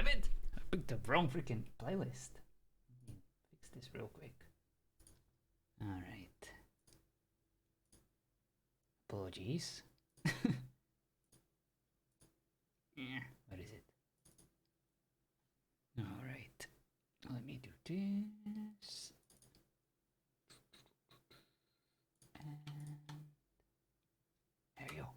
Damn it! I picked the wrong freaking playlist. Fix this real quick. Alright. Apologies. Yeah, what is it? Alright. Let me do this. And there you go.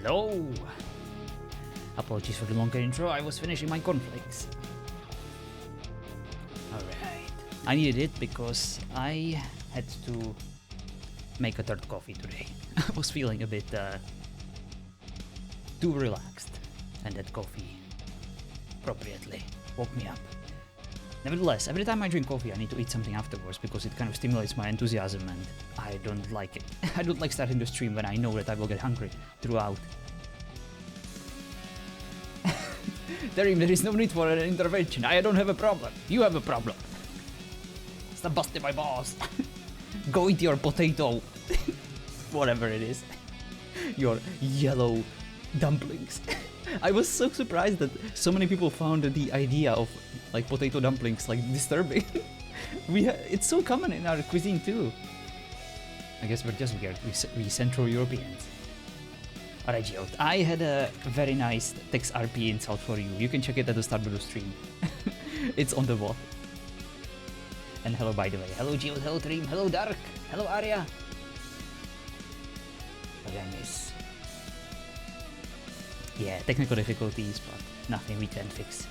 Hello! Apologies for the longer intro, I was finishing my cornflakes. Alright. I needed it because I had to make a third coffee today. I was feeling a bit too relaxed, and that coffee appropriately woke me up. Nevertheless, every time I drink coffee I need to eat something afterwards because it kind of stimulates my enthusiasm and I don't like it. I don't like starting the stream when I know that I will get hungry throughout. Darim, there is no need for an intervention. I don't have a problem. You have a problem. Stop busting my balls. Go eat your potato. Whatever it is. Your yellow dumplings. I was so surprised that so many people found the idea of like potato dumplings like disturbing. It's so common in our cuisine too. I guess we're just weird. We Central Europeans. Alright, Gio. I had a very nice text RP insult for you. You can check it at the start of the stream. It's on the WoF. And hello, by the way. Hello, Gio. Hello, Dream. Hello, Dark. Hello, Arya. Again, miss. Yeah, technical difficulties, but nothing we can fix.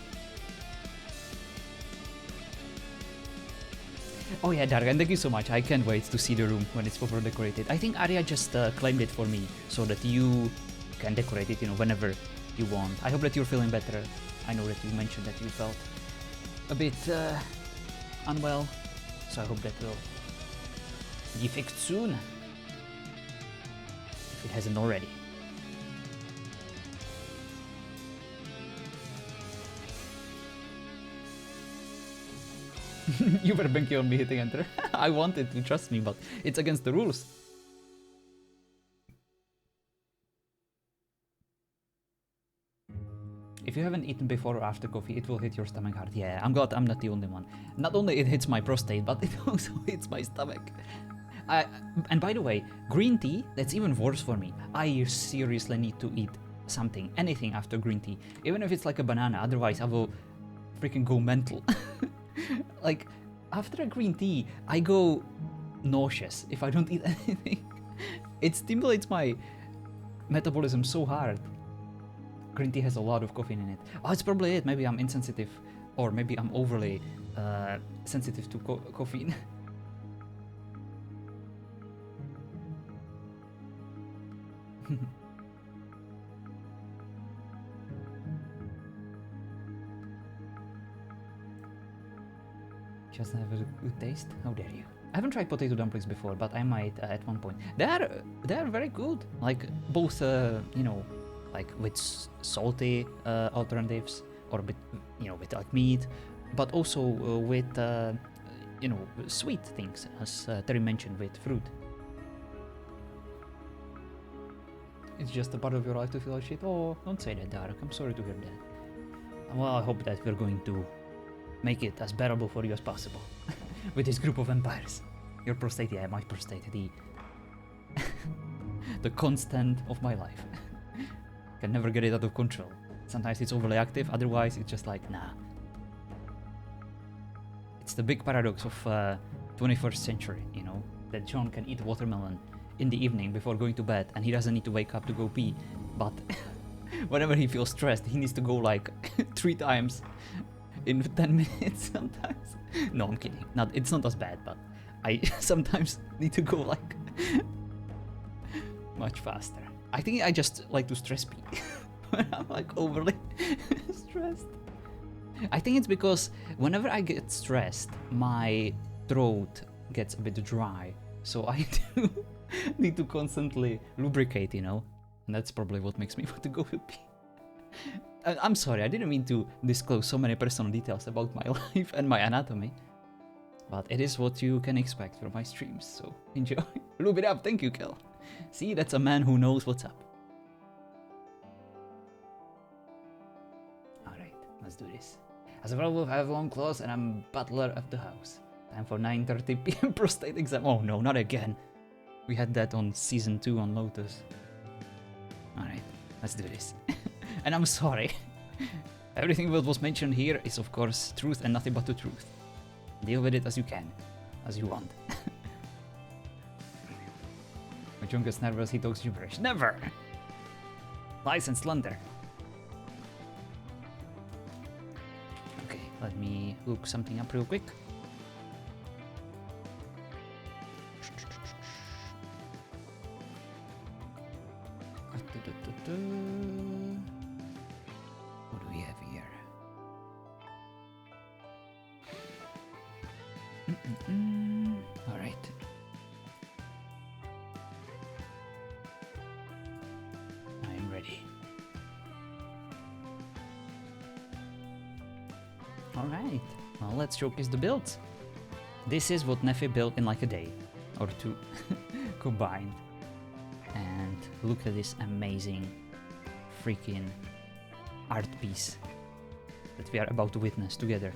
Oh yeah, Dark, and thank you so much. I can't wait to see the room when it's properly decorated. I think Arya just claimed it for me so that you can decorate it, you know, whenever you want. I hope that you're feeling better. I know that you mentioned that you felt a bit unwell, so I hope that will be fixed soon, if it hasn't already. You were banking on me hitting enter. I wanted to, trust me, but it's against the rules. If you haven't eaten before or after coffee, it will hit your stomach hard. Yeah, I'm glad I'm not the only one. Not only it hits my prostate, but it also hits my stomach. And by the way, green tea, that's even worse for me. I seriously need to eat something, anything after green tea. Even if it's like a banana, otherwise I will freaking go mental. Like, after a green tea, I go nauseous if I don't eat anything. It stimulates my metabolism so hard. Green tea has a lot of caffeine in it. Oh, it's probably it. Maybe I'm insensitive, or maybe I'm overly sensitive to caffeine. Just have a good taste? How dare you? I haven't tried potato dumplings before, but I might at one point. They are very good. Like both, you know, like with salty alternatives, or a bit, you know, with like meat, but also with, you know, sweet things, as Terry mentioned, with fruit. It's just a part of your life to feel like shit. Oh, don't say that, Dark. I'm sorry to hear that. Well, I hope that we're going to make it as bearable for you as possible with this group of vampires. Your prostate, yeah, my prostate, the constant of my life. Can never get it out of control. Sometimes it's overly active, otherwise it's just like, nah. It's the big paradox of 21st century, you know, that John can eat watermelon in the evening before going to bed and he doesn't need to wake up to go pee, but whenever he feels stressed, he needs to go like 3 times in 10 minutes sometimes. No, I'm kidding. It's not as bad, but I sometimes need to go like much faster. I think I just like to stress pee when I'm like overly stressed. I think it's because whenever I get stressed, my throat gets a bit dry, so I do need to constantly lubricate, you know, and that's probably what makes me want to go to pee. I'm sorry, I didn't mean to disclose so many personal details about my life and my anatomy, but it is what you can expect from my streams, so enjoy. Lube it up, thank you, Kel. See, that's a man who knows what's up. Alright, let's do this. As a werewolf, I have long claws and I'm butler of the house. Time for 9:30 PM prostate exam. Oh no, not again. We had that on season 2 on Lotus. Alright, let's do this. And I'm sorry. Everything that was mentioned here is of course truth and nothing but the truth. Deal with it as you can, as you want. When John gets nervous, he talks gibberish. Never! Licensed Lunder. Okay, let me look something up real quick. What do we have here? All right. I am ready. All right. Well, let's showcase the builds. This is what Nefe built in like a day or two combined. And look at this amazing freaking art piece that we are about to witness together.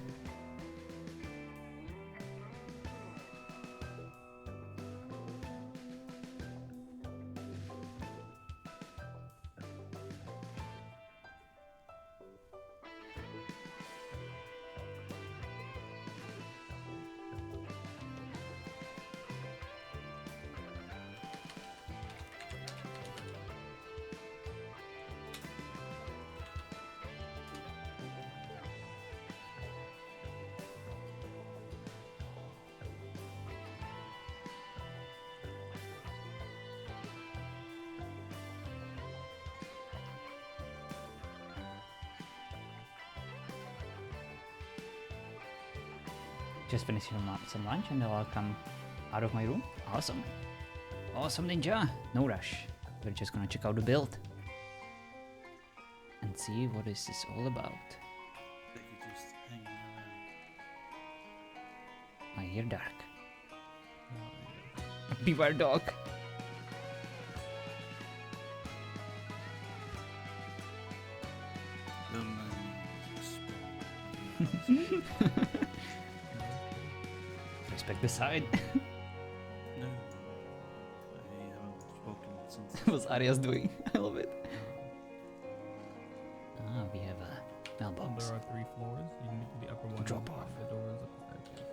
Just finished some lunch and I'll come out of my room. Awesome. Awesome, Ninja. No rush. We're just gonna check out the build and see what this is all about. Like you're just hanging around. I hear dark. Beware dog. The man Respect the side. No, I haven't spoken since. What's Arias doing? I love it. Ah, we have a mailbox. There are 3 floors. You need to the upper one. Drop off. The door is up the staircase.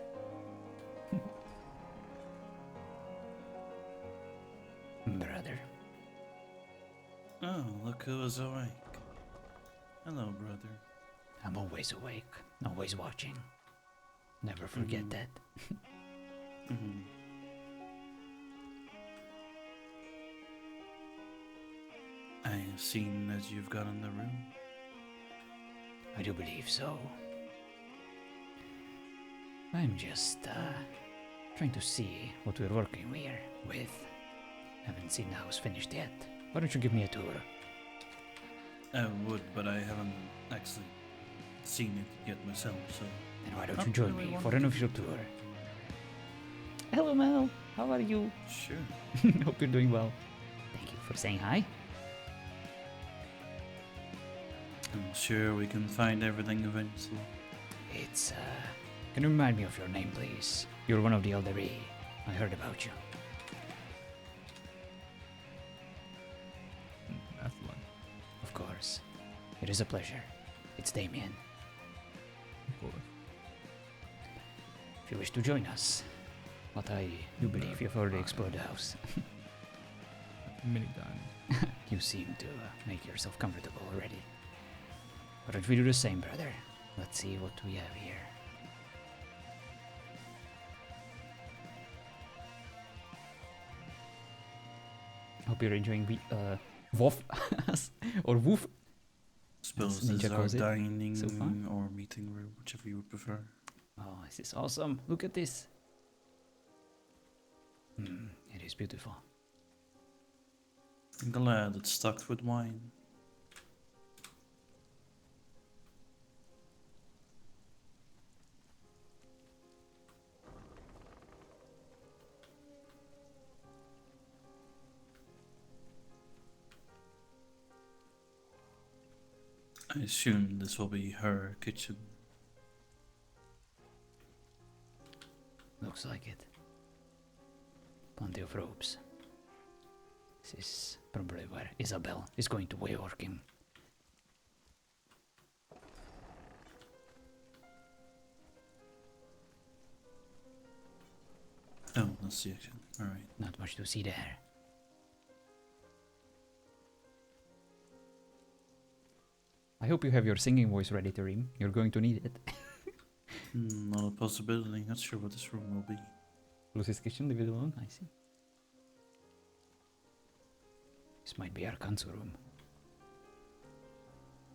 Brother. Oh, look who is awake. Hello, brother. I'm always awake, always watching. Never forget that. Mm-hmm. I have seen that you've got in the room. I do believe so. I'm just trying to see what we're working here with. Haven't seen the house finished yet. Why don't you give me a tour? I would, but I haven't actually seen it yet myself, so... Then why don't Not you join really me want for to. an official tour? Hello Mel, how are you? Sure. Hope you're doing well. Thank you for saying hi. I'm sure we can find everything eventually. It's can you remind me of your name please? You're one of the Elderly. I heard about you. That's the one. Of course. It is a pleasure. It's Damien. Of course. If you wish to join us. But I do believe you've already explored the house. Many times. You seem to make yourself comfortable already. Why don't we do the same, brother? Let's see what we have here. Hope you're enjoying WoF or WoF. Suppose As this Ninja is our calls it, dining so far. or meeting room, whichever you would prefer. Oh, this is awesome. Look at this. It is beautiful. I'm glad it's stocked with wine. I assume this will be her kitchen. Looks like it. Plenty of ropes. This is probably where Isabel is going to be working. Oh, that's the action. Alright. Not much to see there. I hope you have your singing voice ready, Tareem. You're going to need it. Not a possibility. Not sure what this room will be. Close his kitchen, leave it alone. I see. This might be our council room.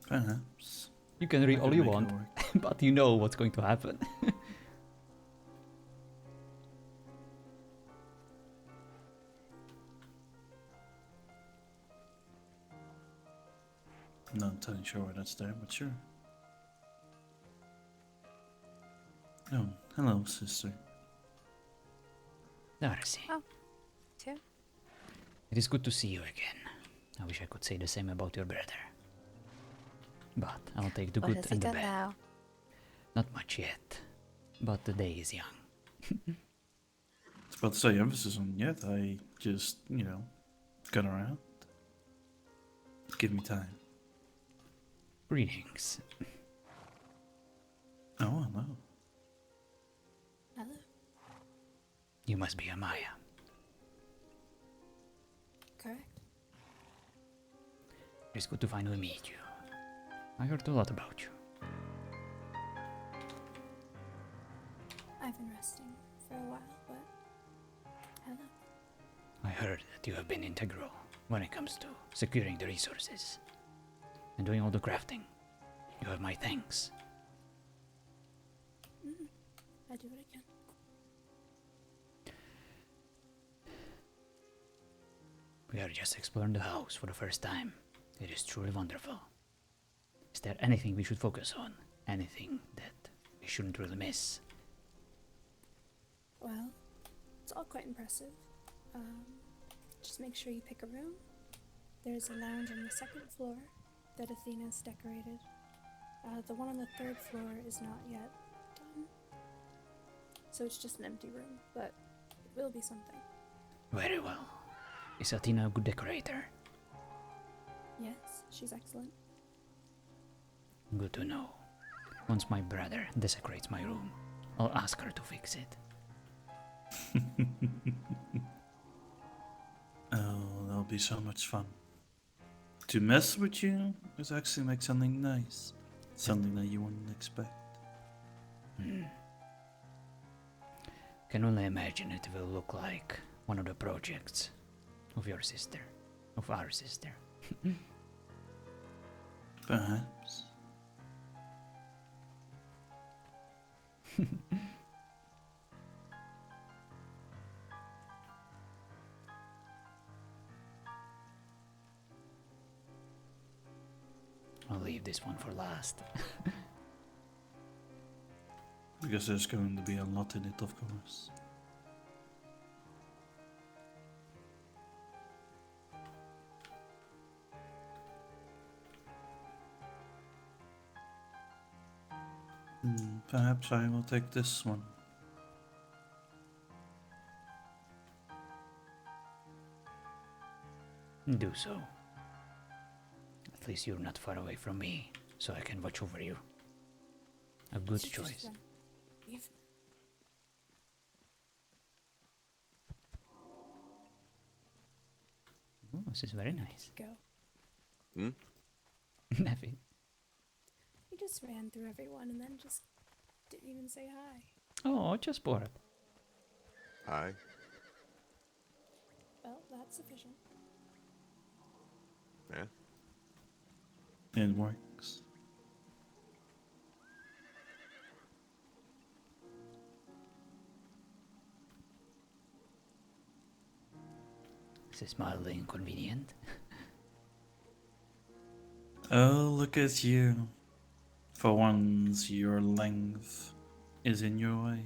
Perhaps. You can I read could all you make it want, work. but you know what's going to happen. Not entirely sure why that's there, but sure. Oh, hello, sister. Darcy. Oh, too. It is good to see you again. I wish I could say the same about your brother. But I'll take the What good has he and the done bad. now? Not much yet, but the day is young. I was about to say emphasis on yet. I just, got around. Give me time. Greetings. Oh, hello. Hello. You must be Amaya. Correct. It's good to finally meet you. I heard a lot about you. I've been resting for a while, but hello. I heard that you have been integral when it comes to securing the resources and doing all the crafting. You have my thanks. I do what I can. We are just exploring the house for the first time. It is truly wonderful. Is there anything we should focus on? Anything that we shouldn't really miss? Well, it's all quite impressive. Just make sure you pick a room. There's a lounge on the second floor that Athena's decorated. The one on the third floor is not yet done. So it's just an empty room, but it will be something. Very well. Is Athena a good decorator? Yes, she's excellent. Good to know. Once my brother desecrates my room, I'll ask her to fix it. Oh, that'll be so much fun. To mess with you is actually make something nice. Something that you wouldn't expect. Can only imagine it will look like one of the projects of your sister, of our sister. Perhaps. I'll leave this one for last. Because there's going to be a lot in it, of course. Perhaps I will take this one. Do so. At least you're not far away from me, so I can watch over you. A good Just choice. run. Leave. Oh, this is very nice. Go. Nothing. You just ran through everyone and then just didn't even say hi. Oh, just bored. Hi. Well, that's sufficient. Yeah. It works. This is mildly inconvenient. Oh, look at you. For once, your length is in your way.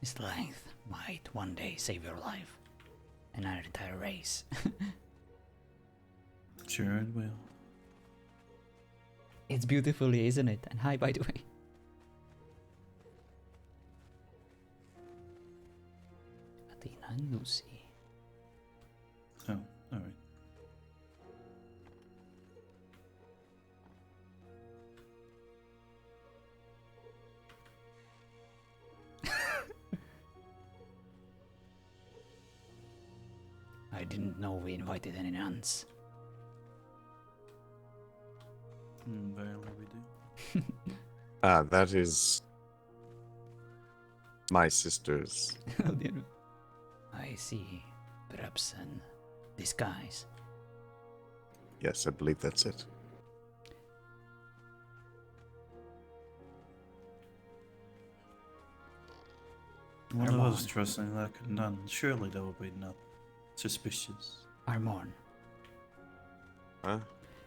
This length might one day save your life. And our entire race. Sure it will. It's beautifully, isn't it? And hi, by the way. Athena and Lucy. Oh, alright. I didn't know we invited any nuns. Barely we do. That is my sister's. I see. Perhaps an disguise. Yes, I believe that's it. One of us Armand. dressing like a nun, surely that would be not suspicious. Armon, Huh?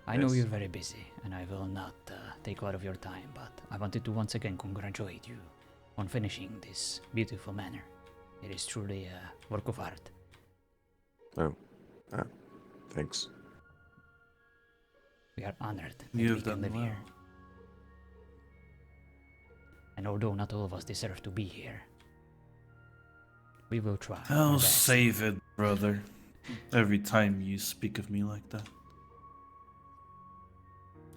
I know Yes. you're very busy, and I will not take a lot of your time, but I wanted to once again congratulate you on finishing this beautiful manor. It is truly a work of art. Oh. Thanks. We are honored that You we have can done live well. here. And although not all of us deserve to be here, we will try. our I'll best. save it, brother. Every time you speak of me like that.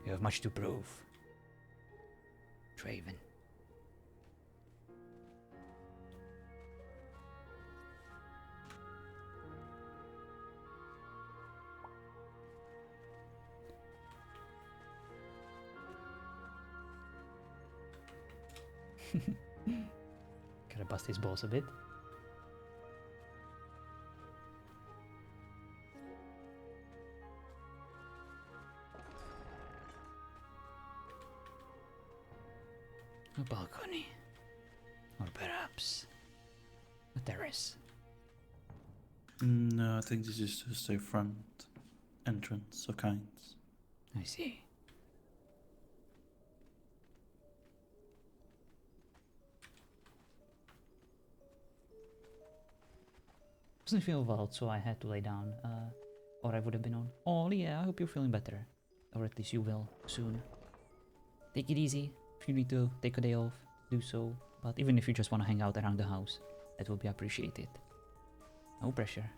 You have much to prove, Draven. Gotta bust his balls a bit. A balcony. Or perhaps a terrace. No, I think this is just a front entrance of kinds. I see. Doesn't feel well, so I had to lay down, or I would have been on. Oh yeah, I hope you're feeling better. Or at least you will, soon. Take it easy. If you need to take a day off, do so. But even if you just want to hang out around the house, that will be appreciated. No pressure.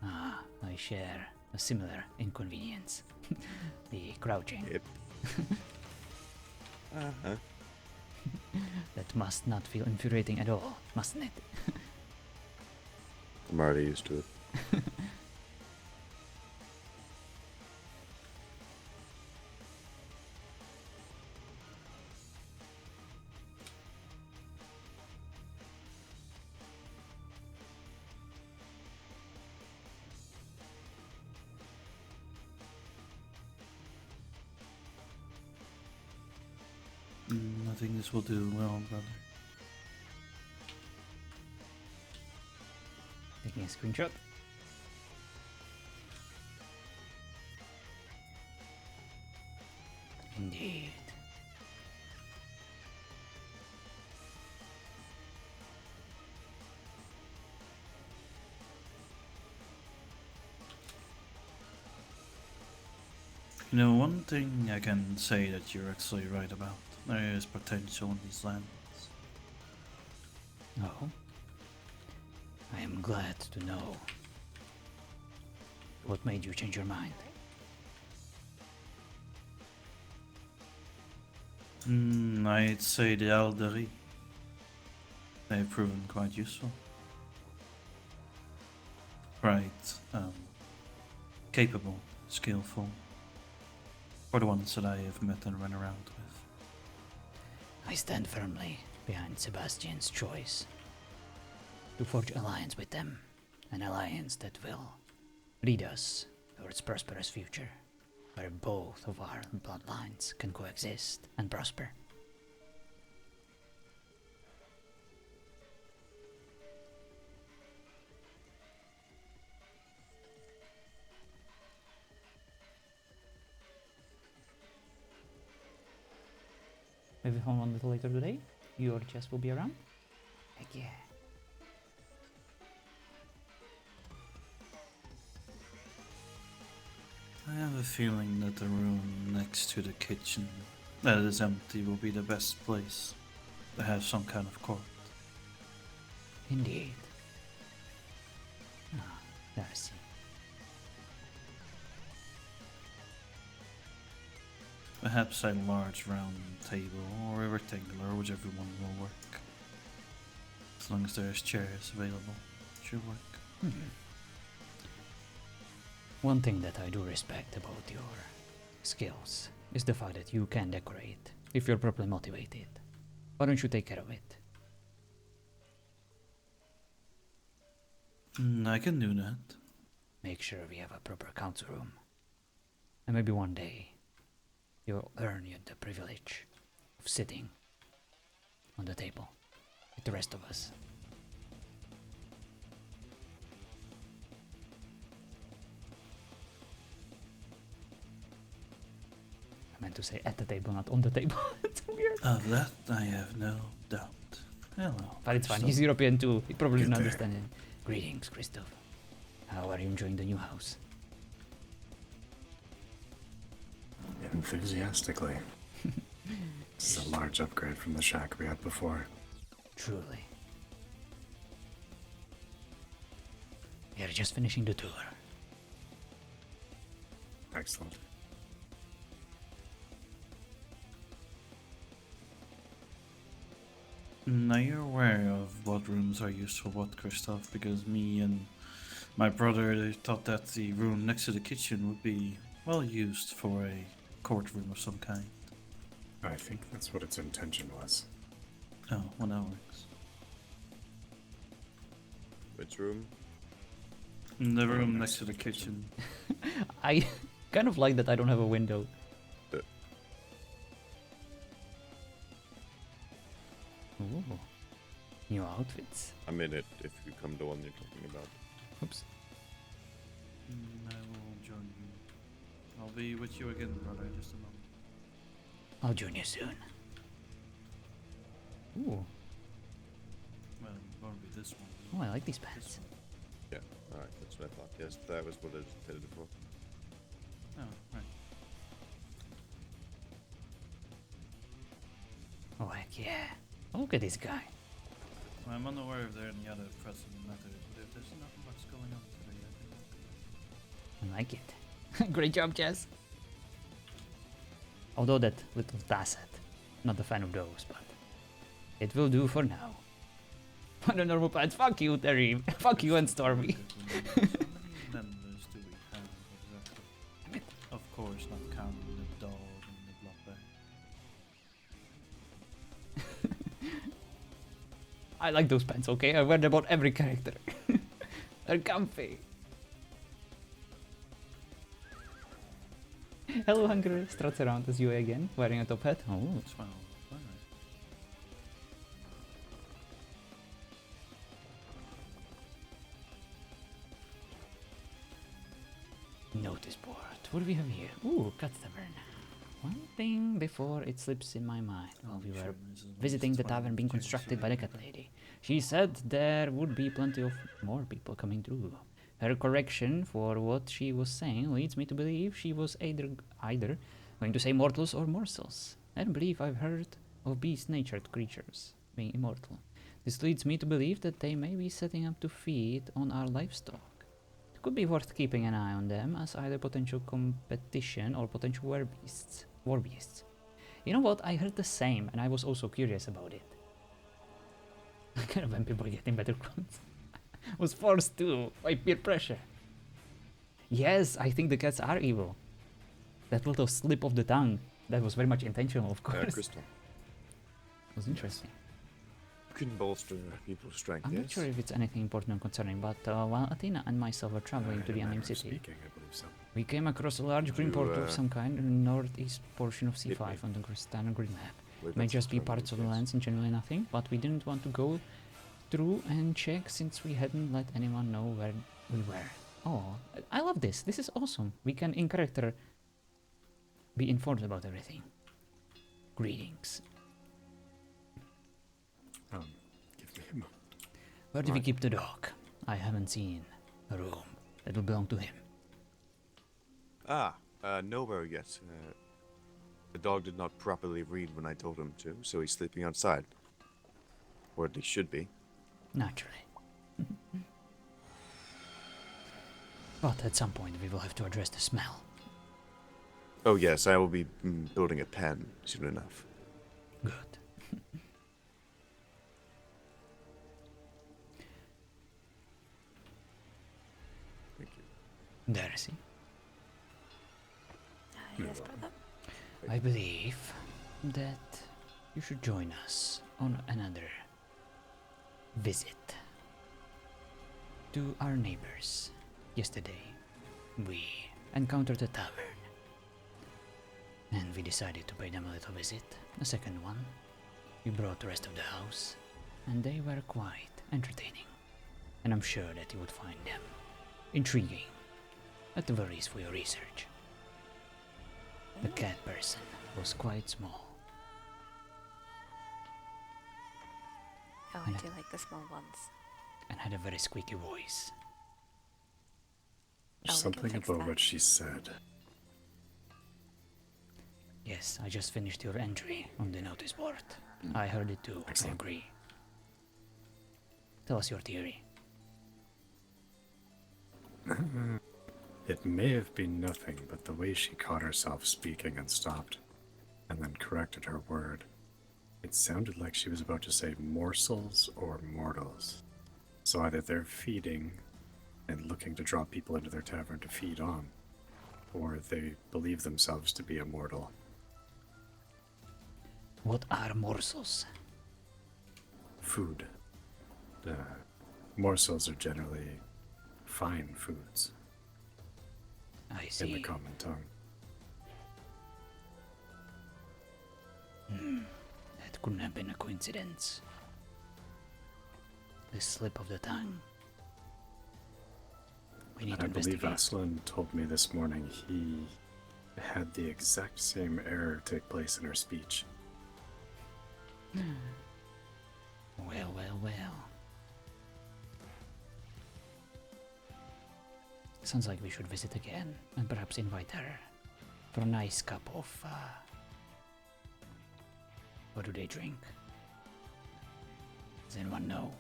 Ah, I share a similar inconvenience. The crouching. Yep. Uh-huh. That must not feel infuriating at all, mustn't it? I'm already used to it. I think this will do well, brother. Taking a screenshot. Indeed. You know, one thing I can say that you're actually right about. There is potential in these lands. Oh. I am glad to know. What made you change your mind? I'd say the Alderi. They've proven quite useful. Quite capable, skillful. For the ones that I have met and run around with. I stand firmly behind Sebastian's choice to forge alliance with them, an alliance that will lead us towards prosperous future, where both of our bloodlines can coexist and prosper. Maybe home a little later today? Your chest will be around? Heck yeah. I have a feeling that the room next to the kitchen that is empty will be the best place to have some kind of court. Indeed. Ah, Darcy. Perhaps a large round table or a rectangular, whichever one will work. As long as there's chairs available, it should work. One thing that I do respect about your skills is the fact that you can decorate if you're properly motivated. Why don't you take care of it? I can do that. Make sure we have a proper council room. And maybe one day you'll earn you the privilege of sitting on the table with the rest of us. I meant to say at the table, not on the table. It's weird. Of that I have no doubt. Hello. But it's fine, Christoph. he's European too. He probably Get didn't there. understand it. Greetings, Christoph. How are you enjoying the new house? Enthusiastically. This is a large upgrade from the shack we had before. Truly. We are just finishing the tour. Excellent. Now you're aware of what rooms are used for what, Christoph, because me and my brother they thought that the room next to the kitchen would be well used for a courtroom of some kind. I think that's what its intention was. Oh, well that works. Which room? The room next to the kitchen. I kind of like that I don't have a window. Ooh. New outfits. I'm in it if you come to one you're talking about. Oops. I will join you. I'll be with you again, brother, just a moment. I'll join you soon. Ooh. Well, it won't be this one. Oh, I like these pants. Yeah, alright, that's what I thought. Yes, that was what I was intended for. Oh, right. Oh, heck yeah. Look at this guy. Well, I'm unaware if there are any other pressing matters, but if there's not much going on today, I think I like it. Great job, Jess. Although that little Tasset, not a fan of those, but it will do for now. On the normal pants, fuck you, Terry. Fuck you and Stormy. How many members do we have exactly? Of course, not counting the dog and the blood bag. I like those pants, okay? I wear them on every character. They're comfy. Hello, Hunger struts around as you again, wearing a top hat. Oh, Smile. Very nice. notice board. What do we have here? Ooh, Cat Tavern. One thing before it slips in my mind. While we were visiting the tavern being constructed by the cat lady, she said there would be plenty of more people coming through. Her correction for what she was saying leads me to believe she was either going to say mortals or morsels. I don't believe I've heard of beast-natured creatures being immortal. This leads me to believe that they may be setting up to feed on our livestock. It could be worth keeping an eye on them as either potential competition or potential war beasts. You know what? I heard the same, and I was also curious about it. Kind of when people getting better clothes. Was forced to by peer pressure. Yes, I think the cats are evil. That little slip of the tongue, that was very much intentional, of course. Crystal. It was interesting. You can bolster people's strength, I'm yes? not sure if it's anything important or concerning, but while Athena and myself were traveling to the In a unnamed manner of city, speaking, I believe so. we came across a large green You, portal of some kind in the northeast portion of hit C5 me. on the standard grid map. Wait, May that's just be what parts of the yes. lands and generally nothing, but we didn't want to go through and check since we hadn't let anyone know where we were. Oh, I love this. This is awesome. We can, in character, be informed about everything. Greetings. Give me a moment. Where do we Right. keep the dog? I haven't seen a room that will belong to him. Nowhere yet. The dog did not properly read when I told him to, so he's sleeping outside. Or at least should be. Naturally. But at some point we will have to address the smell. Oh yes, I will be building a pen soon enough. Good. Thank you. There, see? Yes, brother. I believe that you should join us on another visit to our neighbors. Yesterday, we encountered a tavern, and we decided to pay them a little visit. A second one, we brought the rest of the house, and they were quite entertaining. And I'm sure that you would find them intriguing, at the very least for your research. The cat person was quite small. Oh, I do like the small ones. And had a very squeaky voice. There's we can something fix about that. what she said. Yes, I just finished your entry on the notice board. I heard it too. I Excellent. agree. Tell us your theory. It may have been nothing, but the way she caught herself speaking and stopped, and then corrected her word, it sounded like she was about to say morsels or mortals. So either they're feeding and looking to draw people into their tavern to feed on, or they believe themselves to be immortal. What are morsels? Food. Morsels are generally fine foods I in the see. common tongue. That couldn't have been a coincidence. The slip of the tongue. We need And to I believe investigate. Aslan told me this morning he had the exact same error take place in her speech. Well, well, well. Sounds like we should visit again and perhaps invite her for a nice cup of. What do they drink? Does anyone know?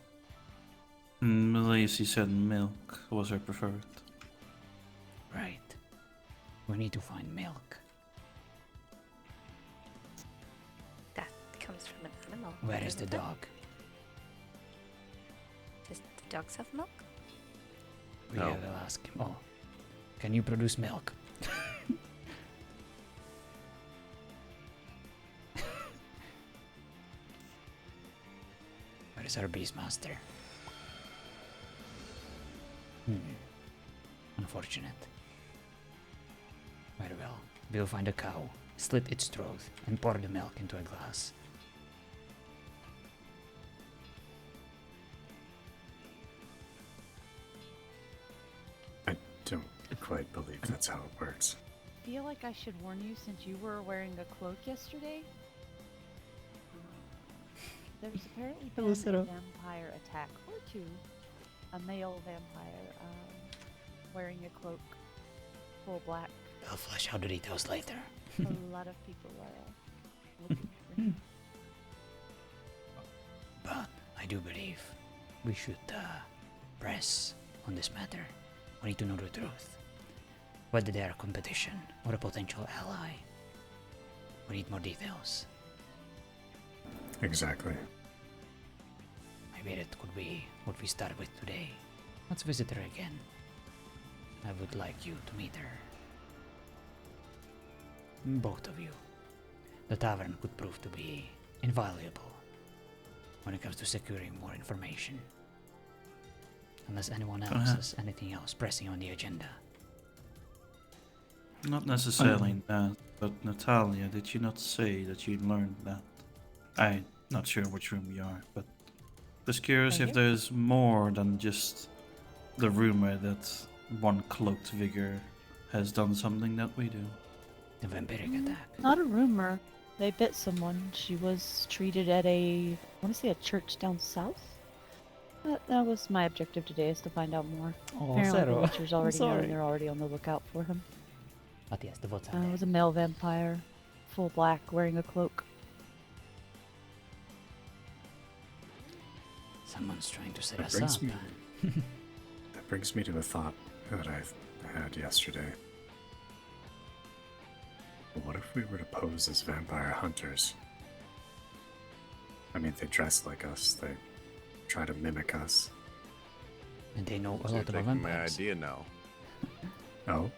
Lacey said milk was her preferred. Right. We need to find milk. That comes from an animal. Where is the doesn't it? dog? Does the dogs have milk? We No. will ask him. Oh, can you produce milk? Where is our beastmaster? Unfortunate. Very well. We'll find a cow, slit its throat, and pour the milk into a glass. I don't quite believe that's how it works. I feel like I should warn you since you were wearing a cloak yesterday. There's apparently been a vampire attack or two. A male vampire wearing a cloak, full black. We'll flesh out the details later. A lot of people are looking for him. But I do believe we should press on this matter. We need to know the truth. Whether they are competition or a potential ally. We need more details. Exactly. Maybe that could be what we start with today. Let's visit her again. I would like you to meet her. Both of you. The tavern could prove to be invaluable when it comes to securing more information. Unless anyone else has anything else pressing on the agenda. Not necessarily that, but Natalia, did you not say that you learned that? I'm not sure which room we are, but just curious Right if here? there's more than just the rumor that one cloaked figure has done something that we do. The vampiric attack. Not a rumor. They bit someone. She was treated at I want to say a church down south. That was my objective today, is to find out more. Oh, Apparently the Zero. Witchers already know, sorry. and they're already on the lookout for him. But yes, the what's It was a male vampire, full black, wearing a cloak. Someone's trying to set That us brings up. me. That brings me to a thought that I had yesterday. What if we were to pose as vampire hunters? I mean, they dress like us. They try to mimic us. And they know a So you're lot about taking my vampires. idea now. Oh,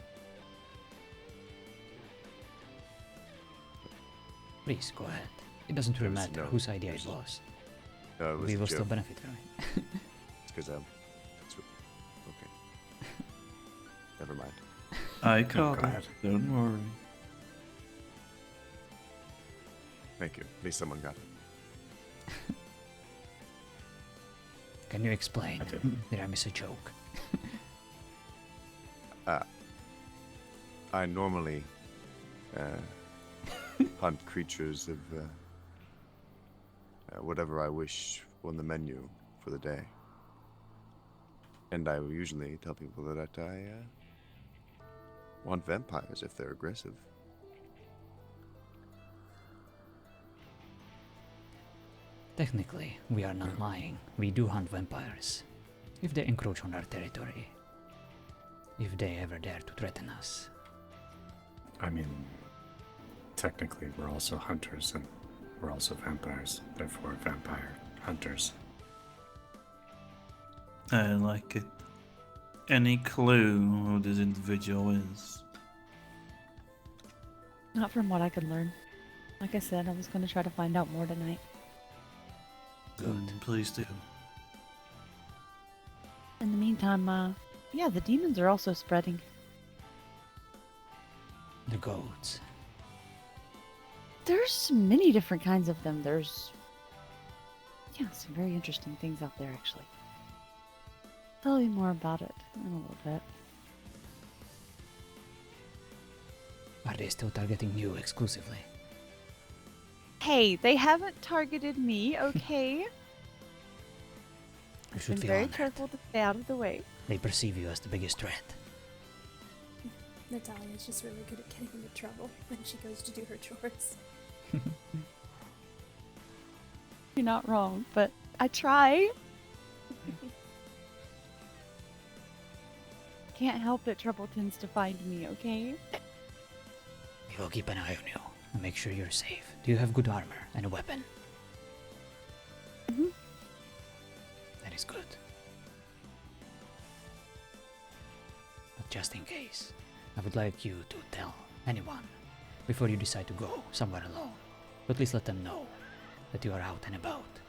Please, go ahead. It doesn't really matter No, whose idea it it was. No, it was We a will still joke. benefit from it. It's because that's what, okay. Never mind. I caught go it. ahead. Don't worry. Thank you. At least someone got it. Can you explain? I did. Did I miss a joke? I normally hunt creatures of whatever I wish on the menu for the day. And I usually tell people that I want vampires if they're aggressive. Technically, we are not lying. We do hunt vampires. If they encroach on our territory. If they ever dare to threaten us. I mean, technically, we're also hunters and we're also vampires. Therefore, vampire hunters. I like it. Any clue who this individual is? Not from what I could learn. Like I said, I was going to try to find out more tonight. Good. Please do. In the meantime, yeah, the demons are also spreading. The goats. There's many different kinds of them. There's, yeah, some very interesting things out there, actually. Tell you more about it in a little bit. Are they still targeting you exclusively? Hey, they haven't targeted me, okay? You I've should been feel very honored. careful to stay out of the way. They perceive you as the biggest threat. Natalia's just really good at getting into trouble when she goes to do her chores. You're not wrong, but I try. Can't help it, trouble tends to find me, okay? We will keep an eye on you and make sure you're safe. Do you have good armor and a weapon? Mhm. That is good. But just in case, I would like you to tell anyone before you decide to go somewhere alone. But at least let them know that you are out and about.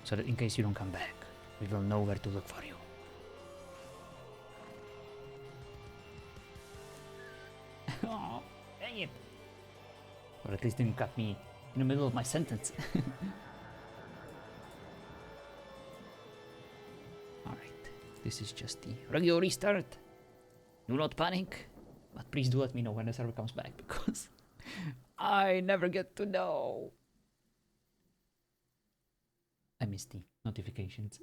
So that in case you don't come back, we will know where to look for you. Oh, dang it. Or at least didn't cut me in the middle of my sentence. Alright, this is just the regular restart. Do not panic, but please do let me know when the server comes back because I never get to know. I miss the notifications.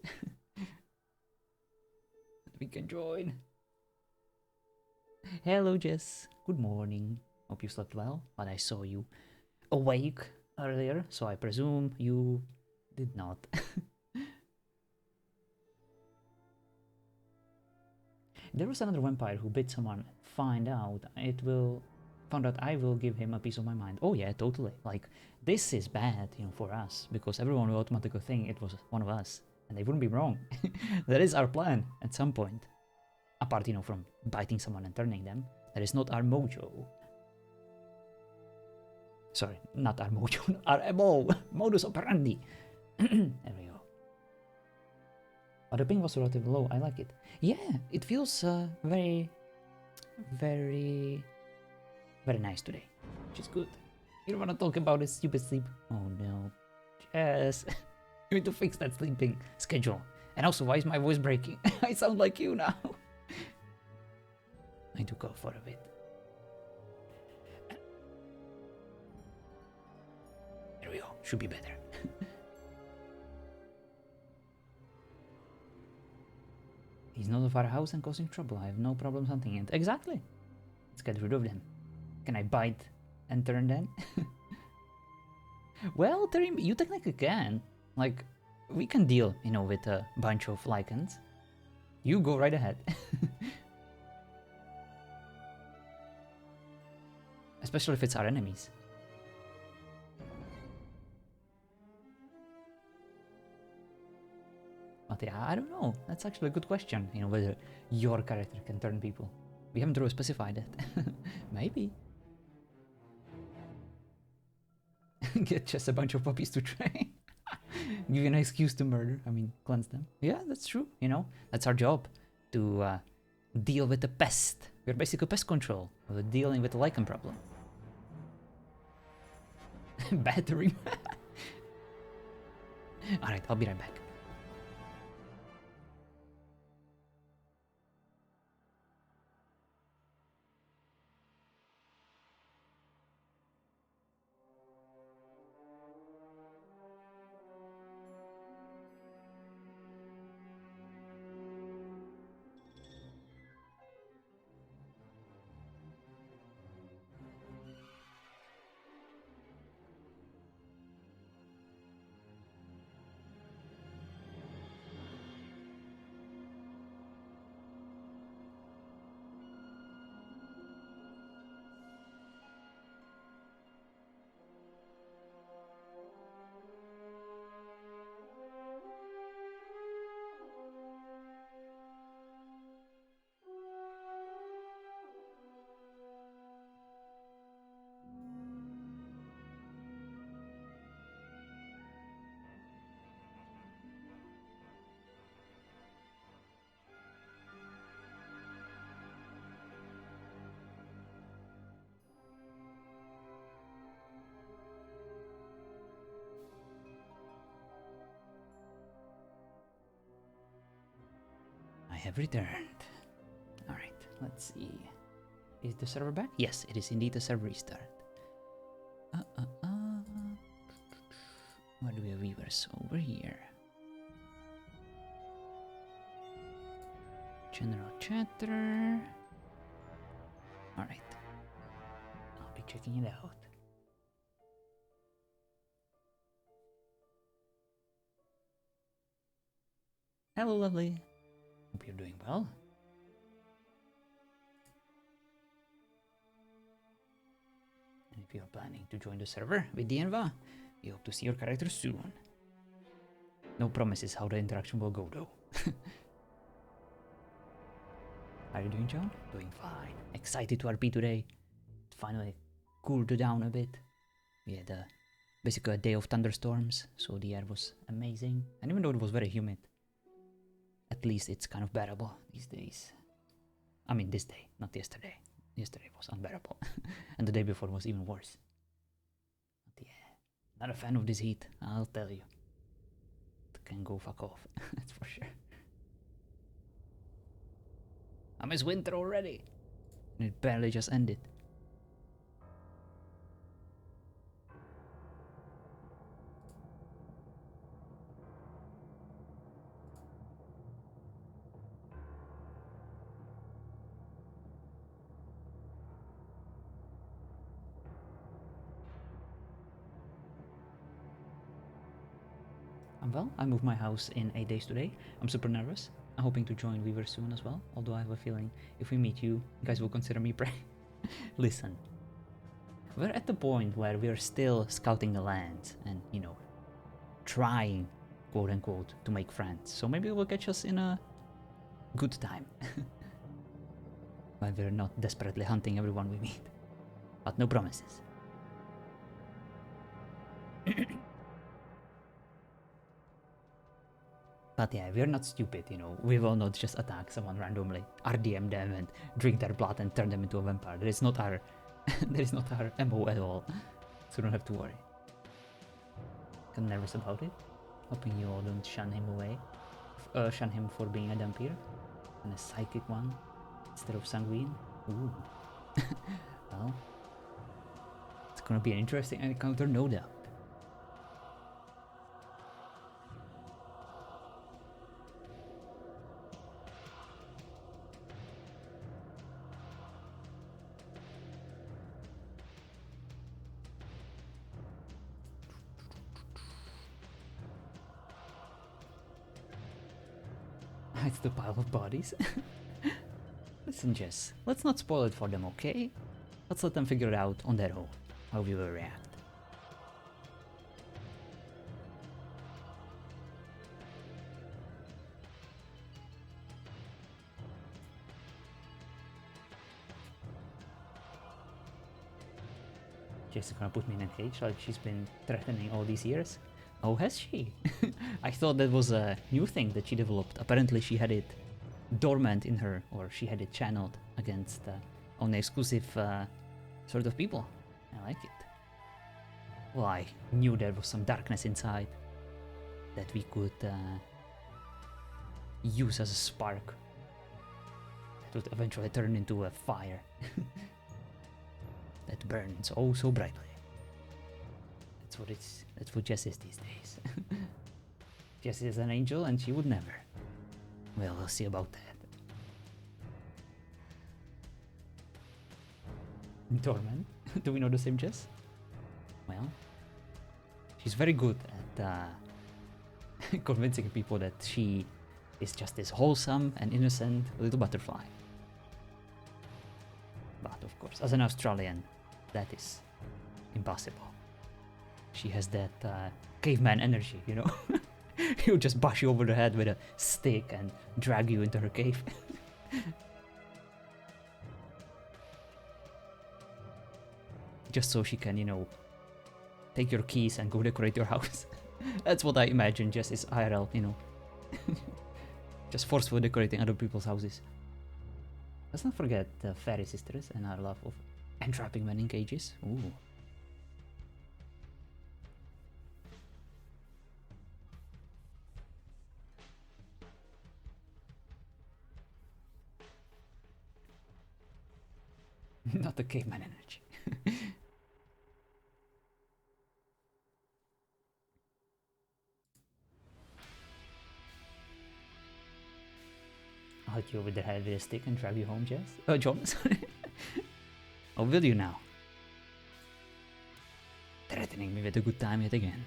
We can join. Hello, Jess. Good morning. Hope you slept well, but I saw you awake earlier, so I presume you did not. There was another vampire who bit someone. Found out I will give him a piece of my mind. Oh yeah, totally. Like, this is bad, for us, because everyone will automatically think it was one of us, and they wouldn't be wrong. That is our plan at some point. Apart, from biting someone and turning them. That is not our mojo. Sorry, not our mojo, our MO, modus operandi. There we go. But the ping was relatively low, I like it. Yeah, it feels very, very, very nice today, which is good. You don't want to talk about this stupid sleep. Oh no. Yes. You need to fix that sleeping schedule. And also, why is my voice breaking? I sound like you now. I do go for a bit. There we go. Should be better. He's not of our house and causing trouble. I have no problem hunting it. Exactly. Let's get rid of them. Can I bite and turn then? Well, Terry, you technically can. Like, we can deal, with a bunch of lichens. You go right ahead. Especially if it's our enemies. But yeah, I don't know. That's actually a good question, whether your character can turn people. We haven't really specified it. Maybe. Get just a bunch of puppies to train. Give you an excuse to murder. I mean, cleanse them. Yeah, that's true. You know, that's our job. To deal with the pest. We're basically pest control. We're dealing with the lichen problem. Battery. Alright, I'll be right back. I have returned. Alright, let's see. Is the server back? Yes, it is indeed a server restart. Where do we have viewers? Over here. General chatter. Alright. I'll be checking it out. Hello, lovely. Hope you're doing well. And if you're planning to join the server with Dienva, we hope to see your character soon. No promises how the interaction will go though. How are you doing, John? Doing fine. Excited to RP today. It finally cooled down a bit. We had basically a day of thunderstorms, so the air was amazing. And even though it was very humid, at least it's kind of bearable these days. I mean, this day, not yesterday. Yesterday was unbearable. And the day before was even worse. But yeah, not a fan of this heat, I'll tell you. It can go fuck off, that's for sure. I miss winter already. And it barely just ended. Well, I moved my house in 8 days today. I'm super nervous. I'm hoping to join Weaver soon as well, although I have a feeling if we meet you guys will consider me prey. Listen, we're at the point where we're still scouting the land and, you know, trying, quote unquote, to make friends. So maybe it will catch us in a good time. When we're not desperately hunting everyone we meet. But no promises. But yeah, we're not stupid, you know. We will not just attack someone randomly, RDM them and drink their blood and turn them into a vampire. That is not our that is not our MO at all. So don't have to worry. I'm nervous about it. Hoping you all don't shun him away. Shun him for being a vampire. And a psychic one instead of sanguine. Ooh. Well, it's gonna be an interesting encounter, no doubt. It's the pile of bodies. Listen, Jess, let's not spoil it for them, okay? Let's let them figure it out on their own, how we will react. Jess is gonna put me in a cage like she's been threatening all these years. Oh, has she? I thought that was a new thing that she developed. Apparently she had it dormant in her, or she had it channeled against only exclusive sort of people. I like it. Well, I knew there was some darkness inside that we could use as a spark that would eventually turn into a fire that burns oh so brightly. That's what Jess is these days. Jess is an angel and she would never. Well, we'll see about that. Torment? Do we know the same Jess? Well, she's very good at convincing people that she is just this wholesome and innocent little butterfly. But of course, as an Australian, that is impossible. She has that caveman energy, you know? He'll just bash you over the head with a stick and drag you into her cave. Just so she can, you know, take your keys and go decorate your house. That's what I imagine Jess is IRL, you know. Just forcefully decorating other people's houses. Let's not forget the fairy sisters and our love of entrapping men in cages. Ooh. Not the caveman energy. I'll hit you over the head with a stick and drive you home, Jess. Oh, John, sorry. Or will you now? Threatening me with a good time yet again.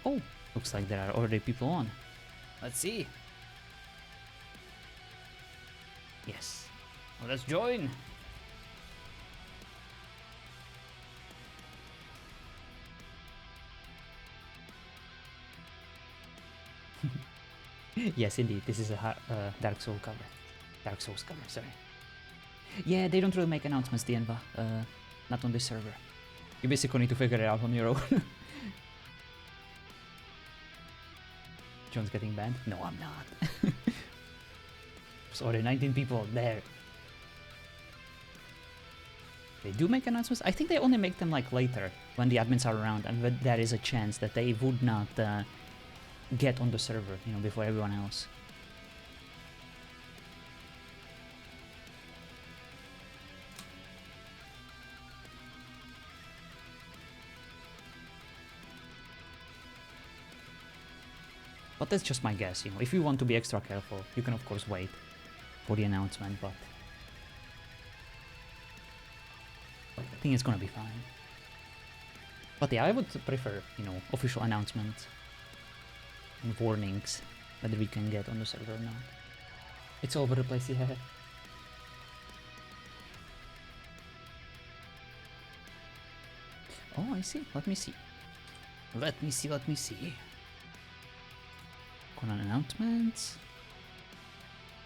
Oh, looks like there are already people on. Let's see. Yes. Well, let's join. Yes, indeed. This is a Dark Souls cover. Dark Souls cover, sorry. Yeah, they don't really make announcements, Dienva. Not on this server. You basically need to figure it out on your own. John's getting banned? No, I'm not. There's already 19 people there. They do make announcements? I think they only make them like later, when the admins are around, and when there is a chance that they would not get on the server, you know, before everyone else. But that's just my guess, you know. If you want to be extra careful, you can of course wait for the announcement, but I think it's gonna be fine. But yeah, I would prefer, you know, official announcements and warnings whether we can get on the server or not. It's all over the place, yeah. Oh, I see. Let me see. Let me see. On announcements.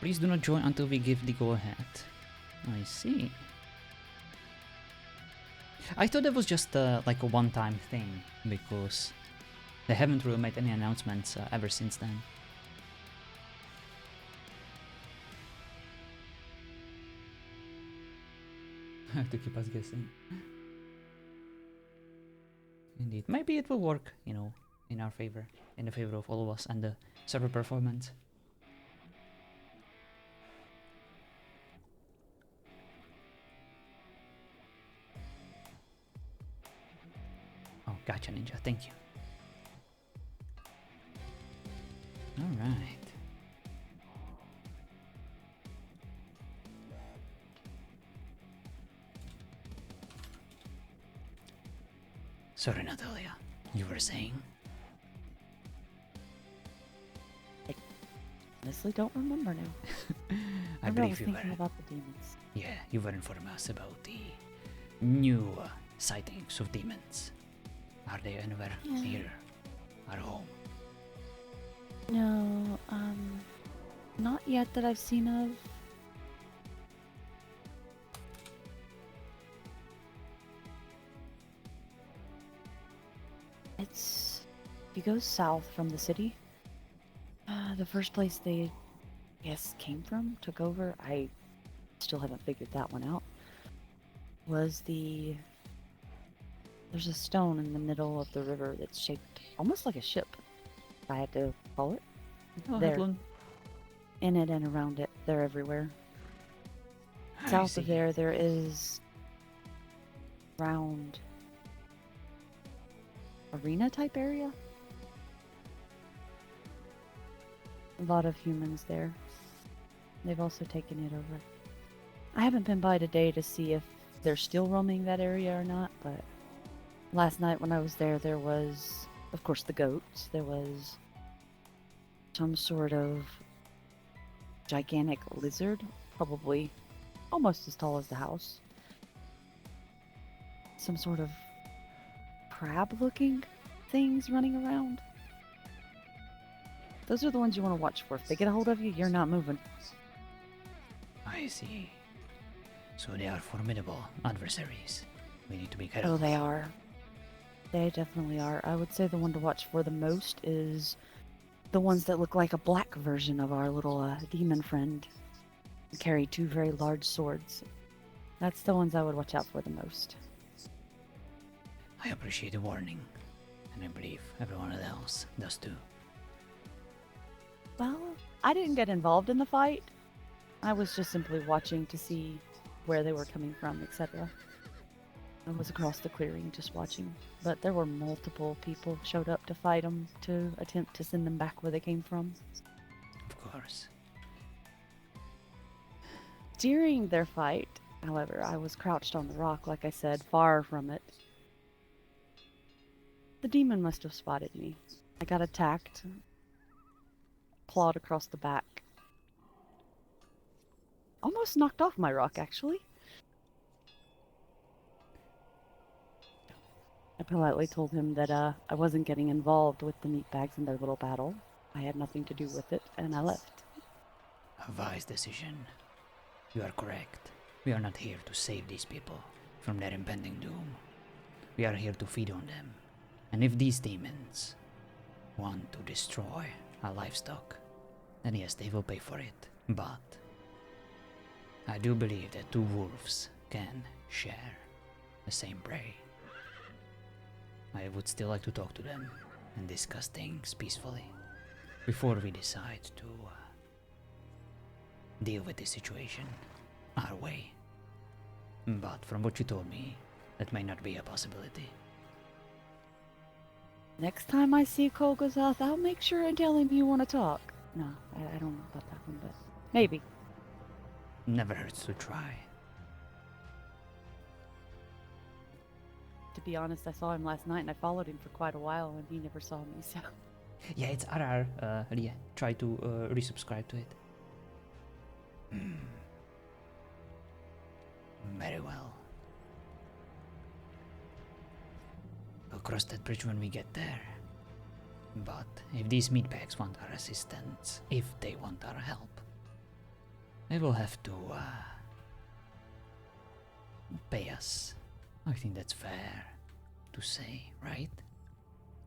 Please do not join until we give the go-ahead. I see. I thought that was just like a one-time thing, because they haven't really made any announcements ever since then. To keep us guessing. Indeed. Maybe it will work, you know, in our favor, in the favor of all of us and the server performance. Oh, gotcha, Ninja, thank you. Alright. Sorry, Natalia. You were saying? Honestly, don't remember now. I was believe you thinking were. about the demons. Yeah, you were informing us about the new sightings of demons. Are they anywhere Yeah. near our home? No, not yet that I've seen of. It's if you go south from the city. The first place they, came from, took over. I still haven't figured that one out. Was there's a stone in the middle of the river that's shaped almost like a ship. If I had to call it. Oh, There. Headland. In it and around it, they're everywhere. I South of see. there is round arena type area. A lot of humans there. They've also taken it over. I haven't been by today to see if they're still roaming that area or not, but last night when I was there, there was, of course, the goats. There was some sort of gigantic lizard, probably almost as tall as the house. Some sort of crab-looking things running around. Those are the ones you want to watch for. If they get a hold of you, you're not moving. I see. So they are formidable adversaries. We need to be careful. Oh, they are. They definitely are. I would say the one to watch for the most is the ones that look like a black version of our little demon friend. Carry two very large swords. That's the ones I would watch out for the most. I appreciate the warning, and I believe everyone else does too. Well, I didn't get involved in the fight. I was just simply watching to see where they were coming from, etc. I was across the clearing just watching. But there were multiple people showed up to fight them to attempt to send them back where they came from. Of course. During their fight, however, I was crouched on the rock, like I said, far from it. The demon must have spotted me. I got attacked, clawed across the back. Almost knocked off my rock, actually. I politely told him that I wasn't getting involved with the meat bags in their little battle. I had nothing to do with it, and I left. A wise decision. You are correct. We are not here to save these people from their impending doom. We are here to feed on them. And if these demons want to destroy our livestock, then yes, they will pay for it. But I do believe that two wolves can share the same prey. I would still like to talk to them and discuss things peacefully before we decide to deal with this situation our way. But from what you told me, that may not be a possibility. Next time I see Kolgozath, I'll make sure and tell him you want to talk. No, I don't know about that one, but maybe. Never hurts to try. To be honest, I saw him last night and I followed him for quite a while and he never saw me, so... Yeah, it's RR. Yeah, try to resubscribe to it. Very well. We'll cross that bridge when we get there. But if these meatbags want our assistance, if they want our help, they will have to pay us. I think that's fair to say, right?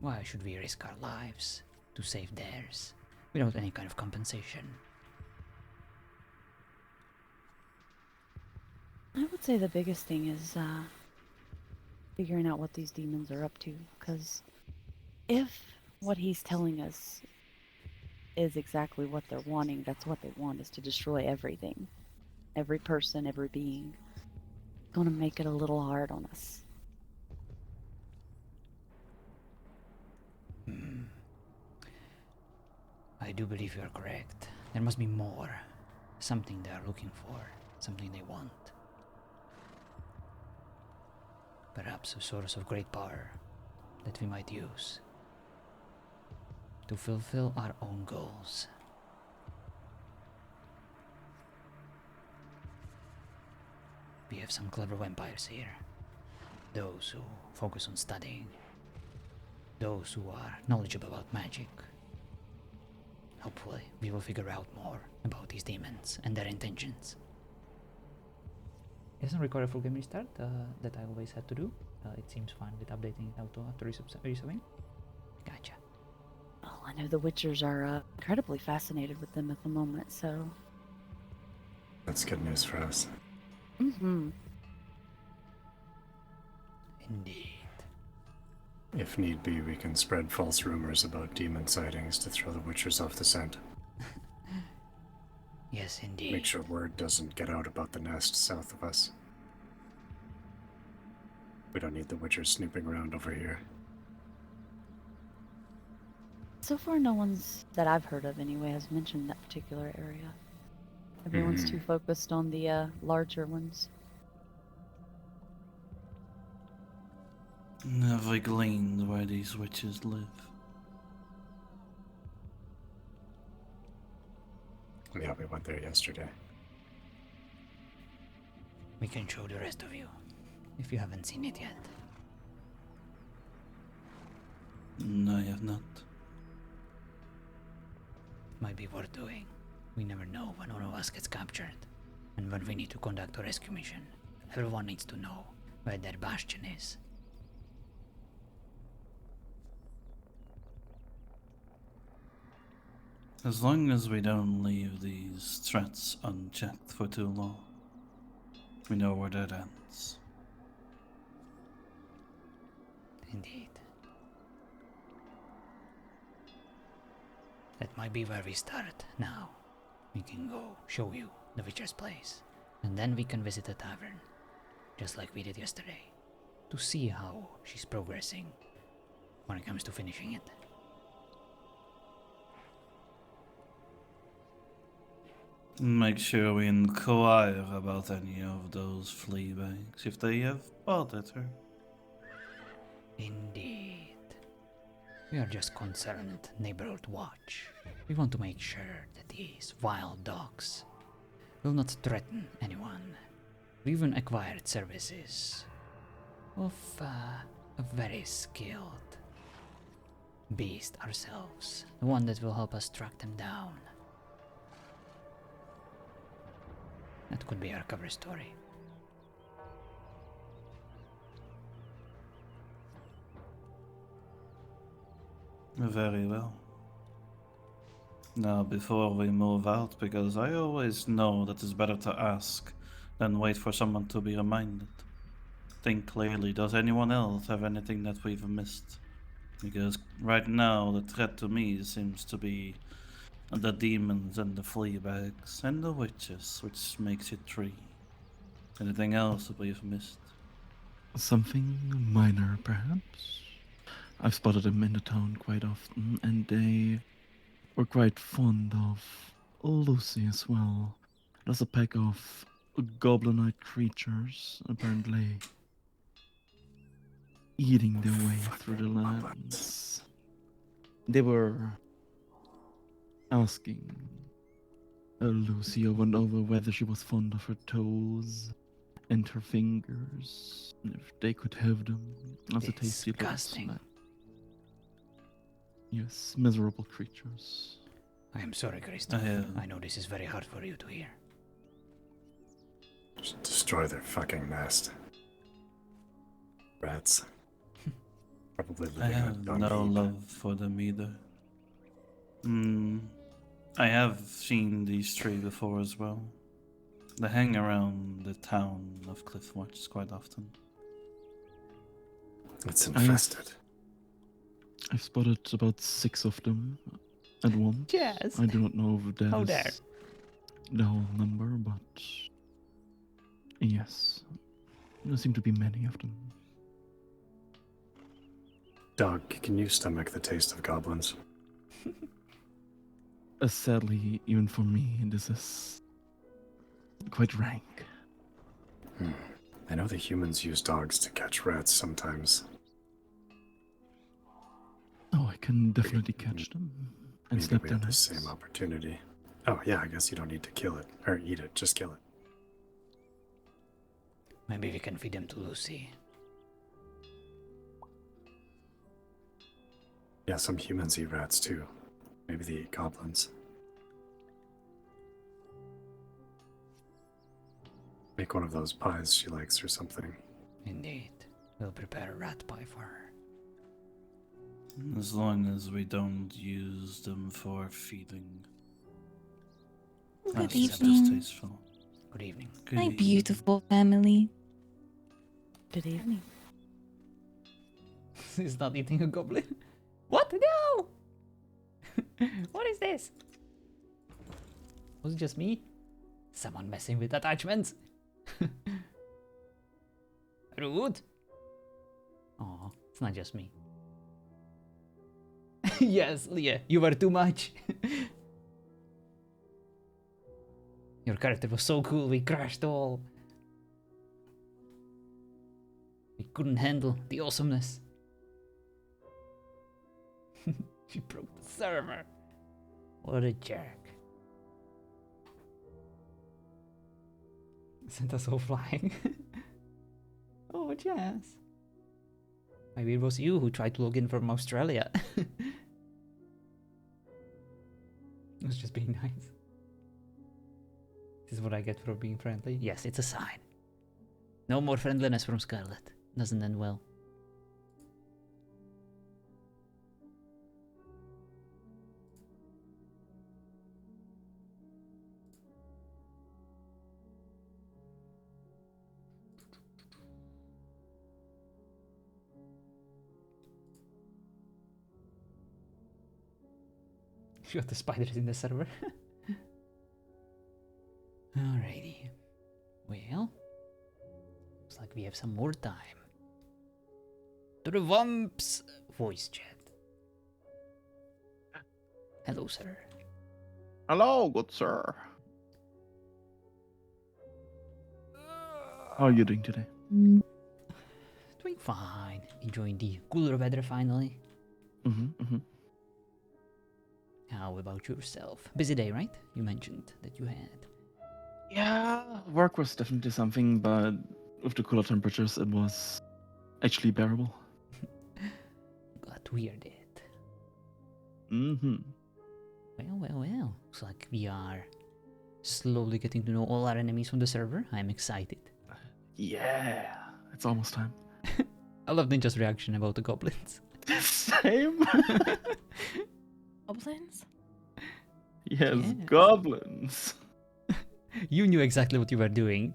Why should we risk our lives to save theirs without any kind of compensation? I would say the biggest thing is figuring out what these demons are up to, because if what he's telling us is exactly what they're wanting, that's what they want, is to destroy everything. Every person, every being. It's gonna make it a little hard on us. I do believe you are correct. There must be more. Something they are looking for. Something they want. Perhaps a source of great power that we might use to fulfill our own goals. We have some clever vampires here. Those who focus on studying. Those who are knowledgeable about magic. Hopefully, we will figure out more about these demons and their intentions. It doesn't require a full game restart that I always had to do. It seems fine with updating it auto after resubbing. Gotcha. Well, I know the Witchers are incredibly fascinated with them at the moment, so. That's good news for us. Mm-hmm. Indeed. If need be, we can spread false rumors about demon sightings to throw the Witchers off the scent. Yes, indeed. Make sure word doesn't get out about the nest south of us. We don't need the Witchers snooping around over here. So far, no one's, that I've heard of anyway, has mentioned that particular area. Everyone's too focused on the larger ones. Have I gleaned where these witches live? Yeah, we went there yesterday. We can show the rest of you, if you haven't seen it yet. No, I have not. Might be worth doing. We never know when one of us gets captured, and when we need to conduct a rescue mission. Everyone needs to know where their bastion is. As long as we don't leave these threats unchecked for too long, we know where that ends. Indeed. That might be where we start now. We can go show you the Witcher's place, and then we can visit the tavern, just like we did yesterday, to see how she's progressing when it comes to finishing it. Make sure we inquire about any of those flea bags if they have bothered her. Indeed. We are just concerned neighborhood watch. We want to make sure that these wild dogs will not threaten anyone. We even acquired services of a very skilled beast ourselves, the one that will help us track them down. That could be our cover story. Very well. Now, before we move out, because I always know that it's better to ask than wait for someone to be reminded. Think clearly, does anyone else have anything that we've missed? Because right now, the threat to me seems to be the demons and the flea bags and the witches, which makes it 3. Anything else that we've missed? Something minor, perhaps? I've spotted them in the town quite often, and they were quite fond of Lucy as well. There's a pack of goblinoid creatures, apparently eating their way through the lands. They were asking Lucy over and over whether she was fond of her toes and her fingers, and if they could have them as a tasty little Disgusting. snack. Yes, miserable creatures. I am sorry, Christoph. Yeah. I know this is very hard for you to hear. Just destroy their fucking nest. Rats. Probably I living on have dung no heap. love for them either. I have seen these 3 before as well. They hang around the town of Cliffwatch quite often. It's infested. I've spotted about 6 of them at once. Yes. I do not know if that How is dare. the whole number, but yes, there seem to be many of them. Dog, can you stomach the taste of goblins? Sadly, even for me, this is quite rank. I know the humans use dogs to catch rats sometimes. can definitely catch them and Maybe snap we their have the necks. same opportunity. Oh yeah, I guess you don't need to kill it or eat it. Just kill it. Maybe we can feed them to Lucy. Yeah, some humans eat rats too. Maybe they eat goblins. Make one of those pies she likes or something. Indeed. We'll prepare a rat pie for her. As long as we don't use them for feeding. Good That's evening. distasteful. Good evening. Good My evening. beautiful family. Good evening. He's not eating a goblin. What? No! What is this? Was it just me? Someone messing with attachments? Rude. Oh, it's not just me. Yes, Leah, you were too much. Your character was so cool, we crashed all. We couldn't handle the awesomeness. She broke the server. What a jerk. Sent us all flying. Oh, Jazz. Maybe it was you who tried to log in from Australia. It was just being nice. This is what I get for being friendly. Yes, it's a sign. No more friendliness from Scarlet. Doesn't end well. Got the spiders in the server. Alrighty. Well, looks like we have some more time. To the Wump's voice chat. Hello, sir. Hello, good sir. How are you doing today? Doing fine. Enjoying the cooler weather finally. How about yourself? Busy day, right? You mentioned that you had. Yeah, work was definitely something, but with the cooler temperatures, it was actually bearable. Glad to hear that. Mm-hmm. Well. Looks like we are slowly getting to know all our enemies from the server. I'm excited. Yeah, it's almost time. I love Ninja's reaction about the goblins. Same. Goblins? Yes, Yes. goblins. You knew exactly what you were doing.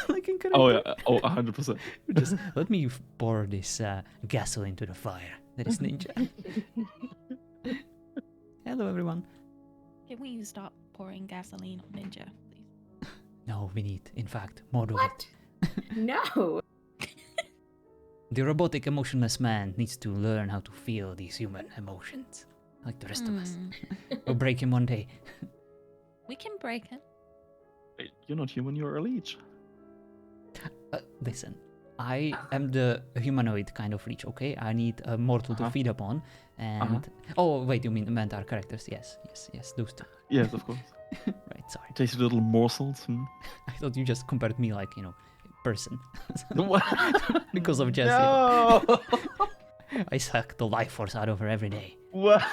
Like in Oh yeah, 100%. Just let me pour this gasoline into the fire. That is Ninja. Hello, everyone. Can we stop pouring gasoline on Ninja, please? No, we need, in fact, more of What? it. No. The robotic emotionless man needs to learn how to feel these human emotions, like the rest of us. We'll break him one day. We can break him. Wait, you're not human, you're a leech. Listen, I am the humanoid kind of leech, okay? I need a mortal to feed upon, and... Oh, wait, you meant our characters? Yes, those two. Yes, of course. Right, sorry. Tasty little morsels. I thought you just compared me like, person. What? Because of Jesse. No! I suck the life force out of her every day. What?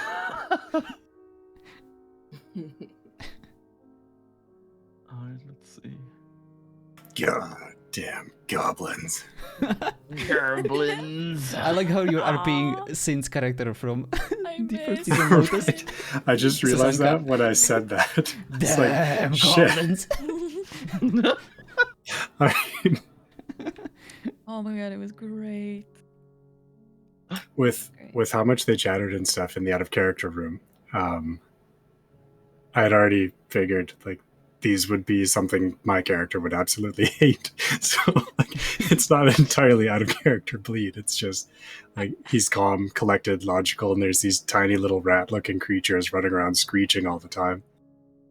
Alright, let's see. God damn goblins. Goblins. I like how you're RPing Sin's character from the first miss. season Lotus. I just realized Sasanka. that when I said that. It's Damn, like, shit. goblins. I mean, Oh my god, it was great. with how much they chattered and stuff in the out of character room, I had already figured like these would be something my character would absolutely hate. So like, it's not entirely out of character bleed. It's just like he's calm, collected, logical, and there's these tiny little rat-looking creatures running around screeching all the time.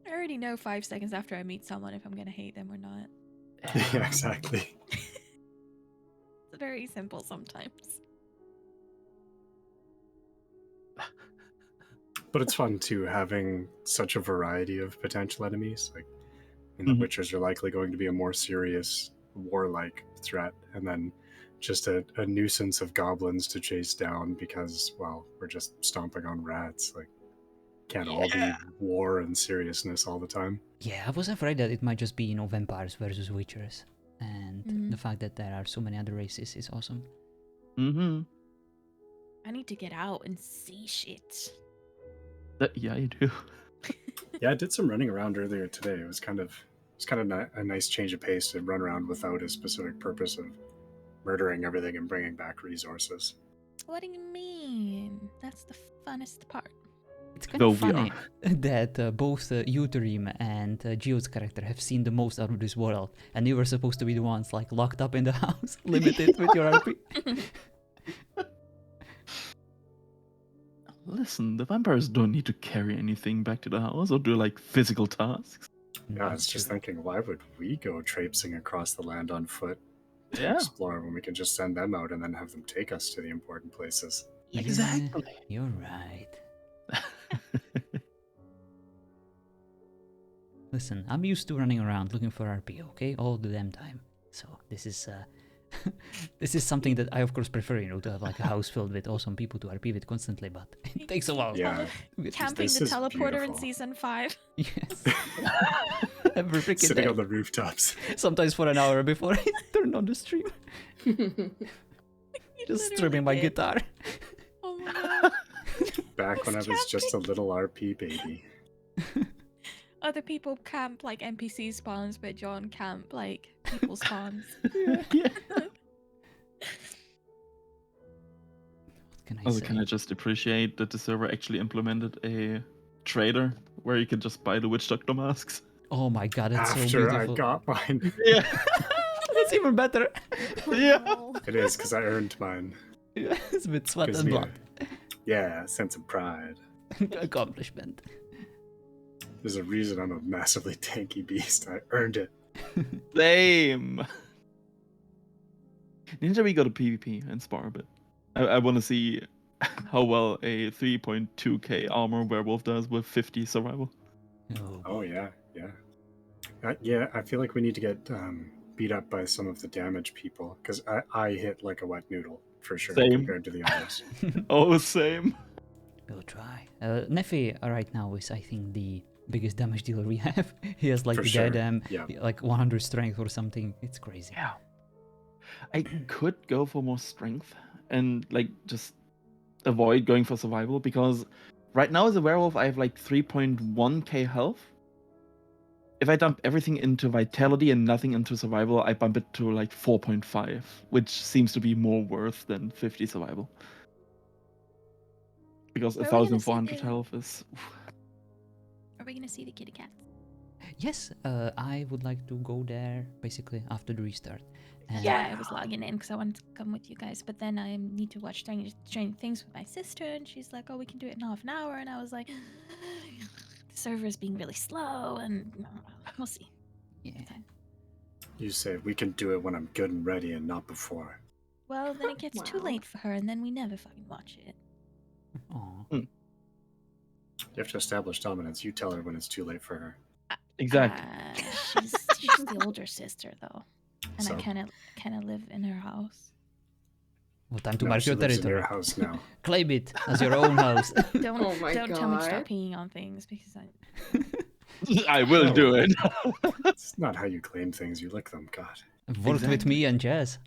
I already know 5 seconds after I meet someone if I'm gonna hate them or not. Yeah, exactly. It's very simple sometimes. But it's fun too, having such a variety of potential enemies. Like, the Witchers are likely going to be a more serious, warlike threat, and then just a nuisance of goblins to chase down because, well, we're just stomping on rats. Like, can't all be war and seriousness all the time. Yeah, I was afraid that it might just be, vampires versus witchers. And the fact that there are so many other races is awesome. Mm-hmm. I need to get out and see shit. Yeah, you do. Yeah, I did some running around earlier today. It was kind of a nice change of pace to run around without a specific purpose of murdering everything and bringing back resources. What do you mean? That's the funnest part. It's kind of funny that both u03 and Geo's character have seen the most out of this world, and you were supposed to be the ones like locked up in the house, limited with your RP. Listen, the vampires don't need to carry anything back to the house or do like physical tasks. Yeah, I was just thinking, why would we go traipsing across the land on foot to explore when we can just send them out and then have them take us to the important places? Exactly. You're right. Listen, I'm used to running around looking for RP, okay? All the damn time. So this is this is something that I of course prefer, to have like a house filled with awesome people to RP with constantly, but it takes a while. Yeah. Camping the teleporter in season 5. Yes. Every freaking Sitting day. on the rooftops. Sometimes for an hour before I turn on the stream. Just strumming my guitar. Oh my god. Back when I was just a little RP baby. Other people camp like NPC spawns, but John camp like people spawns. Yeah. What can I Also, say? can I just appreciate that the server actually implemented a trader where you can just buy the witch doctor masks? Oh my god, it's so After beautiful. I got mine. Yeah. That's even better. Yeah. It is, because I earned mine. Yeah, it's with sweat Gives and me blood. Yeah, sense of pride. Accomplishment. There's a reason I'm a massively tanky beast. I earned it. Same. Ninja, we go to PvP and spar a bit. I want to see how well a 3.2k armor werewolf does with 50 survival. Oh, yeah. Yeah, I feel like we need to get beat up by some of the damage people, because I hit like a wet noodle, for sure, Same. compared to the others. Oh, same. We'll try. Nefi right now is, I think, the biggest damage dealer we have. He has like For the sure, goddamn yeah. like 100 strength or something. It's crazy. Yeah. I could go for more strength and like just avoid going for survival, because right now as a werewolf I have like 3.1k health. If I dump everything into vitality and nothing into survival, I bump it to like 4.5, which seems to be more worth than 50 survival. Because Where are we gonna see 1,400 the- health is... Are we gonna see the kitty cats? Yes, I would like to go there basically after the restart. And Yeah, I was logging in because I wanted to come with you guys, but then I need to watch Stranger Things with my sister, and she's like, "Oh, we can do it in half an hour," and I was like, "The server is being really slow," and we'll see. Yeah. You say we can do it when I'm good and ready and not before. Well, then it gets too Wow. late for her, and then we never fucking watch it. Aw. You have to establish dominance. You tell her when it's too late for her. Exactly. She's the older sister, though, and So? I kind of live in her house. Well, time to No, mark she your lives in territory. your house now. Claim it as your own house. Don't Oh my don't tell me to God. stop peeing on things because I. I will No. do it. It's not how you claim things. You lick them. God. Worked with me and Jazz.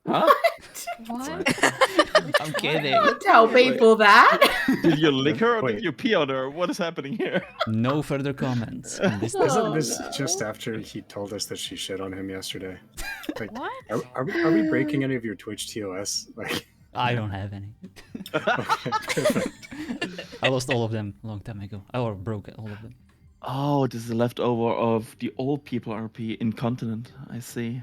Huh? What? I'm kidding. Don't tell people that. Did you lick her or Wait. did you pee on her? What is happening here? No further comments. in this Oh, Isn't this no. just after he told us that she shit on him yesterday? Like, What? are we breaking any of your Twitch TOS? Like, I don't have any. okay, perfect. I lost all of them a long time ago. Or broke all of them. Oh, this is a leftover of the old people RP Incontinent. I see.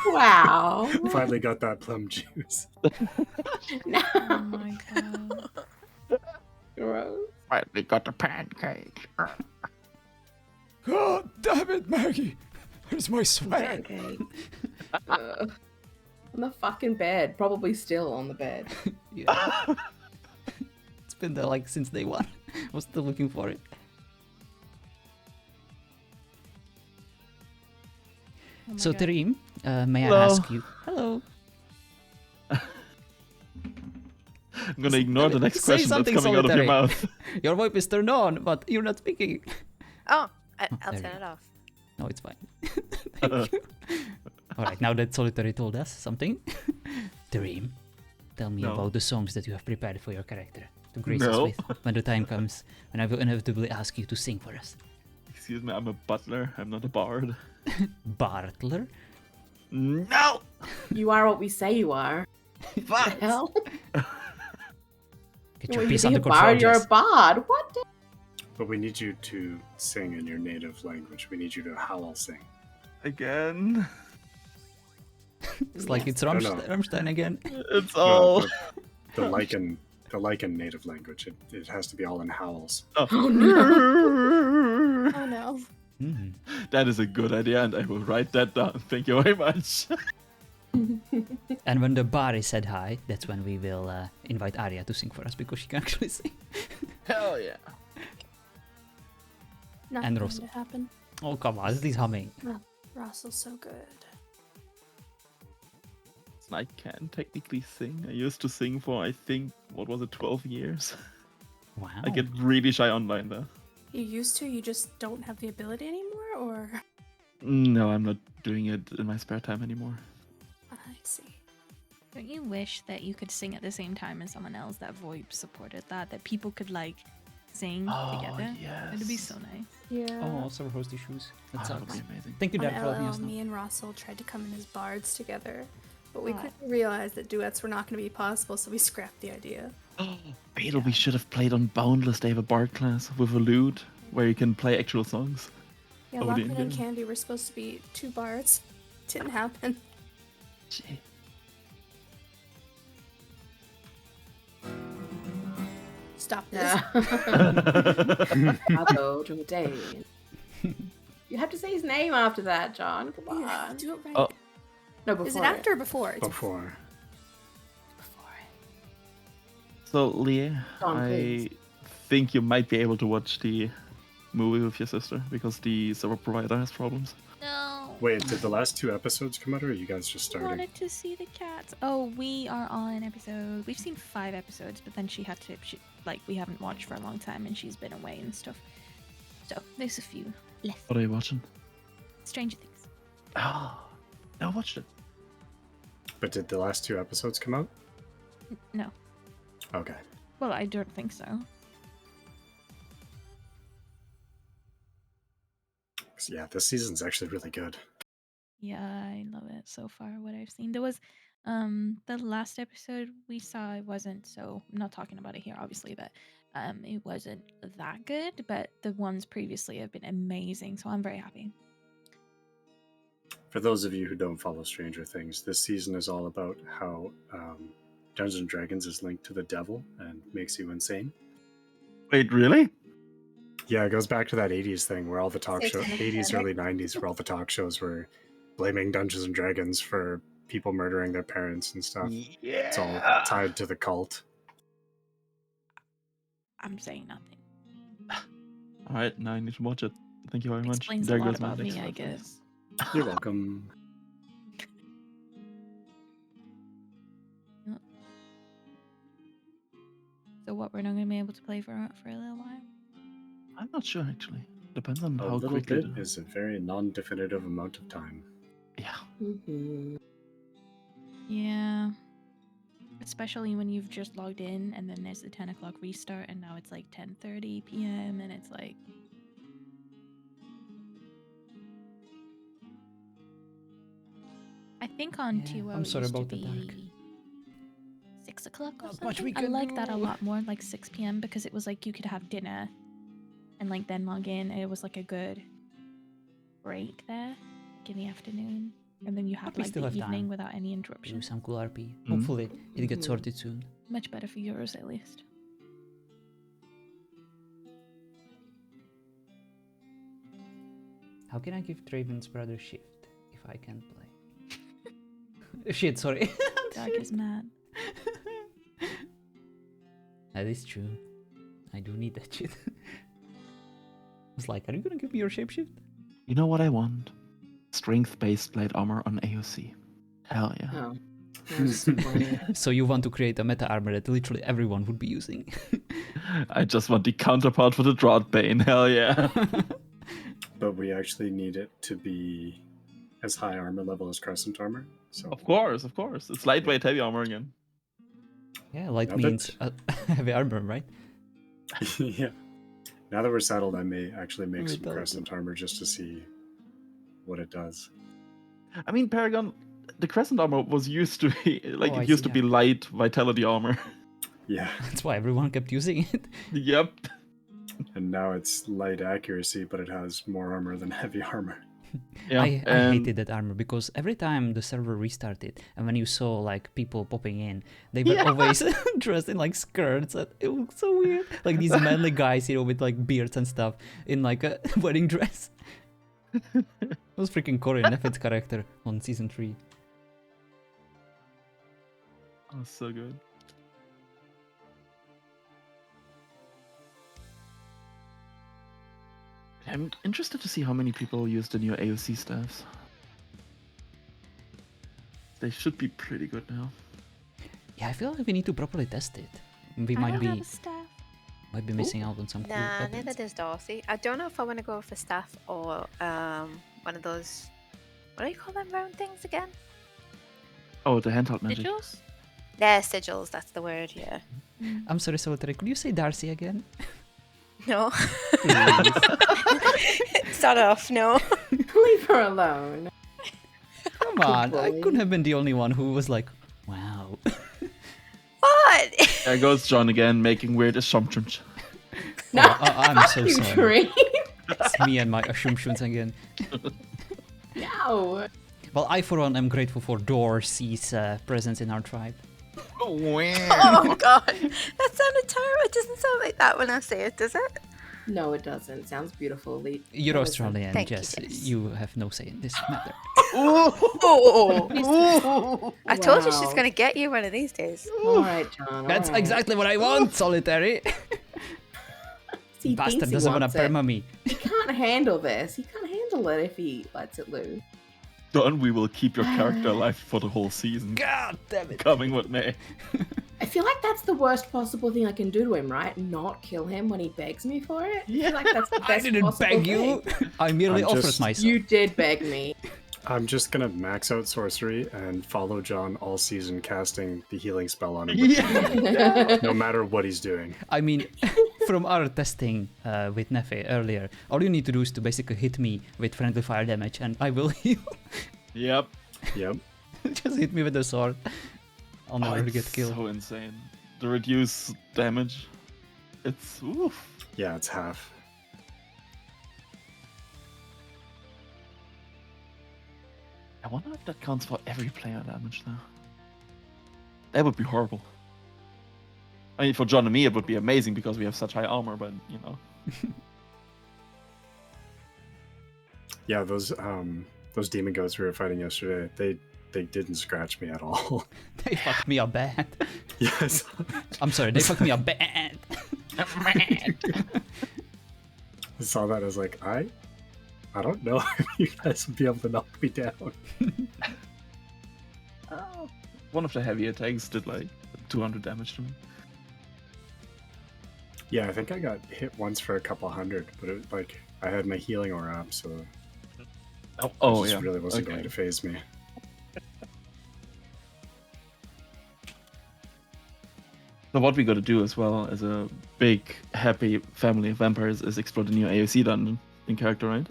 Wow. Finally got that plum juice. No. Oh my god. Gross. Finally got the pancake. God damn it, Maggie! Where's my swag? Okay. On the fucking bed. Probably still on the bed. Yeah. It's It's been there like since day one. I was still looking for it. Oh my So God. Tareem, may Hello. I ask you? Hello. I'm gonna ignore the next Say question that's something coming out of your solitary. mouth. Your voice is turned on, but you're not speaking. Oh, I'll there turn you it off. No, it's fine. Thank you. All right, now that Solitary told us something, Dream, tell me No. about the songs that you have prepared for your character to grace us No. with when the time comes when I will inevitably ask you to sing for us. Excuse me, I'm a butler. I'm not a bard. Bartler? No. You are what we say you are. What the hell? Get You your want piece to be under a control, bard, you're Jess. a bard. What? But we need you to sing in your native language. We need you to howl sing. Again. It's like it's No, no. Rammstein again. It's all. No, the Lycan native language. It has to be all in howls. Oh no. Oh no. Mhm. That is a good idea, and I will write that down. Thank you very much. And when the bar is said hi, that's when we will invite Arya to sing for us because she can actually sing. Hell yeah. Not And going Russell. to happen. Oh, come on, at least humming. Russell's so good. I can technically sing. I used to sing for, I think, what was it, 12 years? Wow. I get really shy online there. You used to, you just don't have the ability anymore, or? No, I'm not doing it in my spare time anymore. I see. Don't you wish that you could sing at the same time as someone else, that VoIP supported that people could like sing together? It'd be so nice. Yeah. Oh, server host issues. That That would sucks. be amazing. Thank you, On Dad, for letting LL, us know. me and Russell tried to come in as bards together, but we Oh. quickly realized that duets were not going to be possible, so we scrapped the idea. Beetle, we should have played on Boundless. They have a bard class with a lute where you can play actual songs. Yeah, Oh, Lockman didn't and you? Candy were supposed to be two bards. Didn't happen. Shit. Stop this. Yeah. Bravo to Damien. You have to say his name after that, John. Come Yeah, on. do it right. Oh. No, before Is it after or before? It's Before. before. So, Leah, John, I please. think you might be able to watch the movie with your sister because the server provider has problems. No. Wait, did the last 2 episodes come out, or are you guys just I starting? wanted to see the cats. Oh, we are on episode. We've seen 5 episodes, but then she had to. We haven't watched for a long time, and she's been away and stuff. So there's a few left. What are you watching? Stranger Things. Oh, I watched it. But did the last 2 episodes come out? No. Okay. Well, I don't think so. 'Cause, yeah, this season's actually really good. Yeah, I love it so far. What I've seen. There was the last episode we saw. It wasn't so. I'm not talking about it here, obviously, but it wasn't that good. But the ones previously have been amazing, so I'm very happy. For those of you who don't follow Stranger Things, this season is all about how Dungeons and Dragons is linked to the devil and makes you insane. Wait, really? Yeah, it goes back to that 80s thing where all the talk shows, Satanic 80s, panic. early 90s, where all the talk shows were blaming Dungeons and Dragons for people murdering their parents and stuff. Yeah. It's all tied to the cult. I'm saying nothing. All right, now I need to watch it. Thank you very much. Explains There a lot goes my about me, next I reference. guess. You're welcome. So what? We're not gonna be able to play for a little while. I'm not sure actually. Depends on A how little quickly. bit is a very non-definitive amount of time. Yeah. Mhm. Yeah. Especially when you've just logged in and then there's the 10 o'clock restart and now it's like 10:30 p.m. and it's like. I think on Yeah, 2 I'm it sorry used to about the dark. be 6 o'clock or Not much something. we I can like that a do. lot more, like 6 p.m. because it was like you could have dinner and like then log in and it was like a good break there, like in the afternoon. And then you had we like still the have evening time without any Do interruption. some cool RP. Mhm. Hopefully it gets Mhm. sorted soon. Much better for yours at least. How can I give Draven's brother shift if I can't play? Shit, sorry. Dark is mad. That is true. I do need that shit. I was like, are you gonna give me your shapeshift? You know what I want? Strength-based light armor on AOC. Hell yeah. Oh. That's disappointing. So you want to create a meta armor that literally everyone would be using. I just want the counterpart for the Drought Bane. Hell yeah. But we actually need it to be as high armor level as Crescent armor. So Of course. It's lightweight heavy armor again. Yeah, light Now means heavy armor, right? yeah. Now that we're settled, I may actually make some Settled. Crescent armor just to see what it does. I mean, Paragon, the Crescent armor was used to be like Oh, I it used see, to be light vitality armor. Yeah. That's why everyone kept using it. Yep. And now it's light accuracy, but it has more armor than heavy armor. Yeah. I and hated that armor because every time the server restarted and when you saw like people popping in, they were always dressed in like skirts. And it was so weird. Like these manly guys, with like beards and stuff in like a wedding dress. It was freaking Corey Neffet's character on season 3. Oh, so good. I'm interested to see how many people use the new AOC staffs. They should be pretty good now. Yeah, I feel like we need to properly test it. We I might don't be have a staff. missing out on some cool Nah, weapons. neither does Darcy. I don't know if I want to go for staff or one of those. What do you call them round things again? Oh, the handheld magic. Sigils? Yeah, sigils. That's the word. Yeah. I'm sorry, Solitary. Could you say Darcy again? No. Start off. No. Leave her alone. Come on, I boy. couldn't have been the only one who was like, wow. What? There goes John again, making weird assumptions. No, I'm so you sorry. dream. It's me and my assumptions again. No. Well, I for one am grateful for Dorsey's presence in our tribe. Oh God, that sounded terrible. It doesn't sound like that when I say it, does it? No, it doesn't. Sounds beautiful. You're Australian, Thank you, Jess. Jess. You have no say in this matter. Oh, I told you she's Wow. gonna get you one of these days. All right, John. That's all right. exactly what I want, Solitary. He Bastard thinks he doesn't want wants to it. perma me. He can't handle this. He can't handle it if he lets it loose. John, we will keep your character alive for the whole season. God damn it. Coming with me. I feel like that's the worst possible thing I can do to him, right? Not kill him when he begs me for it. I feel like that's the best I didn't possible beg you. thing. I merely I'm offered just- myself. You did beg me. I'm just gonna max out sorcery and follow John all season, casting the healing spell on him. No matter what he's doing. I mean, from our testing with Nefe earlier, all you need to do is to basically hit me with friendly fire damage and I will heal. Yep. Yep. Just hit me with the sword. I'll never it's get killed. so insane. The reduced damage. It's oof. Yeah, it's half. I wonder if that counts for every player damage now. That would be horrible. I mean, for John and me, it would be amazing because we have such high armor, but you know. Yeah, those demon goats we were fighting yesterday, they didn't scratch me at all. They fucked me up bad. Yes. I'm sorry, they fucked me up bad. I saw that, I was like, I don't know if you guys would be able to knock me down. One of the heavy attacks did like 200 damage to me. Yeah, I think I got hit once for a couple hundred, but it like I had my healing aura up, so it just really wasn't going to phase me. So what we got to do as well as a big happy family of vampires is explore the new AOC dungeon in character, right?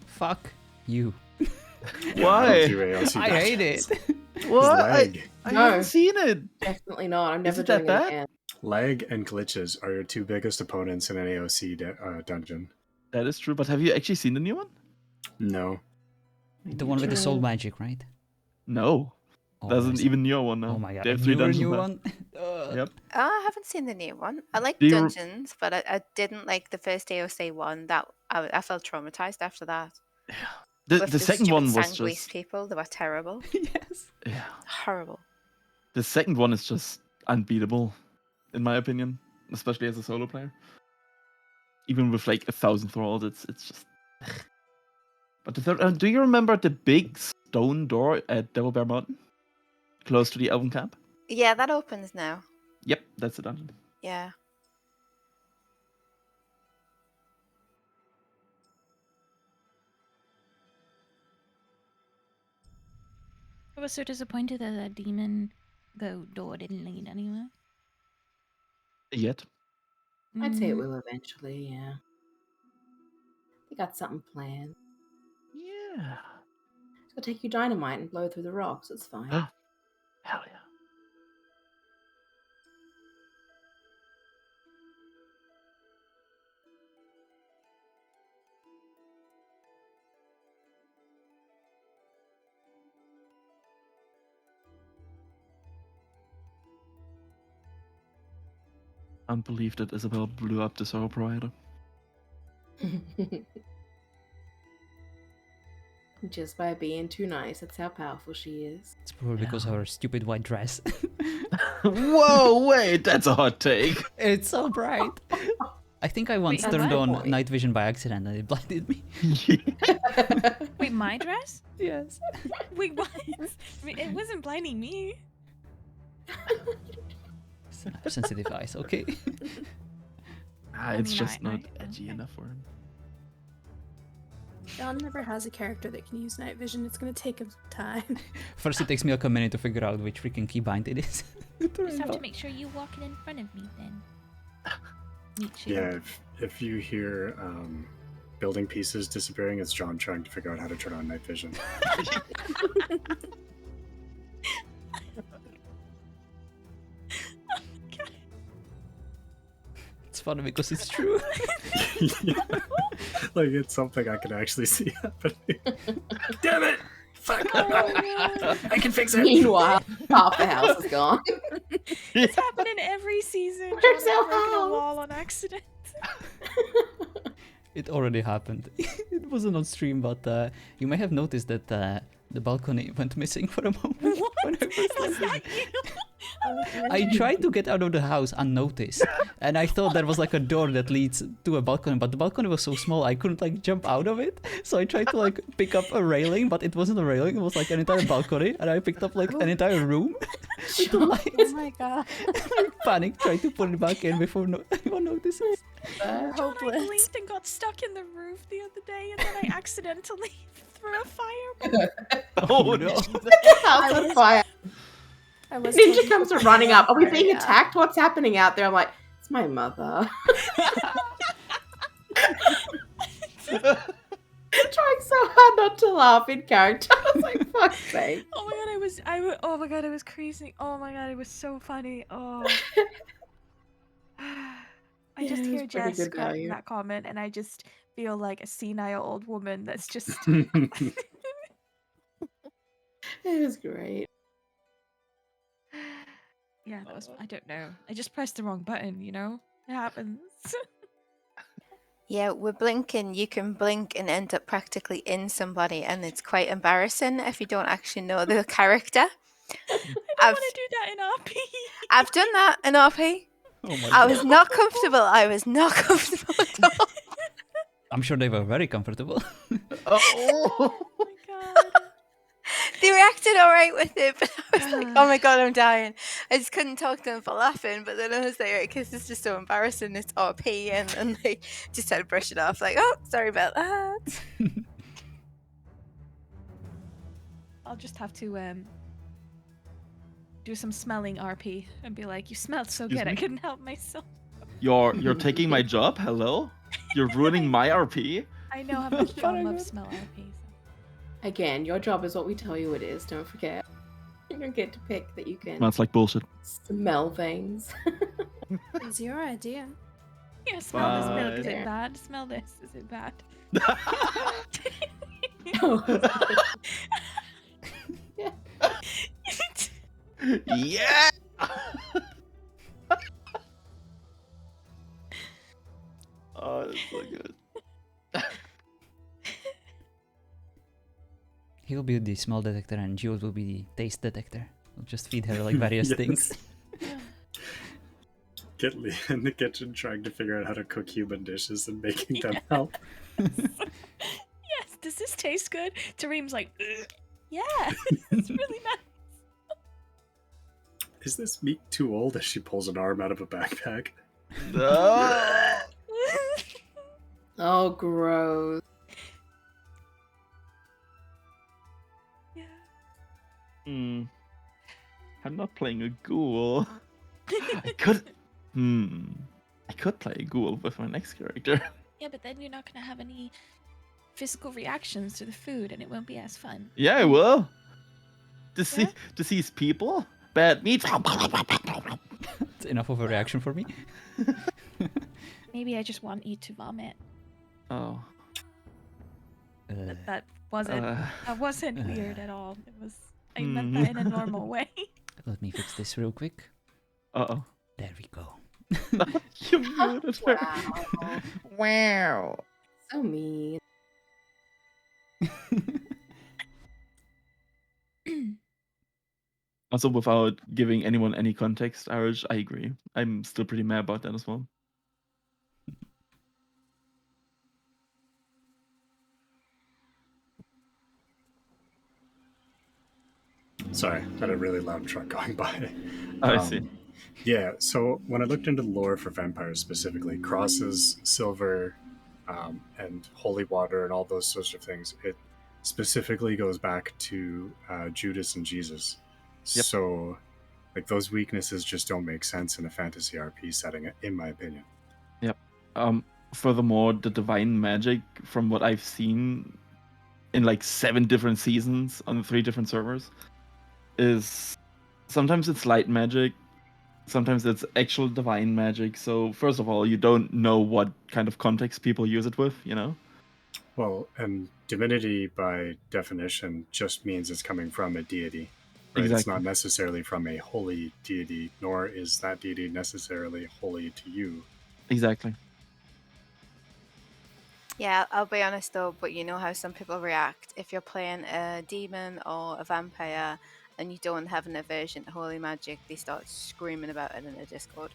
Fuck you. Why? I hate it. What? Lag. I No. haven't seen it. Definitely not. I'm never it that doing bad? it again. Lag and glitches are your two biggest opponents in an AOC dungeon. That is true, but have you actually seen the new one? No. The one with the soul magic, right? No. Oh, There's an there's- even newer one now. Oh my god. They have 3 Newer dungeons new now. one? Ugh. Yep. I haven't seen the new one. I like Do you- dungeons, but I didn't like the first AOC one. That I felt traumatized after that. The With second stupid one was sanguise just people. They were terrible. Yes. yeah. Horrible. The second one is just unbeatable, in my opinion, especially as a solo player. Even with like 1,000 thralls, it's just. But do you remember the big stone door at Devil Bear Mountain, close to the Elven camp? Yeah, that opens now. Yep, that's the dungeon. Yeah. I was so disappointed that that demon goat door didn't lead anywhere. Yet. I'd say it Mm, will eventually, yeah. They got something planned. Yeah. It's gonna take you dynamite and blow through the rocks, it's fine. Hell yeah. Can't believe that Isabel blew up the server provider. Just by being too nice, that's how powerful she is. It's probably because of her stupid white dress. Whoa, wait, that's a hot take. It's so bright. I think I once Wait, turned what? on night vision by accident and it blinded me. Wait, my dress? Yes. Wait, what? I mean, it wasn't blinding me. Sensitive eyes, okay. It's mean, just I- not I- edgy enough for him. John never has a character that can use night vision. It's gonna take him some time. First it takes me like a minute to figure out which freaking keybind it is. You just have to make sure you walk it in front of me then. Meet you. Yeah, if you hear building pieces disappearing, it's John trying to figure out how to turn on night vision. It's funny because it's true. Yeah. Like, it's something I can actually see happening. Damn it! Fuck! I can fix it! Meanwhile, half the house is gone. It's happening every season. Where's John our broken a house? wall on accident. It already happened. It wasn't on stream, but you may have noticed that the balcony went missing for a moment. What? when I was Was there. that you? I tried to get out of the house unnoticed, and I thought there was like a door that leads to a balcony, but the balcony was so small I couldn't like jump out of it. So I tried to like pick up a railing, but it wasn't a railing; it was like an entire balcony, and I picked up like an entire room with the lights. Oh my god. I panicked, tried to put it back in before anyone notices. John, I Hopeless. blinked and got stuck in the roof the other day, and then I accidentally threw a fireball. Oh no. House on fire. I was Ninja comes running up. Are we being Yeah. attacked? What's happening out there? I'm like, it's my mother. Trying so hard not to laugh in character. I was like, fuck's sake. Oh my god, oh my god, it was crazy. Oh my god, it was so funny. Oh. I Yeah, just it was hear pretty Jess good cracking value. that comment, and I just feel like a senile old woman that's just. It was great. Yeah, that was. I don't know. I just pressed the wrong button, you know? It happens. Yeah, with blinking, you can blink and end up practically in somebody, and it's quite embarrassing if you don't actually know the character. I don't I've- want to do that in RP. I've done that in RP. Oh my I god. was not comfortable. I was not comfortable at all. I'm sure they were very comfortable. Oh. Oh my god. They reacted all right with it, but I was like, oh my god, I'm dying. I just couldn't talk to them for laughing, but then I was like, because it's just so embarrassing, it's RP, and they just had to brush it off, like, oh, sorry about that. I'll just have to do some smelling RP and be like, you smelled so Excuse good, I me? couldn't help myself. You're taking my job? Hello? You're ruining my RP? I know how much John loves smell RP. Again, your job is what we tell you it is. Don't forget. You don't get to pick that you can That's like bullshit. smell things. It's your idea. Yeah, smell this milk. Is Bye. it bad? Smell this. Is it bad? Yeah! Oh, that's so good. He'll be the smell detector and Jules will be the taste detector. We'll just feed her like various Yes. things. get Lee in the kitchen trying to figure out how to cook human dishes and making them help. Yes, does this taste good? Tareem's like, "Ugh." Yeah, it's really nice. Is this meat too old as she pulls an arm out of a backpack? Oh, gross. Yeah. I'm not playing a ghoul. I could. I could play a ghoul with my next character. Yeah, but then you're not gonna have any physical reactions to the food, and it won't be as fun. Yeah, I will. To Yeah? see people, bad meat. It's enough of a reaction for me. Maybe I just want you to vomit. Oh. That wasn't weird at all. It was. I meant that in a normal way. Let me fix this real quick. Uh-oh. There we go. You muted her. Wow. So mean. Also, without giving anyone any context, Irish, I agree. I'm still pretty mad about that as well. Sorry, got a really loud truck going by. I see. Yeah, so when I looked into the lore for vampires specifically, crosses, silver, and holy water, and all those sorts of things, it specifically goes back to Judas and Jesus. Yep. So, like, those weaknesses just don't make sense in a fantasy RP setting, in my opinion. Yep. Furthermore, the divine magic, from what I've seen in like 7 different seasons on 3 different servers, is sometimes it's light magic, sometimes it's actual divine magic. So first of all, you don't know what kind of context people use it with, you know? Well, and divinity by definition just means it's coming from a deity. Right? Exactly. It's not necessarily from a holy deity, nor is that deity necessarily holy to you. Exactly. Yeah, I'll be honest though, but you know how some people react if you're playing a demon or a vampire and you don't have an aversion to holy magic, they start screaming about it in a Discord.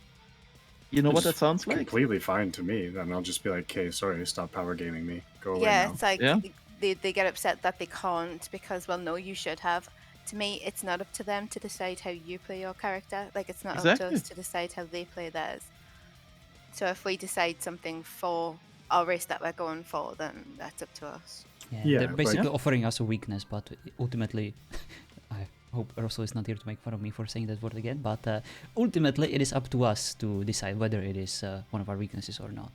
You know what It's that sounds like? completely fine to me. Then I'll just be like, okay, sorry, stop power gaming me. Go away Yeah, now. it's like Yeah. they get upset that they can't because, well, no, you should have. To me, it's not up to them to decide how you play your character. Like, it's not up to Exactly. us to decide how they play theirs. So if we decide something for our race that we're going for, then that's up to us. Yeah, They're but- basically offering us a weakness, but ultimately, I hope Russell is not here to make fun of me for saying that word again, but ultimately it is up to us to decide whether it is one of our weaknesses or not.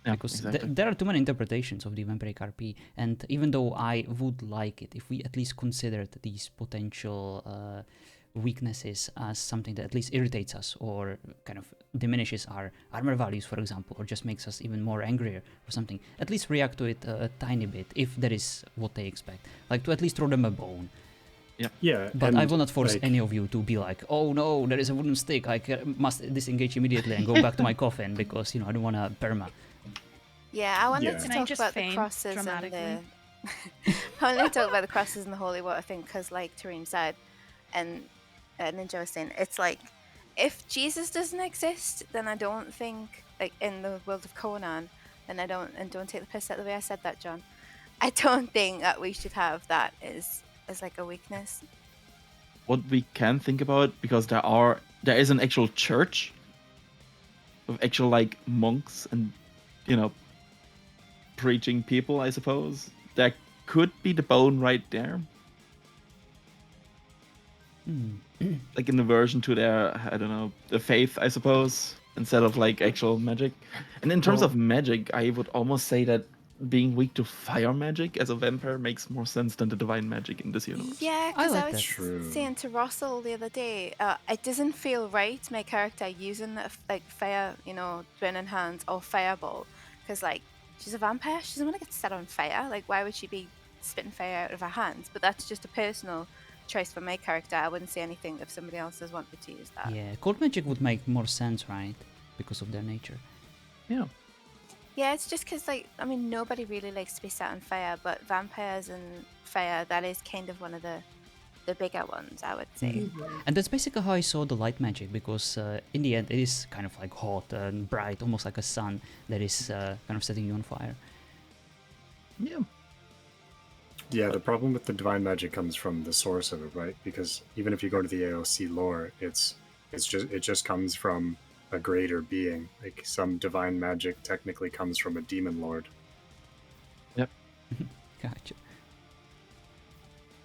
Yeah, Because exactly. there are too many interpretations of the Vampire RP, and even though I would like it if we at least considered these potential weaknesses as something that at least irritates us or kind of diminishes our armor values, for example, or just makes us even more angrier or something, at least react to it a tiny bit if that is what they expect. Like to at least throw them a bone. Yeah, But and, I will not force like, any of you to be like, oh no, there is a wooden stick, I must disengage immediately and go back to my coffin because, I don't want to perma. Yeah, I wanted Yeah. to Can I talk just about the faint crosses and the. dramatically? I wanted to talk about the crosses and the holy water thing because, like Tareem said, and Ninja was saying, it's like if Jesus doesn't exist, then I don't think, like in the world of Conan, then don't take the piss out of the way I said that, John. I don't think that we should have that as like a weakness. What we can think about, because there is an actual church of actual like monks and preaching people, I suppose. There could be the bone right there. Like in the version to their, I don't know, the faith, I suppose, instead of like actual magic. And in terms Well- of magic, I would almost say that being weak to fire magic as a vampire makes more sense than the divine magic in this universe. Yeah, I because like I was that. True. saying to Russell the other day, it doesn't feel right, my character using like fire, burning hands or fireball, because like she's a vampire, she doesn't want to get set on fire. Like, why would she be spitting fire out of her hands? But that's just a personal choice for my character. I wouldn't say anything if somebody else has wanted to use that. Yeah, cold magic would make more sense, right? Because of their nature. Yeah. Yeah, it's just because, like, I mean, nobody really likes to be set on fire, but vampires and fire, that is kind of one of the the bigger ones, I would say. And that's basically how I saw the light magic, because in the end it is kind of like hot and bright, almost like a sun that is kind of setting you on fire. Yeah. Yeah, the problem with the divine magic comes from the source of it, right? Because even if you go to the AOC lore, it just comes from a greater being. Like some divine magic technically comes from a demon lord. Yep. Gotcha.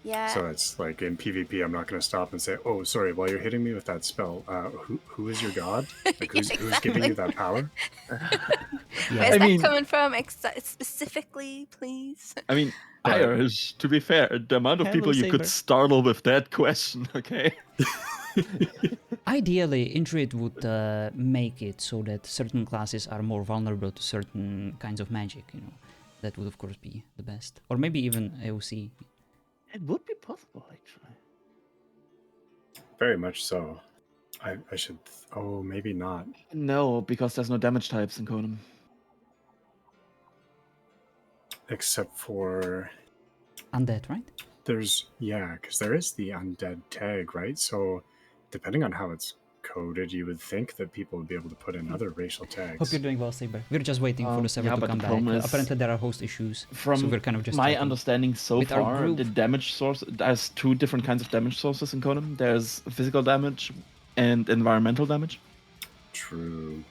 Yeah. So it's like in PvP, I'm not going to stop and say, "Oh, sorry, while you're hitting me with that spell, who is your god? Like who's giving you that power?" Where's that coming from specifically, please? I mean, Irish, to be fair, the amount of people you could startle with that question, okay? Ideally, Indrid would make it so that certain classes are more vulnerable to certain kinds of magic, you know. That would, of course, be the best. Or maybe even AOC. It would be possible, actually. Very much so. I should... Oh, maybe not. No, because there's no damage types in Conan. Except for... Undead, right? Yeah, because there is the undead tag, right? So, depending on how it's coded, you would think that people would be able to put in other racial tags. Hope you're doing well, Saber. We're just waiting for the server to come back. Apparently there are host issues, from so we're kind of just my checking. understanding so With our far, group. the damage source, there's two different kinds of damage sources in Conan. There's physical damage and environmental damage. True.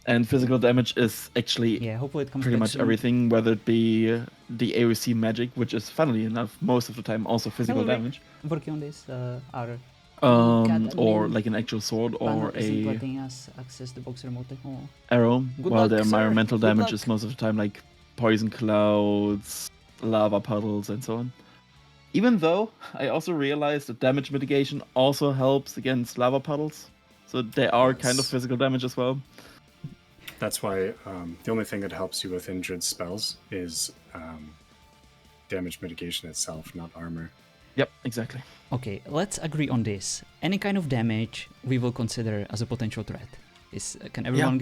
And physical damage is actually hopefully it comes pretty back much soon. everything, whether it be the AOC magic, which is, funnily enough, most of the time also physical Hello, damage. Working on this, our or like an actual sword or isn't a letting us access the box remotely. Oh. arrow, Good while luck, the sir. environmental Good damage luck. is most of the time like poison clouds, lava puddles, and so on. Even though I also realized that damage mitigation also helps against lava puddles, so they are kind of physical damage as well. That's why the only thing that helps you with Indrid's spells is damage mitigation itself, not armor. Yep, exactly. Okay, let's agree on this. Any kind of damage we will consider as a potential threat. Can everyone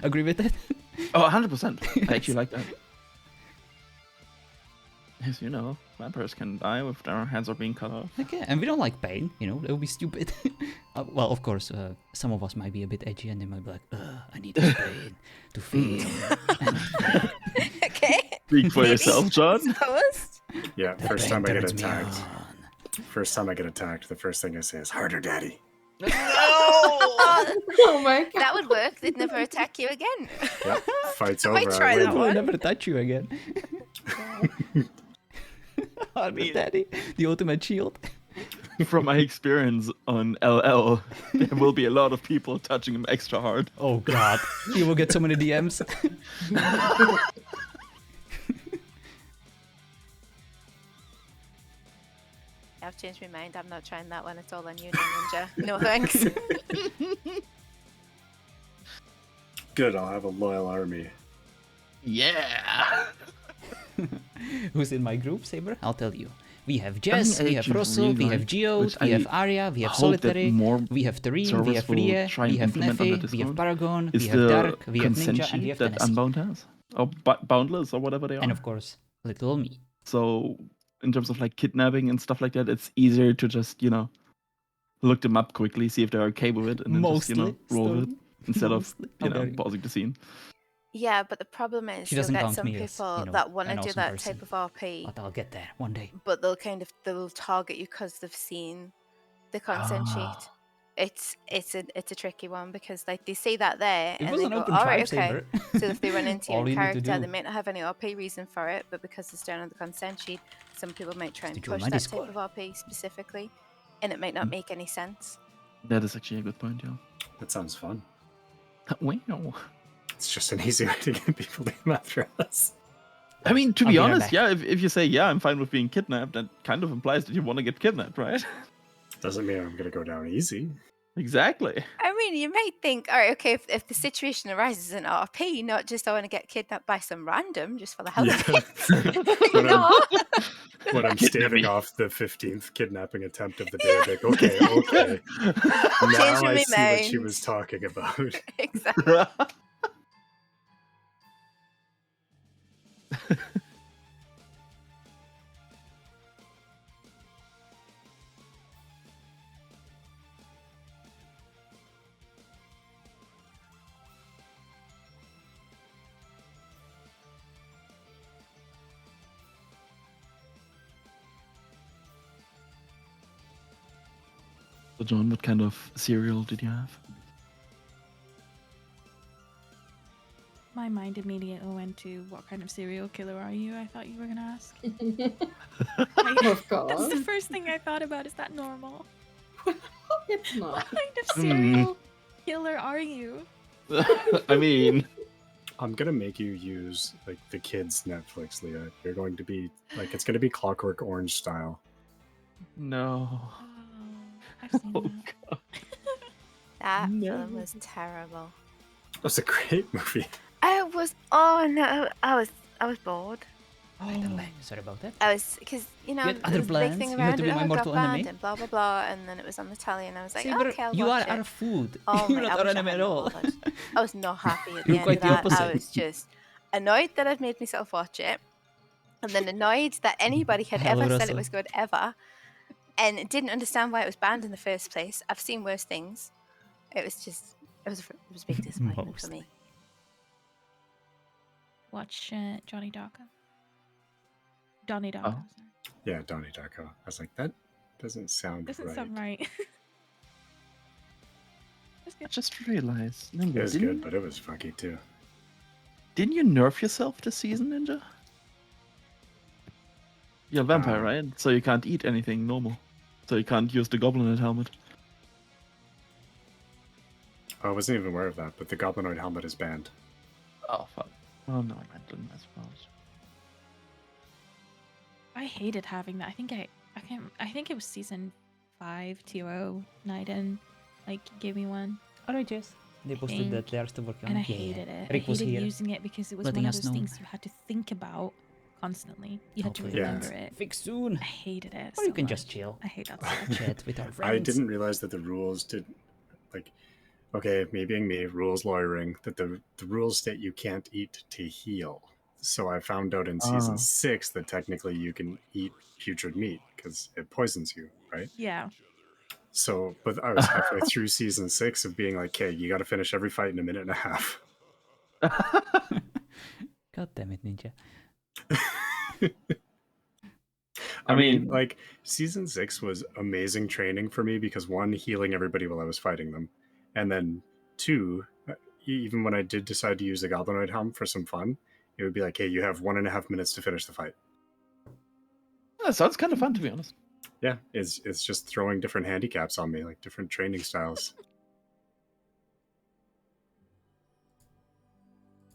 agree with that? Oh, 100%. I actually like that. As you know, vampires can die if their hands are being cut off. Okay, and we don't like pain, you know, that would be stupid. Well, of course, some of us might be a bit edgy and they might be like, I need this pain to feel. Okay. Speak for yourself, John. Yeah, first time I get attacked. First time I get attacked, the first thing I say is, "Harder, daddy." Oh my god. That would work. They'd never attack you again. Yep, fight's I over. might try I that win. one. I'll never touch you again. Daddy, the ultimate shield. From my experience on LL, there will be a lot of people touching him extra hard. Oh god, you will get so many DMs. I've changed my mind. I'm not trying that one. It's all on you now, Ninja. No thanks. Good, I'll have a loyal army. Yeah. Who's in my group, Saber? I'll tell you. We have Jess, I we have actually Russell, really we have like, Geode, which we I have Arya, we have hope that Solitary, more we have Tareen, we servers have will Frie, try and we have implement under Nefe, we have Discord. Paragon, Is we have the Dark, we have consent Ninja, and we sheet have that Tennessee. Unbound has, or Boundless, or whatever they are. And of course, little me. So, in terms of like kidnapping and stuff like that, it's easier to just, look them up quickly, see if they're okay with it, and then Mostly, just, roll with it instead of, How dare you. pausing the scene. Yeah, but the problem is She you'll doesn't get count some me as, people you know, that want to an do awesome that person. type of RP, But I'll get there one day. but they'll target you because they've seen the consent sheet. It's a tricky one because like they see that there It and was they an go, open all tribe, right, okay. Saber. So if they run into All your you need to character, do. they might not have any RP reason for it, but because it's down on the consent sheet, some people might try and to join push my that Discord. type of RP specifically, and it might not make any sense. That is actually a good point, yeah. That sounds fun. Wow. It's just an easy way to get people to come after us. I mean, to I'll be be right honest, back. yeah, if you say, yeah, I'm fine with being kidnapped, that kind of implies that you want to get kidnapped, right? Doesn't mean I'm gonna go down easy. Exactly. I mean, you might think, all right, okay, if the situation arises in RP, not just I want to get kidnapped by some random just for the hell of it. When No. when I'm staving off the 15th kidnapping attempt of the day, I'm like, okay. Now Changing I my see what she mind. was talking about. Exactly. So, John, what kind of cereal did you have? My mind immediately went to what kind of serial killer are you? I thought you were gonna ask. Of course. That's the first thing I thought about. Is that normal? It's not. What kind of serial killer are you? I mean, I'm gonna make you use like the kids' Netflix, Leah. You're going to be like it's gonna be Clockwork Orange style. no. Oh, I've seen Oh, that. God. That No. film was terrible. It was a great movie. I was oh no, I was bored. Sorry about that. I was because you know You had there other was the big thing plans? You around had to be it. my Oh, it got mortal banned enemy? and blah blah blah, and then it was on the telly, and I was like, See, but okay, I'll you watch are it. our food. Oh You're my, not I our wish I enemy at hadn't all. bothered. I was not happy at the You're end quite of the that. I opposite. was just annoyed that I'd made myself watch it, and then annoyed that anybody had Hello, ever said Russell. it was good ever, and didn't understand why it was banned in the first place. I've seen worse things. It was just it was a big disappointment for me. Watch Johnny Darko. Donnie Darko. Oh. Sorry. Yeah, Donnie Darko. I was like, that doesn't sound Doesn't right. sound right. That's I good. just realized, It Ninja, was good, but it was funky too. didn't you nerf yourself this season, Ninja? You're a vampire, right? So you can't eat anything normal. So you can't use the goblinoid helmet. I wasn't even aware of that, but the Goblinoid helmet is banned. Oh, fuck. Well, no, I didn't, I suppose. I hated having that. I think it was season 5 TO Naiden gave me one. Alright, Jess. They posted think. that they are still working on And I it. Yeah, hated yeah. it. Rick I was hated here. using it because it was letting one of us those know. things you had to think about constantly. You had to Hopefully. Yeah. remember it. Fix soon. I hated it. Or so you can just much. chill. I hate that so much. Chat with our friends. I didn't realize that the rules did, like, okay, me being me, rules lawyering, that the rules state you can't eat to heal. So I found out in season 6 that technically you can eat putrid meat because it poisons you, right? Yeah. So, but I was halfway through season 6 of being like, okay, you got to finish every fight in a minute and a half. God damn it, Ninja. I mean, mean- like, season 6 was amazing training for me because 1, healing everybody while I was fighting them. And then 2, even when I did decide to use the Goblinoid helm for some fun, it would be like, hey, you have 1.5 minutes to finish the fight. That sounds kind of fun, to be honest. Yeah, it's just throwing different handicaps on me, like different training styles.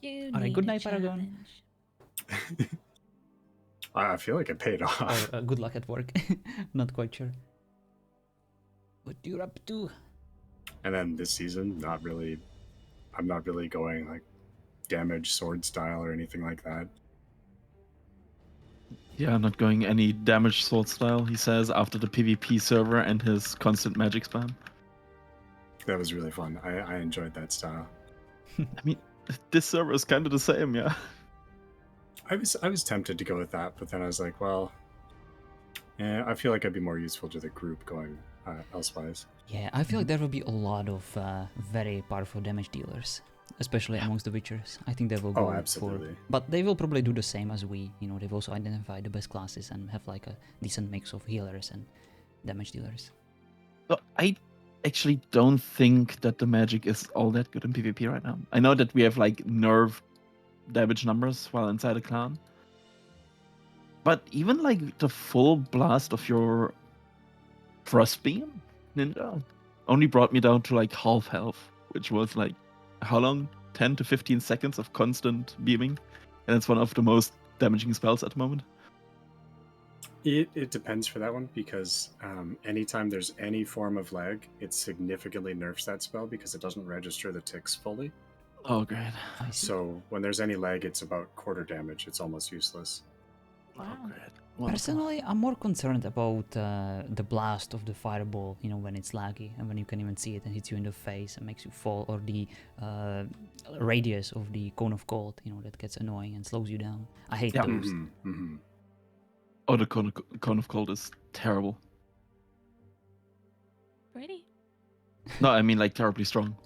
You Alright, need good a night, Paragon. challenge. I feel like it paid off. Or good luck at work. Not quite sure. What you're up to? And then this season, I'm not really going like damage sword style or anything like that. Yeah, I'm not going any damage sword style, he says, after the PvP server and his constant magic spam. That was really fun. I enjoyed that style. I mean, this server is kind of the same, yeah. I was tempted to go with that, but then I was like, well, I feel like I'd be more useful to the group going elsewise. Yeah, I feel like there will be a lot of very powerful damage dealers, especially amongst the Witchers. I think they will go absolutely. for... But they will probably do the same as we. You know, they've also identified the best classes and have like a decent mix of healers and damage dealers. So I actually don't think that the magic is all that good in PvP right now. I know that we have like nerve damage numbers while inside a clan. But even like the full blast of your Frost Beam Ninja only brought me down to like half health, which was like, how long? 10 to 15 seconds of constant beaming. And it's one of the most damaging spells at the moment. It depends for that one because anytime there's any form of lag, it significantly nerfs that spell because it doesn't register the ticks fully. Oh, great. I see. So when there's any lag, it's about quarter damage. It's almost useless. Oh, Wow. great. Wonderful. Personally, I'm more concerned about the blast of the fireball, you know, when it's laggy and when you can even see it and hits you in the face and makes you fall, or the radius of the cone of cold, you know, that gets annoying and slows you down. I hate Yeah. those. Oh, the cone of cold is terrible. Pretty. No, I mean like terribly strong.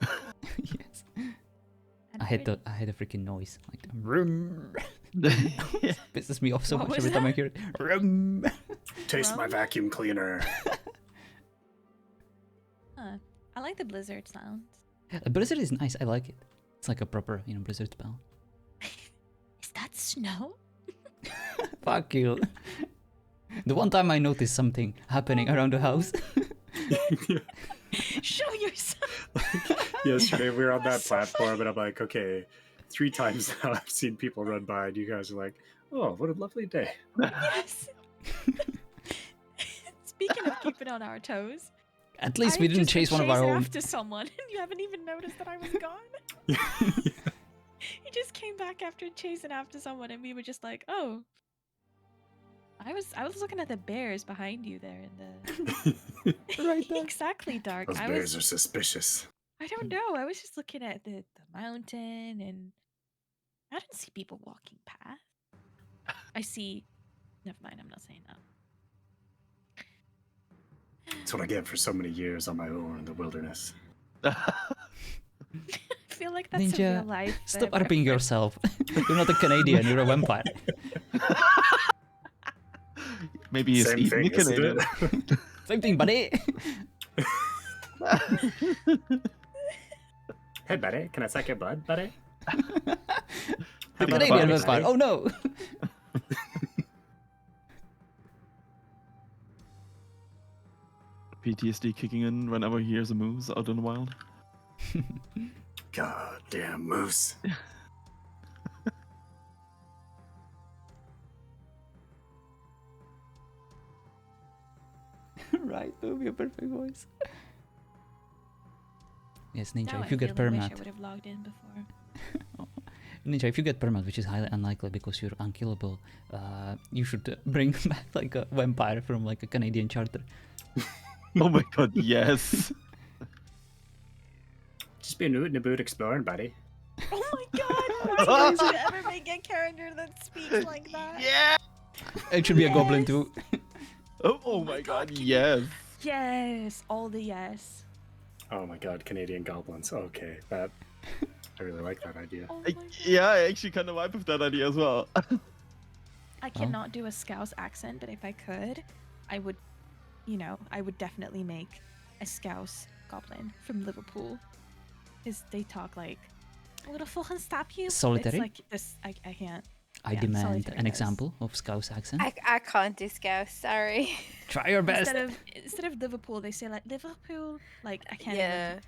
Yes. And I hate pretty. the freaking noise, like the vroom. Yeah. Pisses me off so What much was every time I that? hear it. Vroom. Taste my Well- vacuum cleaner. I like the blizzard sounds. A blizzard is nice. I like it. It's like a proper, blizzard spell. Is that snow? Fuck you. The one time I noticed something happening around the house. Show yourself. Yesterday we were on that platform and I'm like, okay, 3 times now I've seen people run by and you guys are like, oh, what a lovely day. Yes. Speaking of keeping on our toes. At least we didn't chase one of our own. After someone, and you haven't even noticed that I was gone. He just came back after chasing after someone, and we were just like, "Oh." I was looking at the bears behind you there in the. Right there. Exactly, Dark. Those bears are suspicious. I don't know. I was just looking at the mountain, and I didn't see people walking past. I see. Never mind. I'm not saying that. That's what I get for so many years on my own in the wilderness. I feel like that's Ninja, a real life. stop RPing yourself. You're not a Canadian, you're a vampire. Maybe he's eating a Canadian. Same thing, buddy. Hey, buddy, can I suck your blood, buddy? The Canadian vampire. Oh no. PTSD kicking in whenever he hears a moose out in the wild. Goddamn moose. Right, that would be a perfect voice. Yes, Ninja, Now if you I get really wish I permat. would have logged in before. Ninja, if you get permat, which is highly unlikely because you're unkillable, you should bring back like a vampire from like a Canadian charter. Oh my god, yes. Just be a newt in the boot exploring, buddy. Oh my god! Why would you ever make a character that speaks like that? Yeah. It should be a goblin too. Oh my god, yes. Yes, all the yes. Oh my god, Canadian goblins. Okay, I really like that idea. Oh Yeah, I actually kind of vibe with that idea as well. I cannot do a Scouse accent, but if I could, I would, I would definitely make a Scouse goblin from Liverpool. Because they talk like, I'm gonna fucking stop you. Solitary? It's like this, I can't. I Yeah, demand solitary an does. example of Scouse accent. I can't do Scouse, sorry. Try your best. Instead of Liverpool, they say like Liverpool. Like I can't. Yeah.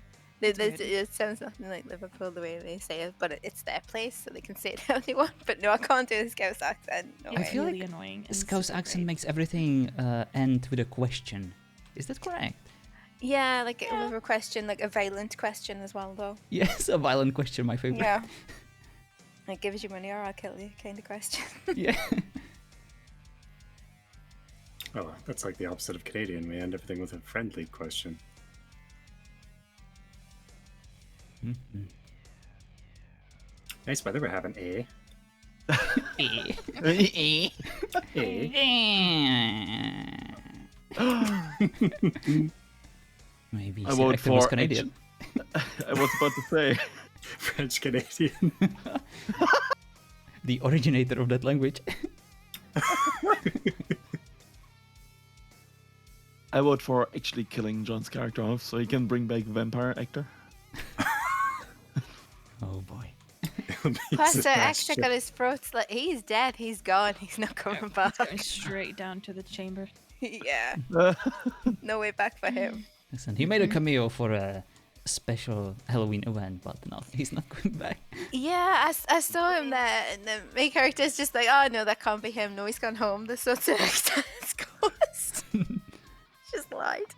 It's weird. It sounds nothing like Liverpool the way they say it, but it's their place, so they can say it how they want. But no, I can't do the Scouse accent. No I way. feel really like annoying. and Scouse super accent great. makes everything end with a question. Is that correct? Yeah, like with a question, like a violent question as well, though. Yes, a violent question, my favorite. Yeah. Like, give us your money or I'll kill you kind of question. Yeah. Oh, that's like the opposite of Canadian. We end everything with a friendly question. Mhm. Nice weather we're having, eh? Maybe I his vote actor was for Canadian. I was about to say. French Canadian. The originator of that language. I vote for actually killing John's character off so he can bring back vampire actor. Oh boy. Plus, the extra got his throat slit. He's dead. He's gone. He's not coming back. Going straight down to the chamber. Yeah. No way back for him. Listen, he made a cameo for a special Halloween event, but no, he's not going back. Yeah, I saw him there, and the main character's just like, oh no, that can't be him. No, he's gone home. This is the next time it's ghost. Just lied.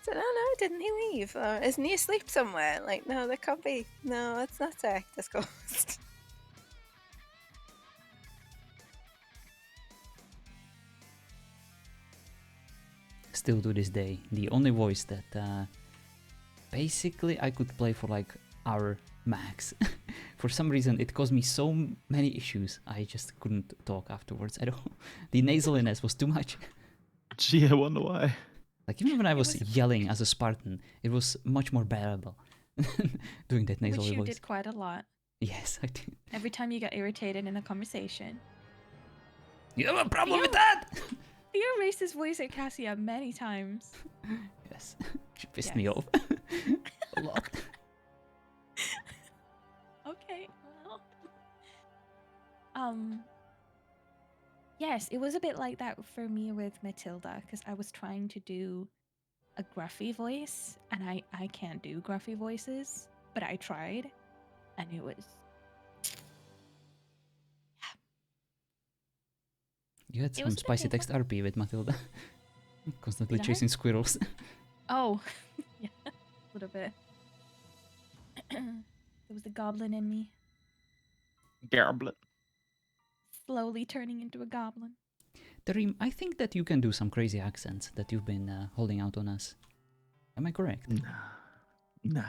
So no, didn't he leave? Isn't he asleep somewhere? Like, no, that can't be. No, it's not Zach. That's ghost. Still to this day, the only voice that basically I could play for like hour max. For some reason, it caused me so many issues. I just couldn't talk afterwards. I don't. The nasaliness was too much. Gee, I wonder why. Like even when I was yelling as a Spartan, it was much more bearable. Doing that nasal Which you voice. did quite a lot. Yes, I did. Every time you got irritated in a conversation. You have a problem with that? Theo raised his voice at Cassia many times. Yes. Yes. She pissed me off. A lot. Okay, well. Yes, it was a bit like that for me with Matilda, because I was trying to do a gruffy voice, and I can't do gruffy voices, but I tried, and it was... You had It was some a bit spicy painful. text RP with Matilda. Constantly Did I? chasing squirrels. Oh, yeah, a little bit. There was the goblin in me, Garblet. slowly turning into a goblin. Tarim, I think that you can do some crazy accents that you've been holding out on us. Am I correct? Nah.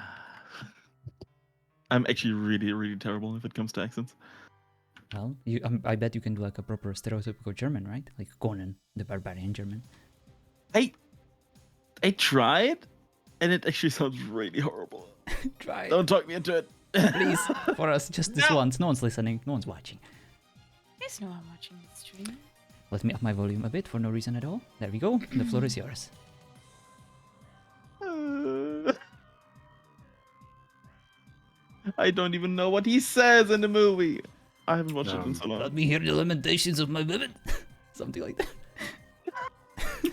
I'm actually really, really terrible if it comes to accents. Well, I bet you can do like a proper stereotypical German, right? Like Conan, the barbarian German. I tried, and it actually sounds really horrible. Try. Don't talk me into it. Please, for us, just this once. No one's listening, no one's watching. There's no one watching the stream. Let me up my volume a bit for no reason at all. There we go. The floor is yours. I don't even know what he says in the movie. I haven't watched it in so long. Let me hear the lamentations of my women. Something like that.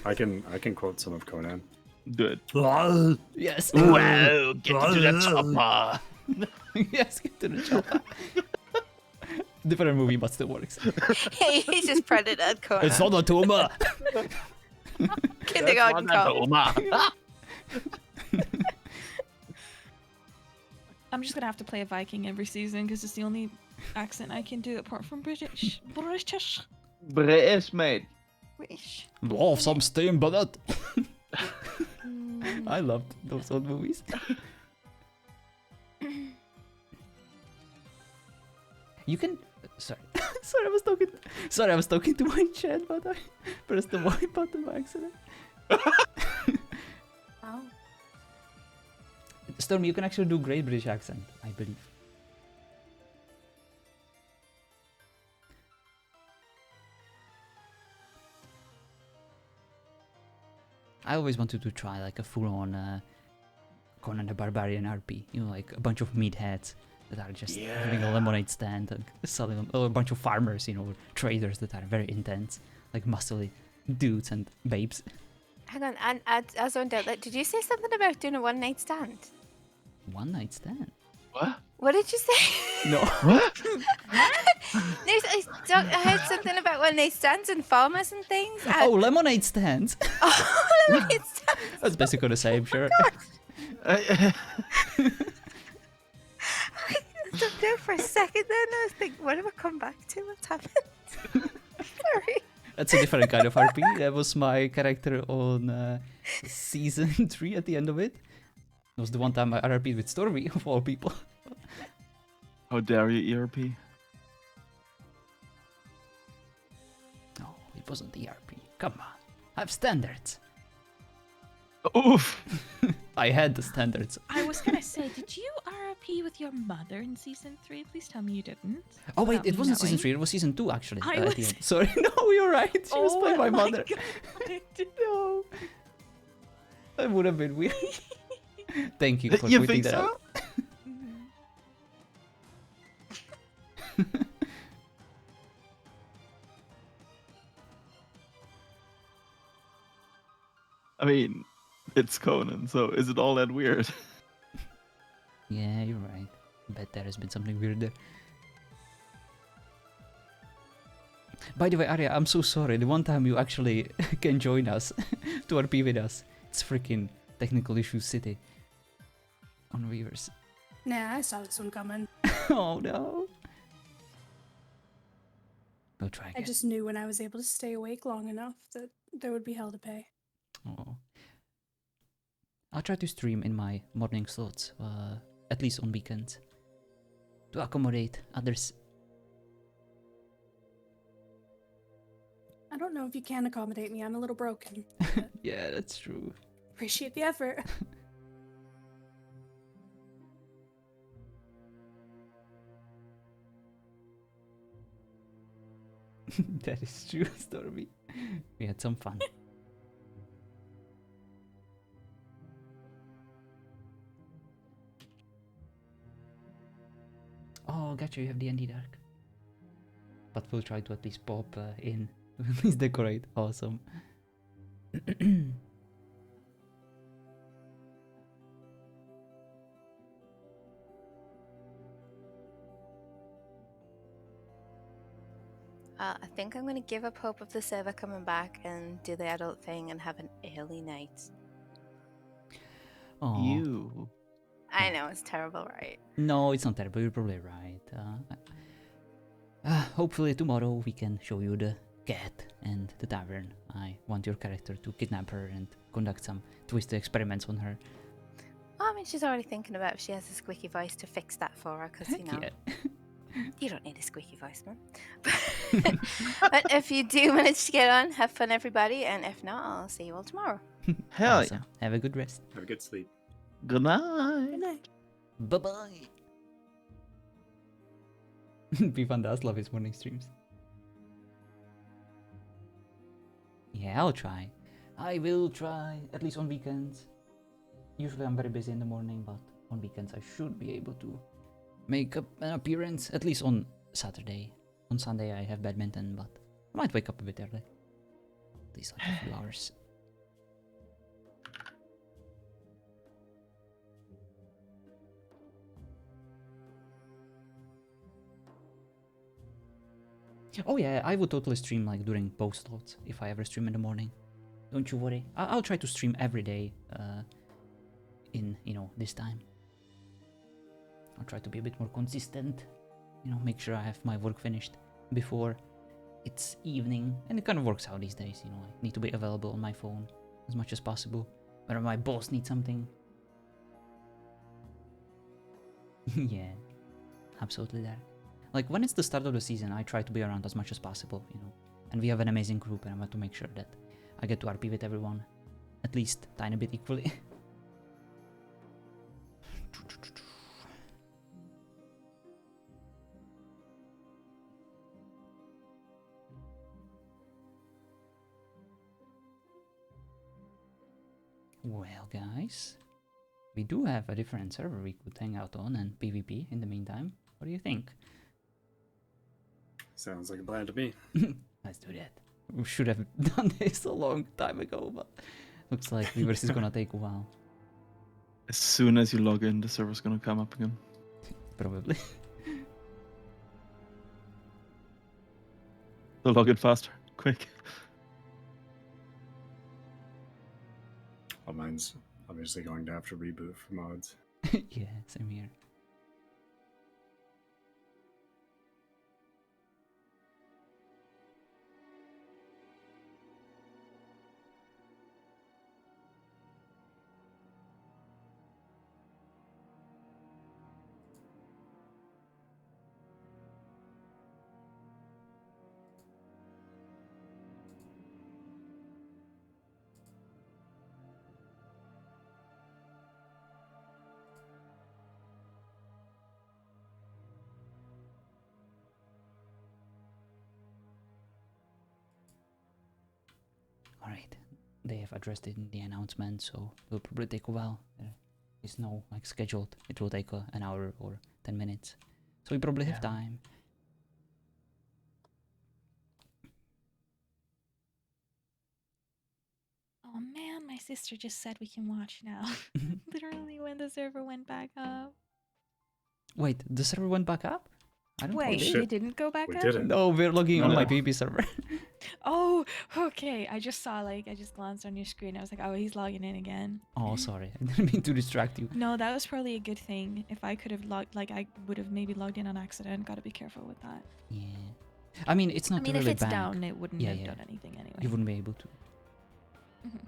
I can quote some of Conan. Do it. Yes. Well, get into the chopper. Yes, get to the chopper. Different movie, but still works. He's just Predator Conan. It's not a tumor. Kindergarten cop. I'm just gonna have to play a Viking every season because it's the only accent I can do apart from British. British, mate. British. Love some steam bullet. I loved those old movies. You can. Sorry, I was talking to my chat, but I pressed the white button by accident. Oh. Storm, you can actually do great British accent, I believe. I always wanted to try like a full-on Conan the Barbarian RP. You know, like a bunch of meatheads that are just having a lemonade stand and selling them. Or a bunch of farmers, you know, traders that are very intense, like muscly dudes and babes. Hang on, and as on that, did you say something about doing a one-night stand? One night stand? What? What did you say? No. What? I heard something about one-night stands and farmers and things. Oh, lemonade stands. Oh, lemonade stands. That's basically the same, sure. I stopped there for a second then. I was thinking, what have I come back to? What's happened? Sorry. That's a different kind of RP. That was my character on season 3 at the end of it. It was the one time I RP'd with Stormy, of all people. How dare you, ERP? No, it wasn't ERP. Come on. I have standards. Oof. I had the standards. I was gonna say, did you RP with your mother in season 3? Please tell me you didn't. Oh wait, Without it me wasn't season knowing. 3, it was season 2 actually. I At was- the end. Sorry, no, you're right. She was playing my mother. God. No. That would have been weird. Thank you for You pointing think that so? out. I mean, it's Conan, so is it all that weird? Yeah, you're right. Bet there has been something weird there. By the way, Arya, I'm so sorry. The one time you actually can join us to RP with us, it's freaking Technical Issues City on Weavers. Nah, I saw this one coming. Oh no. Go try I again. just knew when I was able to stay awake long enough that there would be hell to pay. Oh. I'll try to stream in my morning slots, at least on weekends, to accommodate others. I don't know if you can accommodate me. I'm a little broken. Yeah, that's true. Appreciate the effort. That is true, Stormy. We had some fun. Oh, gotcha, you have D&D Dark. But we'll try to at least pop in. At least decorate. Awesome. I think I'm going to give up hope of the server coming back and do the adult thing and have an early night. Oh. You. I know, it's terrible, right? No, it's not terrible. You're probably right. Hopefully tomorrow we can show you the cat and the tavern. I want your character to kidnap her and conduct some twisted experiments on her. Well, I mean, she's already thinking about if she has a squeaky voice to fix that for her, because, you know, Yeah. you don't need a squeaky voice, man. But if you do manage to get on, have fun, everybody, and if not, I'll see you all tomorrow. Hell Awesome. Have a good rest. Have a good sleep. yeah. Good night. Good night. Bye-bye. Be fun. Does love his morning streams. Yeah, I'll try. I will try, at least on weekends. Usually I'm very busy in the morning, but on weekends I should be able to make up an appearance, at least on Saturday. On Sunday I have badminton, but I might wake up a bit early. At least like a few hours. Oh yeah, I would totally stream like during post slots if I ever stream in the morning. Don't you worry. I'll try to stream every day in, you know, this time. I'll try to be a bit more consistent. You know, make sure I have my work finished before it's evening. And it kind of works out these days, you know. I need to be available on my phone as much as possible. Whenever my boss needs something. Yeah, absolutely there. Like, when it's the start of the season, I try to be around as much as possible, you know. And we have an amazing group, and I want to make sure that I get to RP with everyone. At least, tiny bit equally. Well, guys, we do have a different server we could hang out on and PvP in the meantime. What do you think? Sounds like a plan to me. Let's do that. We should have done this a long time ago, but looks like Weavers is gonna take a while. As soon as you log in, the server's gonna come up again. Probably. So log in faster, quick. Well, mine's obviously going to have to reboot for mods. Yeah, same here. Alright, they have addressed it in the announcement, so it will probably take a while. There is no like scheduled. It will take an hour or 10 minutes. So we probably have time. Oh man, my sister just said we can watch now. Literally when the server went back up. Wait, the server went back up? I don't Wait, think shit. it didn't go back We up? did it. No, we're logging on No. my PvP server. Oh, okay. I just saw I just glanced on your screen. I was like, oh, he's logging in again. Oh, sorry. I didn't mean to distract you. No, that was probably a good thing. If I could have logged, I would have maybe logged in on accident. Gotta be careful with that. Yeah. I mean, it's not I mean, really if it's bad. down, it wouldn't Yeah, have yeah. done anything anyway. You wouldn't be able to. Mhm.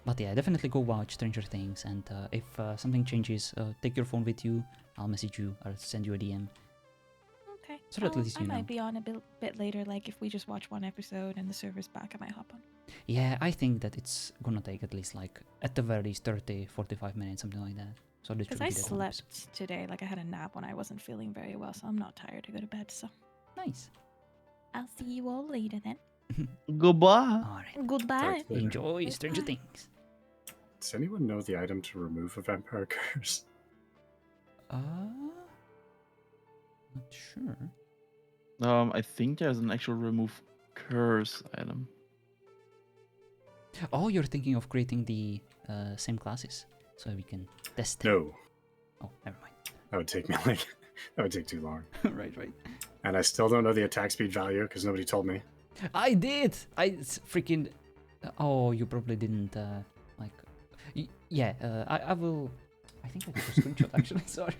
But yeah, definitely go watch Stranger Things. And if something changes, take your phone with you. I'll message you or send you a DM. Okay. So that at least I you know. might be on a bit later. Like if we just watch one episode and the server's back, I might hop on. Yeah, I think that it's gonna take at least like at the very least 30, 45 minutes, something like that. So this Because should I be that one episode. slept today. Like I had a nap when I wasn't feeling very well, so I'm not tired to go to bed. So Nice. I'll see you all later then. Goodbye. Alright. Goodbye. Later. Enjoy Stranger Goodbye. Things. Does anyone know the item to remove a vampire curse? Not sure. I think there's an actual remove curse item. Oh, you're thinking of creating the same classes so we can test. No, Oh, never mind. that would take me like that would take too long. Right. And I still don't know the attack speed value because nobody told me. I did. Freaking. Oh, you probably didn't like. Yeah. I will. I think I took a screenshot actually. Sorry.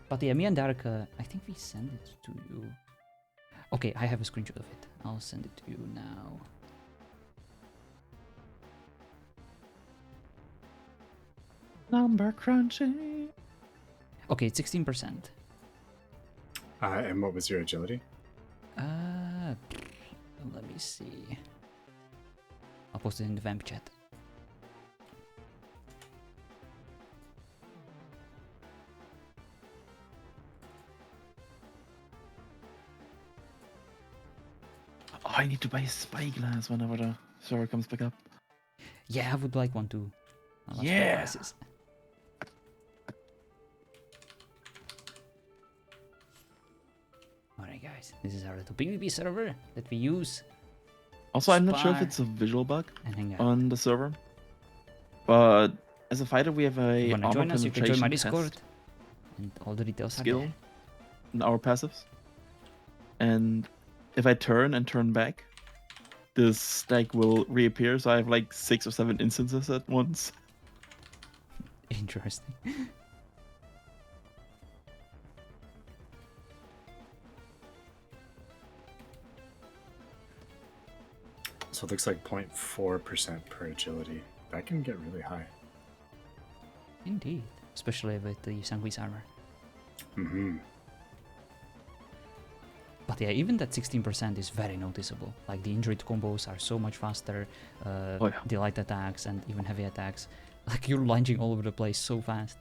But yeah, me and Dark. I think we sent it to you. Okay, I have a screenshot of it. I'll send it to you now. Number crunching. Okay, it's 16%. And what was your agility? Let me see. I'll post it in the vamp chat. Oh, I need to buy a spyglass whenever the server comes back up. Yeah, I would like one too. I love Yeah. spyglasses. Alright guys, this is our little PvP server that we use. Also, I'm not sure if Spy. it's a visual bug And hang out. on the server, but as a fighter, we have If you a wanna armor join us, you can join my penetration Discord. test And all the details skill are there. in our passives. And if I turn and turn back, this stack will reappear. So I have like 6 or 7 instances at once. Interesting. So it looks like 0.4% per agility. That can get really high. Indeed. Especially with the Sanguis armor. Mm-hmm. But yeah, even that 16% is very noticeable. Like the injured combos are so much faster. Oh, yeah. The light attacks and even heavy attacks. Like you're lunging all over the place so fast.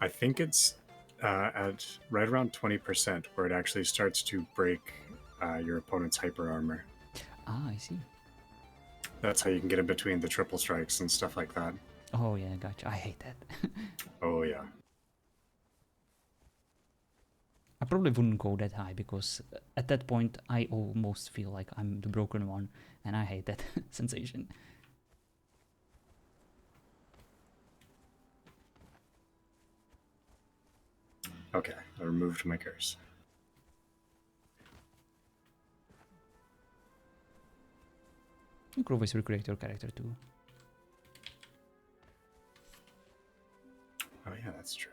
I think it's at right around 20% where it actually starts to break your opponent's hyper armor. Ah, I see. That's how you can get in between the triple strikes and stuff like that. Oh yeah, gotcha. I hate that. Oh yeah. I probably wouldn't go that high because at that point I almost feel like I'm the broken one and I hate that sensation. Okay, I removed my curse. You could always recreate your character too. Oh yeah, that's true.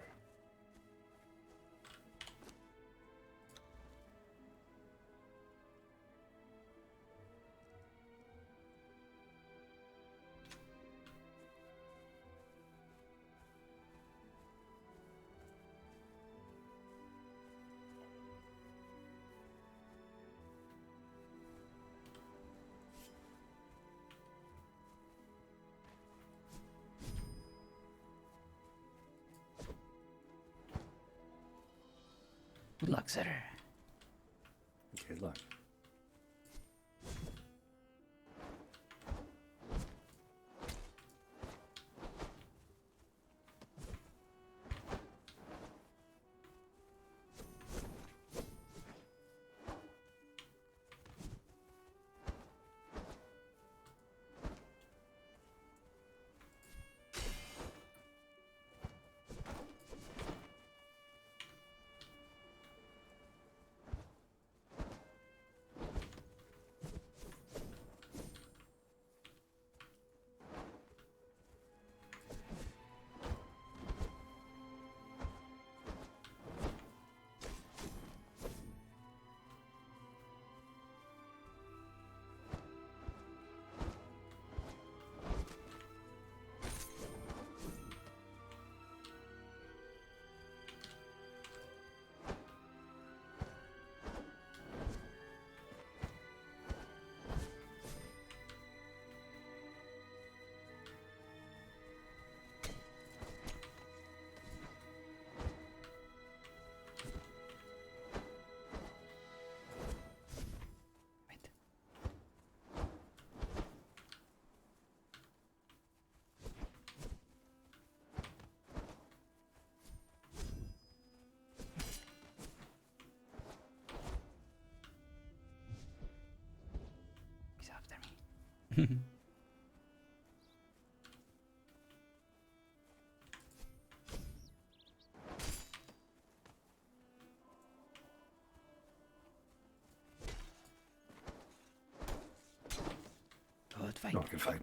Good luck, sir. Good luck. Good fight. Oh, good fight.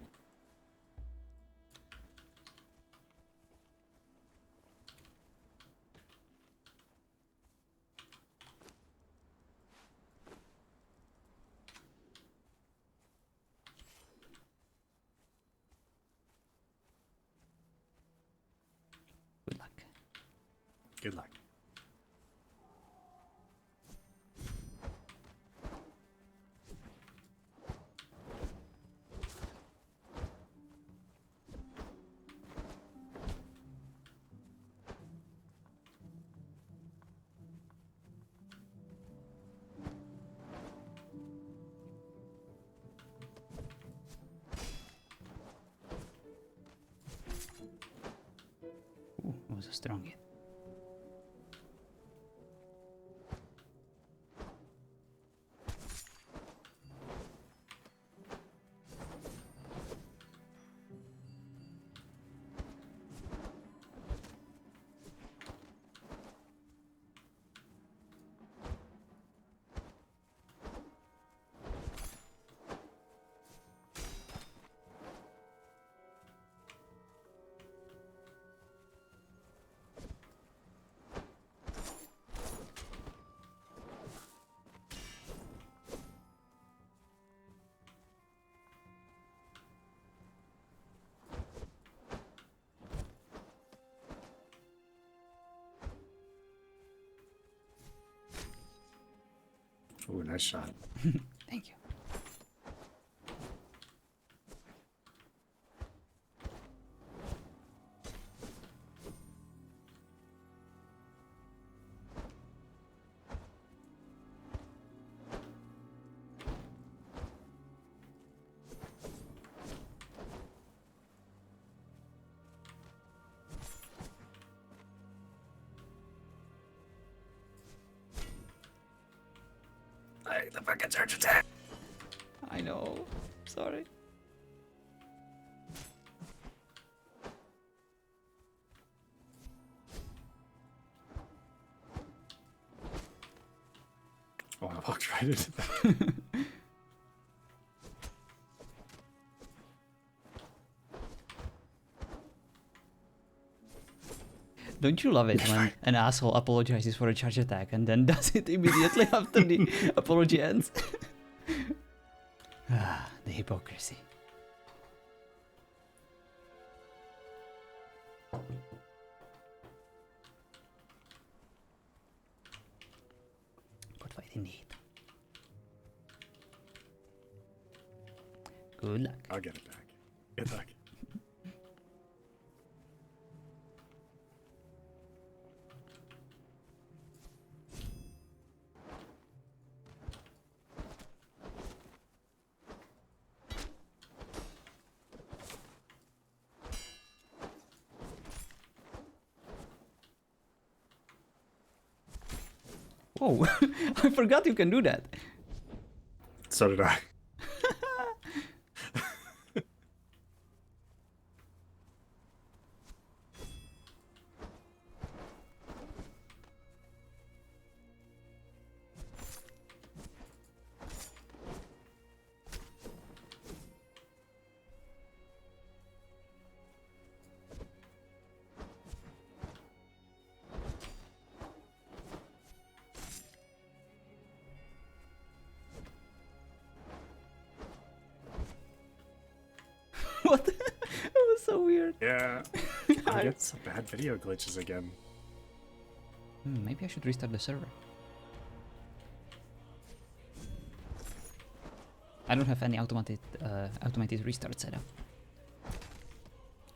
Good luck. Good luck. Ooh, that was a strong hit. Ooh, nice shot. Thank you. Hey, the fucking charge attack. I know. Sorry. Oh, I walked right into that. Don't you love it when an asshole apologizes for a charge attack and then does it immediately after the apology ends? Ah, the hypocrisy. Good fight indeed. Good luck. I'll get it back. Good luck. Whoa, I forgot you can do that. So did I. What? That was so weird. Yeah. I get some bad video glitches again. Maybe I should restart the server. I don't have any automated restart set up.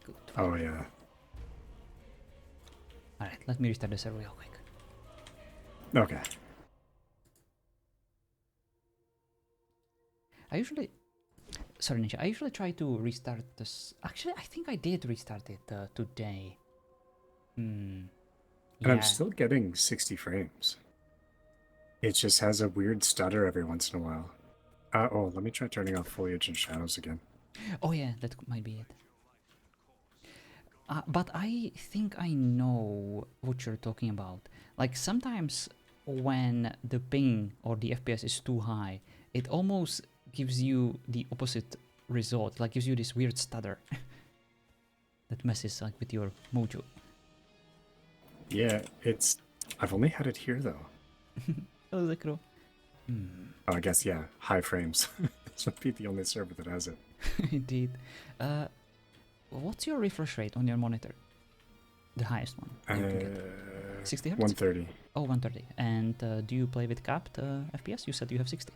Good. Oh, yeah. Alright, let me restart the server real quick. Okay. Sorry, Ninja. I usually try to restart this. Actually, I think I did restart it today. And I'm still getting 60 frames. It just has a weird stutter every once in a while. Oh, let me try turning off foliage and shadows again. Oh yeah, that might be it. But I think I know what you're talking about. Like sometimes when the ping or the FPS is too high, it almost gives you the opposite result. Like gives you this weird stutter that messes like with your mojo. Yeah, I've only had it here though. Oh, the crow. Oh, I guess yeah, high frames. This would be the only server that has it. Indeed. What's your refresh rate on your monitor? The highest one. that you can get? 60 Hz? 130. Oh, 130. And do you play with capped FPS? You said you have 60.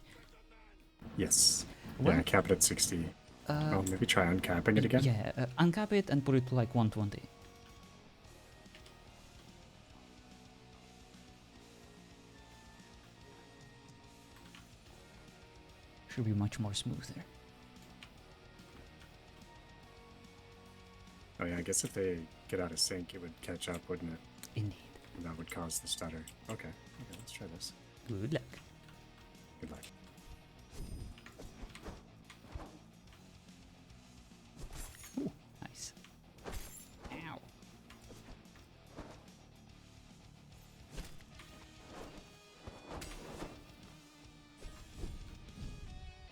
Yes. Well, yeah, cap it at 60. Maybe try uncapping it again. Yeah, uncap it and put it to like 120. Should be much more smooth there. Oh yeah, I guess if they get out of sync, it would catch up, wouldn't it? Indeed. And that would cause the stutter. Okay, let's try this. Good luck. Good luck. Ooh, nice. Ow.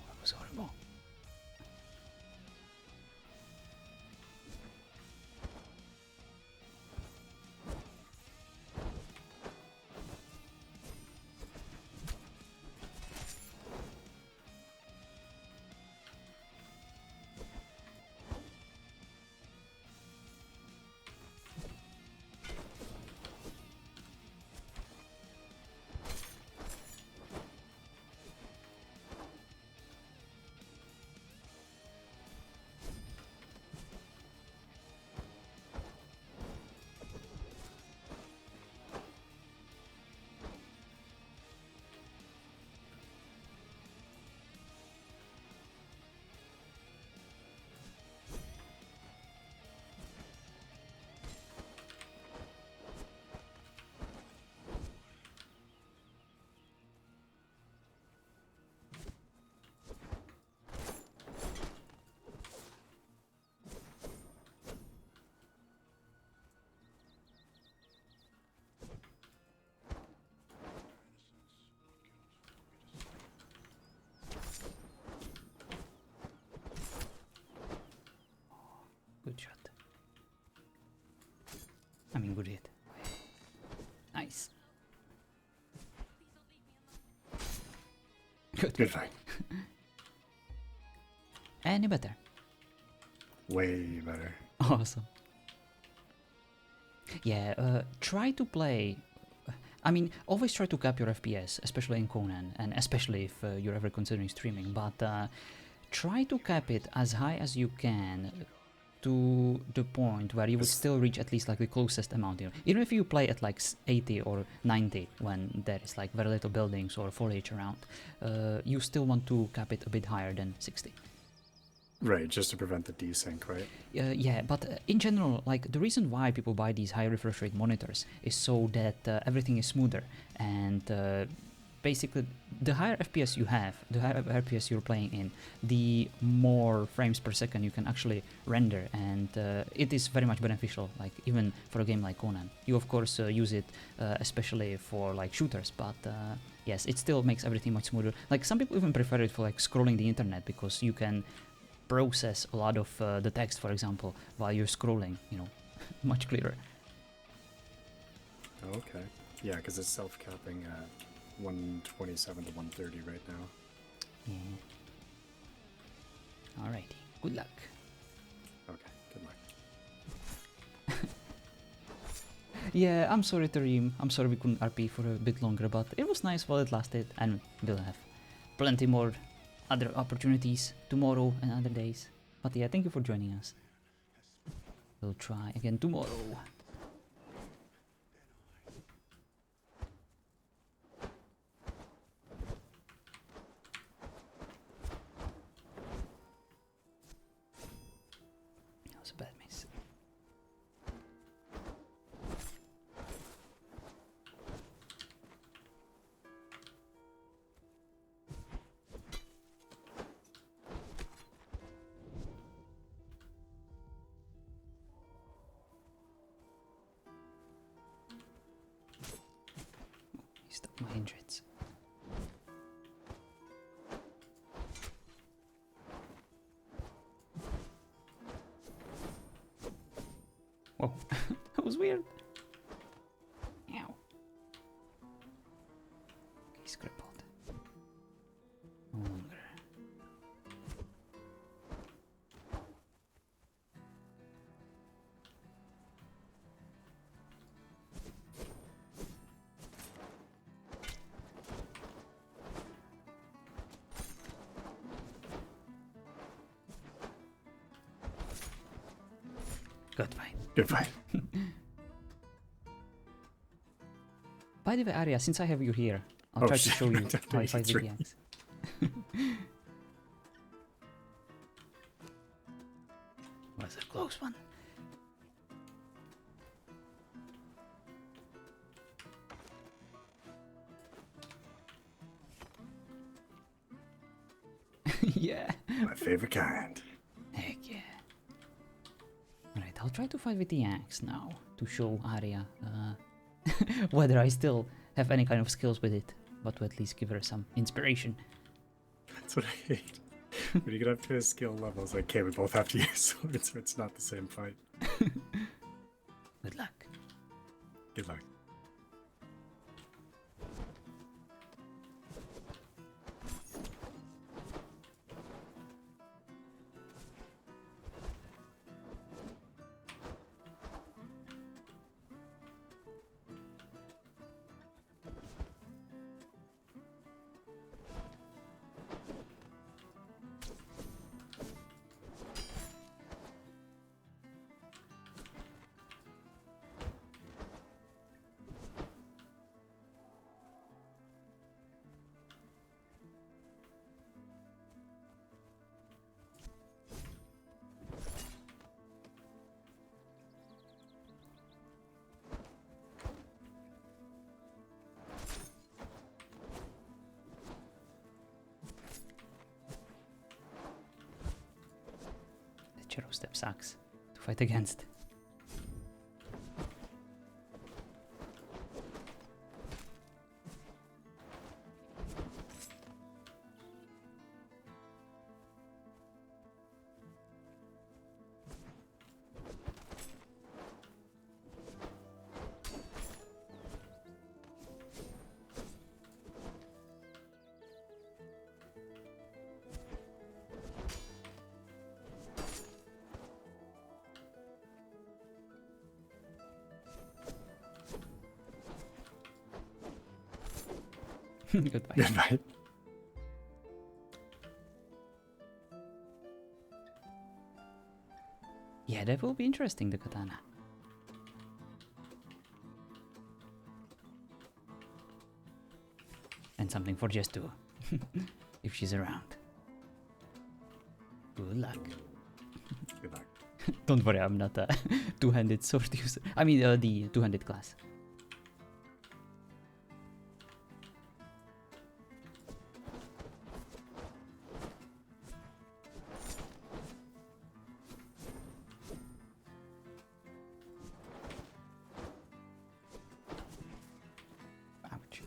That was horrible. Good shot. I mean, good hit. Nice. Good. Good fight. Any better? Way better. Awesome. Yeah, try to play. I mean, always try to cap your FPS, especially in Conan, and especially if you're ever considering streaming, but try to cap it as high as you can to the point where you would still reach at least like the closest amount. You know? Even if you play at like 80 or 90 when there is like very little buildings or foliage around, you still want to cap it a bit higher than 60. Right, just to prevent the desync, right? Yeah, but in general, like the reason why people buy these high refresh rate monitors is so that everything is smoother, and basically the higher FPS you have, the higher FPS you're playing in, the more frames per second you can actually render, and it is very much beneficial, like even for a game like Conan. You of course use it especially for like shooters, but yes, it still makes everything much smoother. Like some people even prefer it for like scrolling the internet, because you can process a lot of the text, for example, while you're scrolling, you know, much clearer. Okay. Yeah, because it's self-capping at 127 to 130 right now. Yeah. Alrighty. Good luck. Okay, good luck. Yeah, I'm sorry, Tareem. I'm sorry we couldn't RP for a bit longer, but it was nice while it lasted, and we'll have plenty more other opportunities tomorrow and other days. But yeah, thank you for joining us. We'll try again tomorrow. That was a bad miss. Hindrance. Whoa, that was weird. Ow. He's crippled. No longer. Good fight. Good fight. By the way, Arya, since I have you here, I'll Oh, try to shit, show you I how I fight with three. the axe. Was a close one. Yeah. My favorite kind. Heck yeah. Alright, I'll try to fight with the axe now to show Arya whether I still have any kind of skills with it, but to at least give her some inspiration. That's what I hate. When you get up to his skill level, it's like, okay, we both have to use swords, so it's not the same fight. Good luck. Good luck. The Chero step sucks to fight against. Goodbye. Goodbye. Yeah, that will be interesting, the katana. And something for Jess too, if she's around. Good luck. Good luck. Don't worry, I'm not a two-handed sword user. I mean, the two-handed class. Ouch.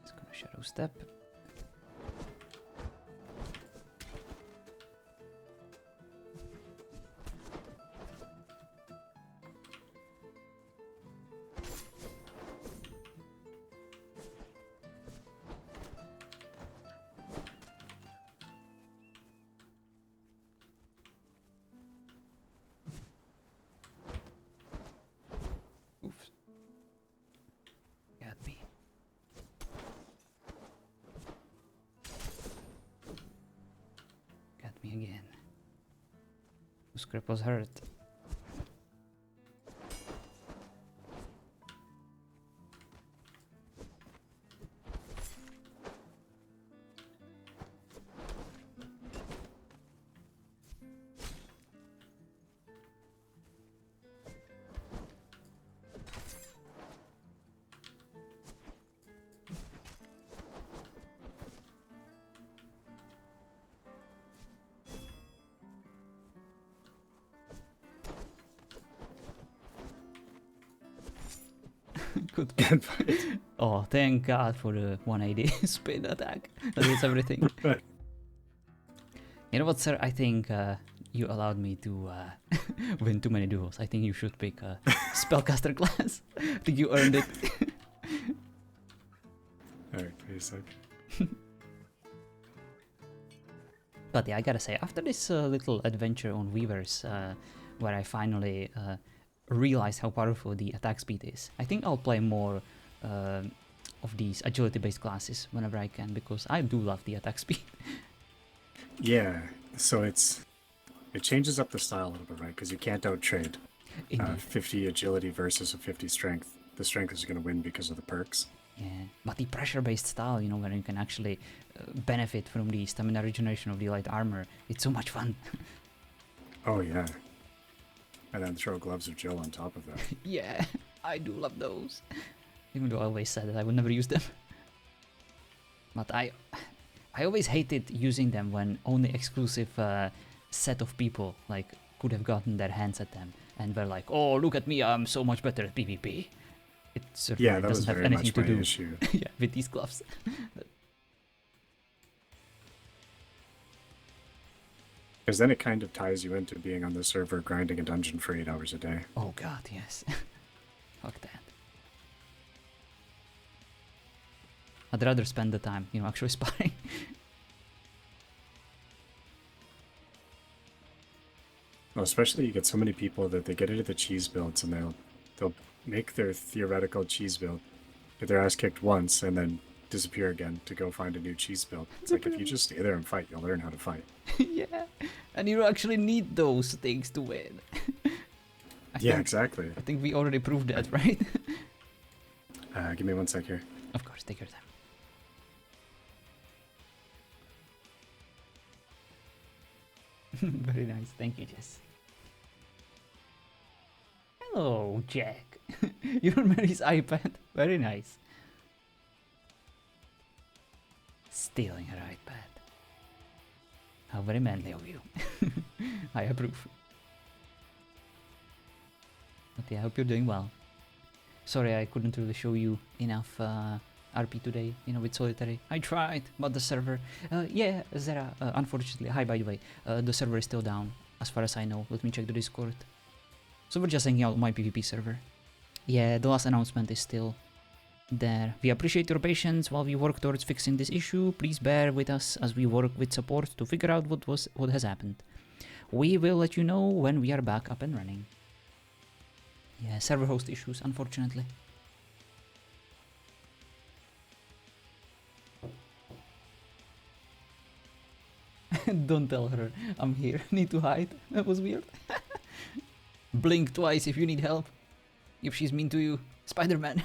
It's gonna shadow step. Oof. Got me. Got me again. Whose grip was hurt? Good. Good fight. Oh, thank God for the 180 spin attack. That is everything. You know what, sir? I think you allowed me to win too many duels. I think you should pick a spellcaster class. I think you earned it. Alright, wait a sec. But yeah, I gotta say, after this little adventure on Weavers, where I finally realized how powerful the attack speed is, I think I'll play more of these agility-based classes whenever I can, because I do love the attack speed. Yeah, so it changes up the style a little bit, right? Because you can't out-trade 50 agility versus a 50 strength. The strength is going to win because of the perks. Yeah, but the pressure-based style, you know, where you can actually benefit from the stamina regeneration of the light armor, it's so much fun. Oh yeah. And then throw gloves of Jill on top of that. Yeah, I do love those. Even though I always said that I would never use them. But I always hated using them when only exclusive set of people like could have gotten their hands at them and were like, oh, look at me, I'm so much better at PvP. It certainly that doesn't was have very anything much to my do issue. yeah, with these gloves. Because then it kind of ties you into being on the server grinding a dungeon for 8 hours a day. Oh god, yes. Fuck that. I'd rather spend the time, you know, actually sparring. Well, especially you get so many people that they get into the cheese builds and they'll make their theoretical cheese build, get their ass kicked once, and then disappear again to go find a new cheese build. It's like if you just stay there and fight, you'll learn how to fight. Yeah, and you don't actually need those things to win. Exactly. I think we already proved that, right? Give me 1 sec here. Of course, take your time. Very nice, thank you, Jess. Hello, Jack. You're Mary's iPad. Very nice. Stealing her iPad. How very manly of you. I approve. But yeah, I hope you're doing well. Sorry I couldn't really show you enough RP today, you know, with Solitary. I tried, but the server... yeah, Zera, unfortunately, hi by the way, the server is still down, as far as I know. Let me check the Discord. So we're just hanging out on my PvP server. Yeah, the last announcement is still there. We appreciate your patience while we work towards fixing this issue. Please bear with us as we work with support to figure out what has happened. We will let you know when we are back up and running. Yeah, server host issues, unfortunately. Don't tell her I'm here. Need to hide. That was weird. Blink twice if you need help. If she's mean to you. Spider-Man.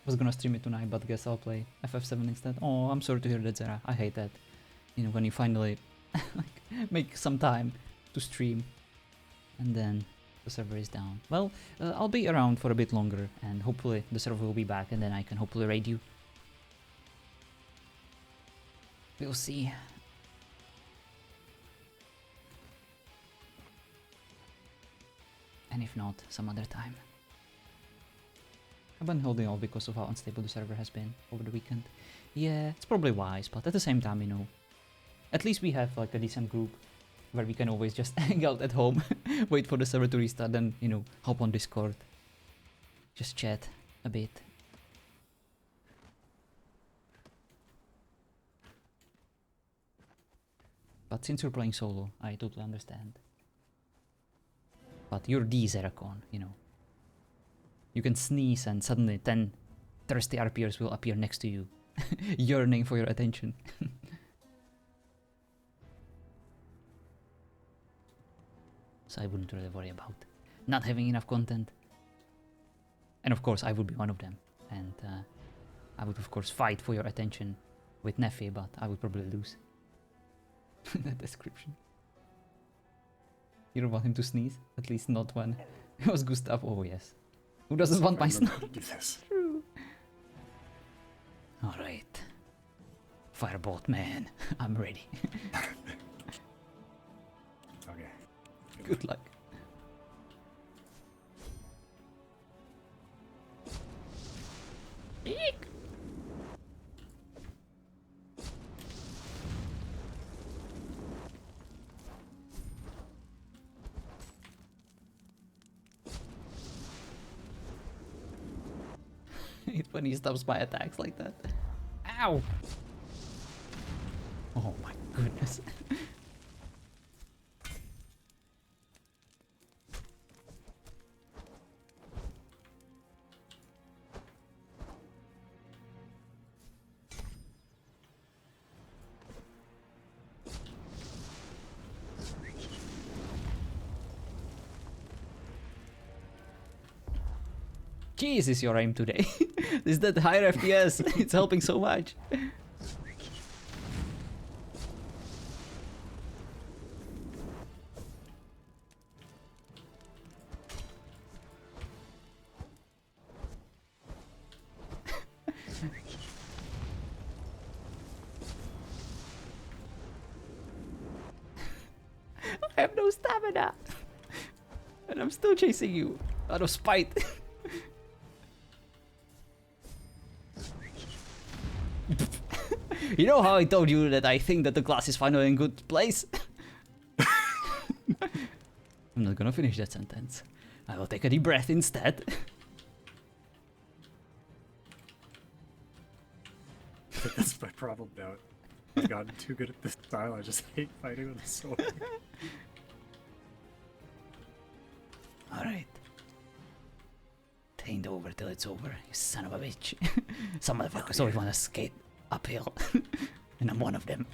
Was gonna stream it tonight, but guess I'll play FF7 instead. Oh, I'm sorry to hear that, Zara. I hate that. You know, when you finally like, make some time to stream and then the server is down. Well, I'll be around for a bit longer and hopefully the server will be back and then I can hopefully raid you. We'll see. And if not, some other time. I've been holding off because of how unstable the server has been over the weekend. Yeah, it's probably wise, but at the same time, you know, at least we have like a decent group where we can always just hang out at home, wait for the server to restart, then, you know, hop on Discord. Just chat a bit. But since you're playing solo, I totally understand. But you're the Zeracon, you know. You can sneeze and suddenly 10 thirsty RPers will appear next to you, yearning for your attention. So I wouldn't really worry about not having enough content. And of course I would be one of them. And I would of course fight for your attention with Neffy, but I would probably lose. That description. You don't want him to sneeze? At least not when it was Gustav. Oh yes. Who doesn't want my snout? True. Alright. Firebolt man, I'm ready. Okay. Good luck. hate when he stops my attacks like that. Ow! Oh my goodness. Jesus, your aim today. Is that higher FPS? It's helping so much. I have no stamina. And I'm still chasing you out of spite. You know how I told you that I think that the class is finally in good place? I'm not gonna finish that sentence. I will take a deep breath instead. That's my problem now. I've gotten too good at this style. I just hate fighting with a sword. Alright. It ain't over till it's over, you son of a bitch. Some motherfuckers always wanna skate uphill. And I'm one of them.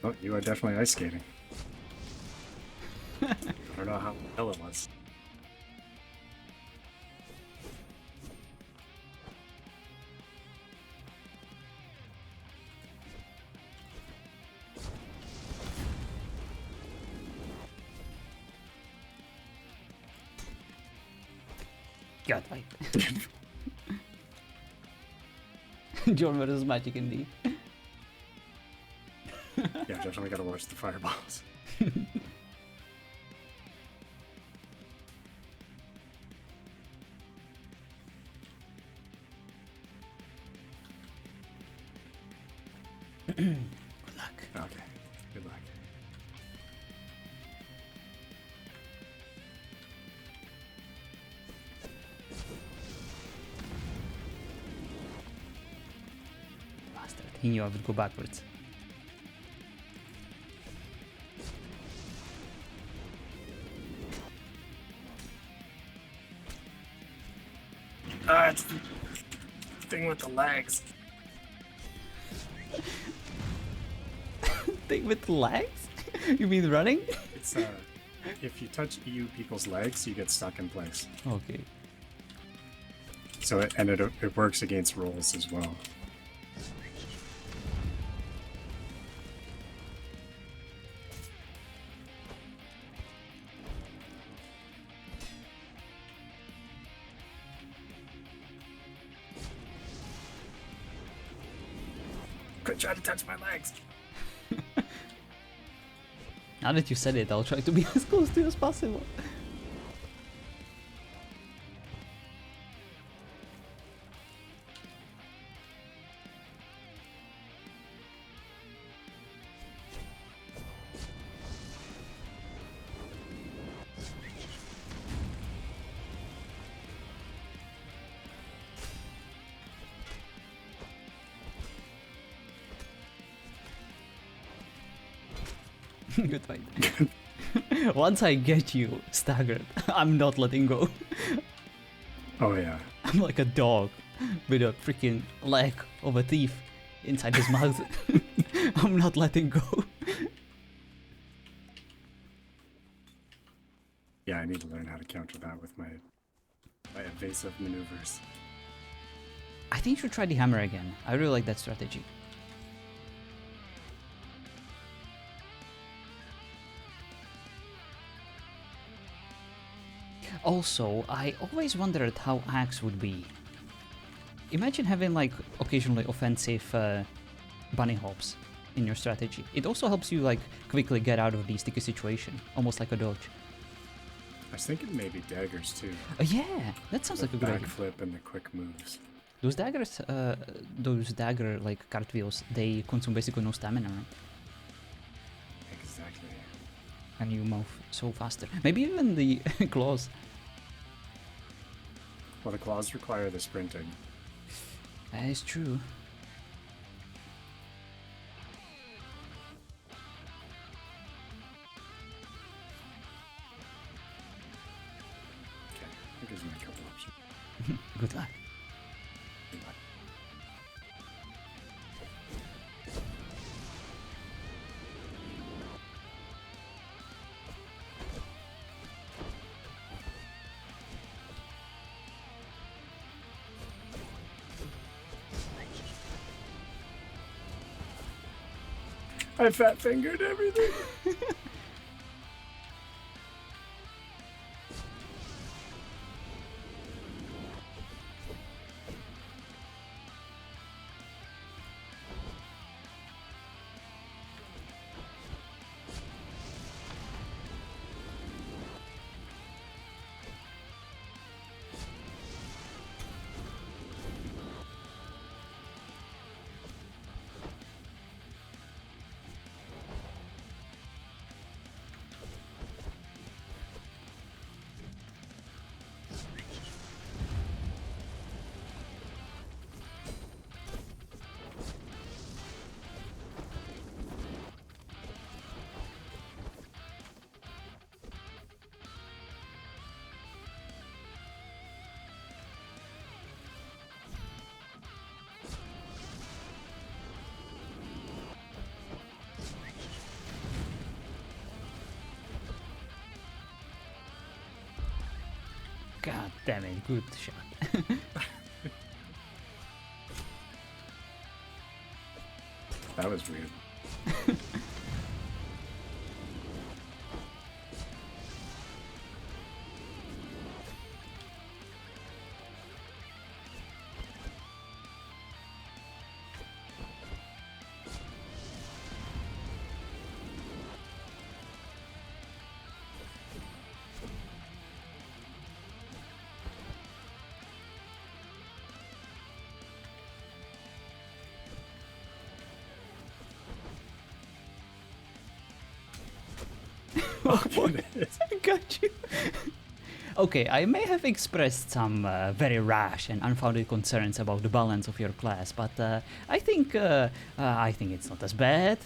Oh, you are definitely ice skating. I don't know how hell it was. God, wait. John versus Magic indeed. Yeah, definitely gotta watch the fireballs. Good luck. Okay, good luck. Bastard. He knew I would go backwards. It's the thing with the legs. Thing with the legs? You mean running? It's if you touch EU people's legs, you get stuck in place. Okay. So it works against rolls as well. Quit trying to touch my legs. Now that you said it, I'll try to be as close to you as possible. Good fight. Once I get you staggered, I'm not letting go. Oh yeah. I'm like a dog with a freaking leg of a thief inside his mouth. I'm not letting go. Yeah, I need to learn how to counter that with my evasive maneuvers. I think you should try the hammer again. I really like that strategy. Also, I always wondered how axe would be. Imagine having like occasionally offensive bunny hops in your strategy. It also helps you like quickly get out of the sticky situation, almost like a dodge. I was thinking maybe daggers too. Yeah, that sounds like a good idea. Backflip and the quick moves. Those daggers, those dagger like cartwheels, they consume basically no stamina, right? Exactly. And you move so faster. Maybe even the claws. Well, the claws require the sprinting. That is true. Okay, that gives me a couple options. Good luck. I fat fingered everything. God damn it, good shot. That was weird. I got you. Okay, I may have expressed some very rash and unfounded concerns about the balance of your class, but I think it's not as bad.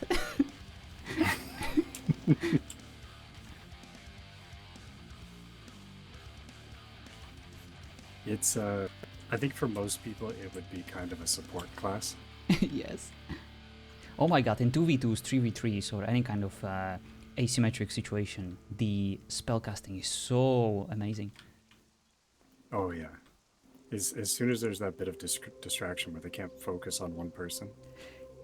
It's I think for most people it would be kind of a support class. Yes. Oh my god, in 2v2s, 3v3s, or any kind of asymmetric situation, the spellcasting is so amazing. Oh yeah. As soon as there's that bit of distraction where they can't focus on one person.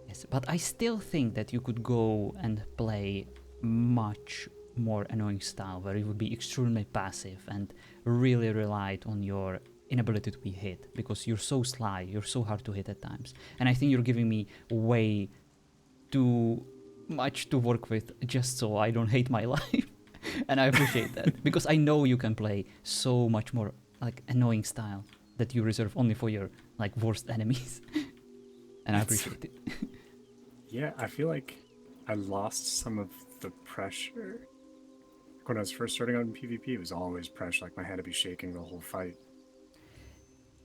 Yes, but I still think that you could go and play much more annoying style where you would be extremely passive and really relied on your inability to be hit because you're so sly, you're so hard to hit at times. And I think you're giving me way too much to work with just so I don't hate my life. And I appreciate that because I know you can play so much more like annoying style that you reserve only for your like worst enemies. And I appreciate it. Yeah, I feel like I lost some of the pressure. When I was first starting out in PvP, it was always pressure, like my hand would be shaking the whole fight.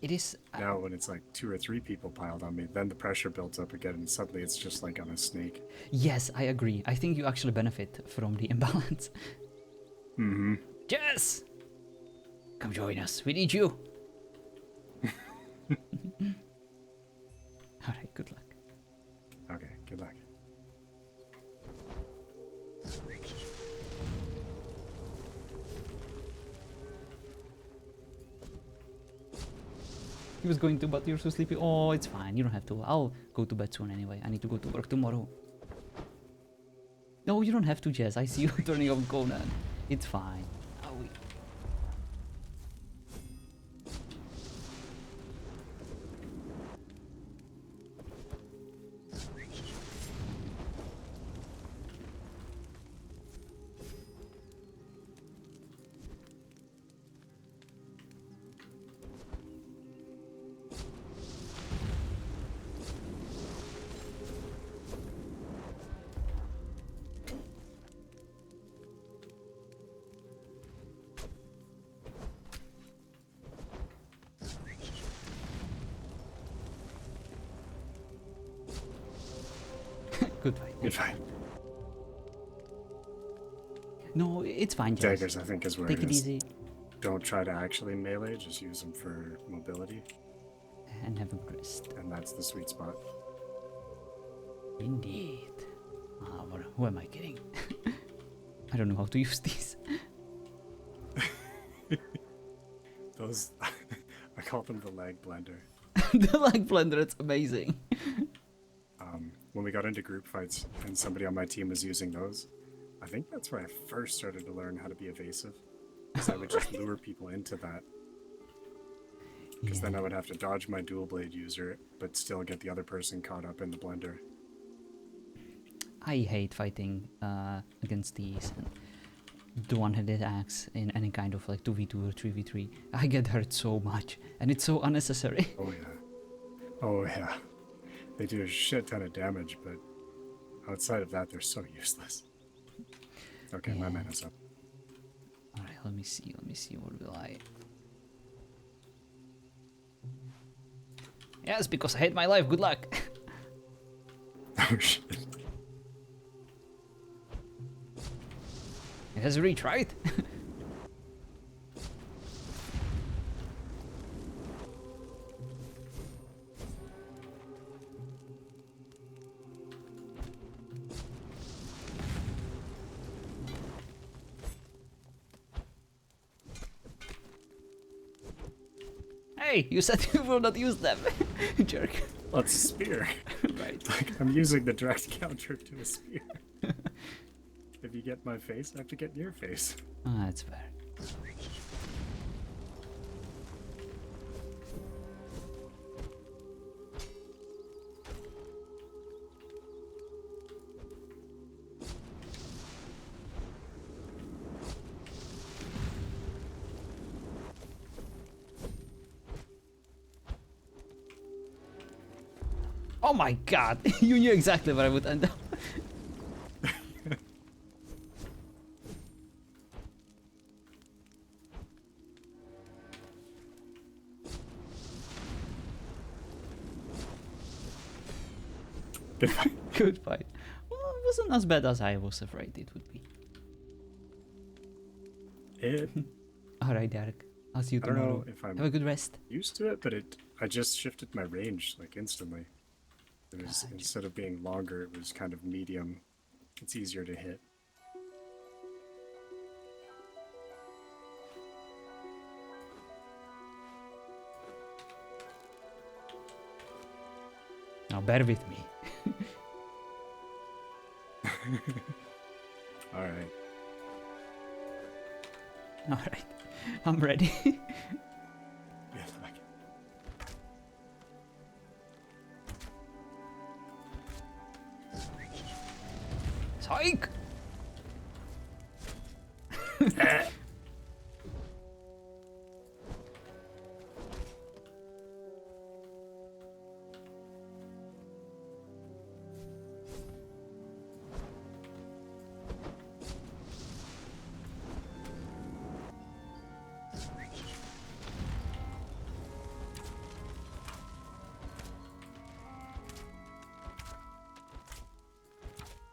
It is. Now when it's like 2 or 3 people piled on me, then the pressure builds up again, and suddenly it's just like on a snake. Yes, I agree. I think you actually benefit from the imbalance. Mm-hmm. Jess! Come join us. We need you. Alright, good luck. Okay, good luck. He was going to, but you're so sleepy. Oh, it's fine. You don't have to. I'll go to bed soon anyway. I need to go to work tomorrow. No, you don't have to, Jess. I see you turning off Conan. It's fine. Oh, good fight. Good fight. No, it's fine, Jess. Daggers, I think, is where Take it it is. easy Don't try to actually melee, just use them for mobility, and have a good rest. and that's the sweet spot. Indeed. Who am I kidding? I don't know how to use these. Those, I call them the lag blender. The lag blender, it's amazing. When we got into group fights and somebody on my team was using those, I think that's where I first started to learn how to be evasive. Because I would just lure people into that. Because then I would have to dodge my dual blade user, but still get the other person caught up in the blender. I hate fighting against these. The one-handed axe in any kind of like 2v2 or 3v3. I get hurt so much, and it's so unnecessary. Oh yeah. Oh yeah. They do a shit ton of damage, but outside of that, they're so useless. Okay, my mana's up. Alright, let me see, what will I... Yes, because I hate my life, good luck! Oh shit. It has reach, right? Hey, you said you will not use them, jerk. Well, it's a spear. Right. Like, I'm using the direct counter to a spear. If you get my face, I have to get your face. Ah, that's fair. Oh my god, you knew exactly where I would end up. Good fight. Good fight. Well, it wasn't as bad as I was afraid it would be. Alright, Derek. I'll see you I don't tomorrow. know if I'm Have a good rest. used to it, but I just shifted my range like instantly. It was, instead of being longer, it was kind of medium. It's easier to hit. Now bear with me. Alright. Alright. I'm ready. Yeah, like Psych!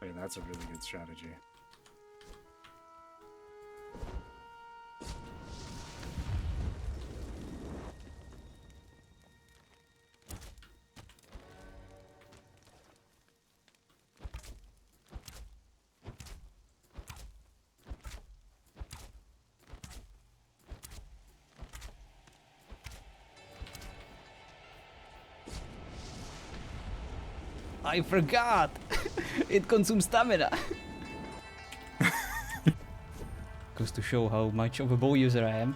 Hey, that's a really good strategy. I forgot! It consumes stamina! Goes to show how much of a bow user I am.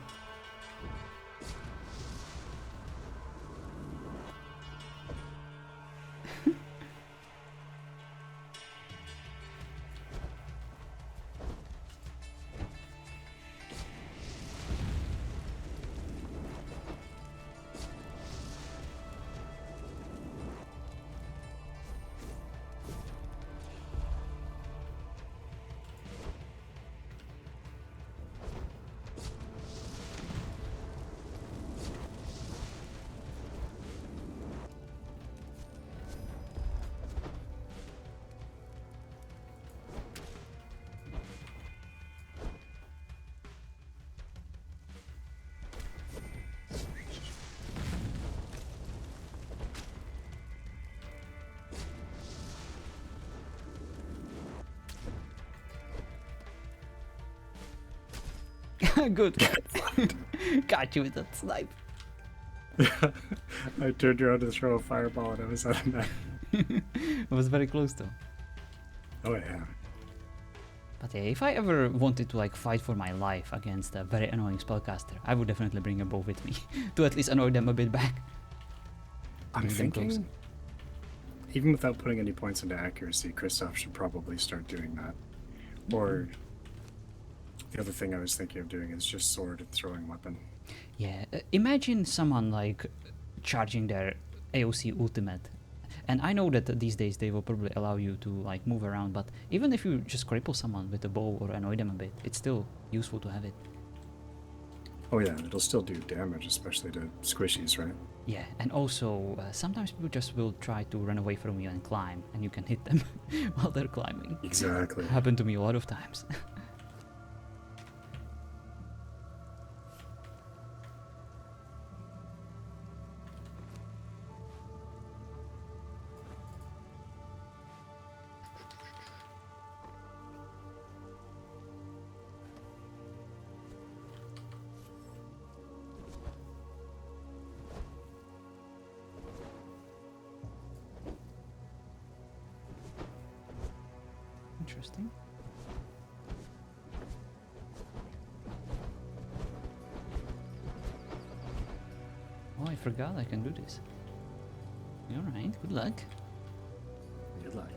Good. Got you with that snipe. I turned around to throw a fireball and I was out of net. It was very close though. Oh yeah. But yeah, if I ever wanted to like fight for my life against a very annoying spellcaster, I would definitely bring a bow with me to at least annoy them a bit back. I'm Bring them closer. thinking, even without putting any points into accuracy, Kristoff should probably start doing that. Or the other thing I was thinking of doing is just sword and throwing weapon. Yeah, imagine someone like charging their AOC ultimate. And I know that these days they will probably allow you to like move around, but even if you just cripple someone with a bow or annoy them a bit, it's still useful to have it. Oh yeah, it'll still do damage, especially to squishies, right? Yeah, and also sometimes people just will try to run away from you and climb, and you can hit them while they're climbing. Exactly. Happened to me a lot of times. Interesting. Oh, I forgot I can do this. Alright, good luck. Good luck.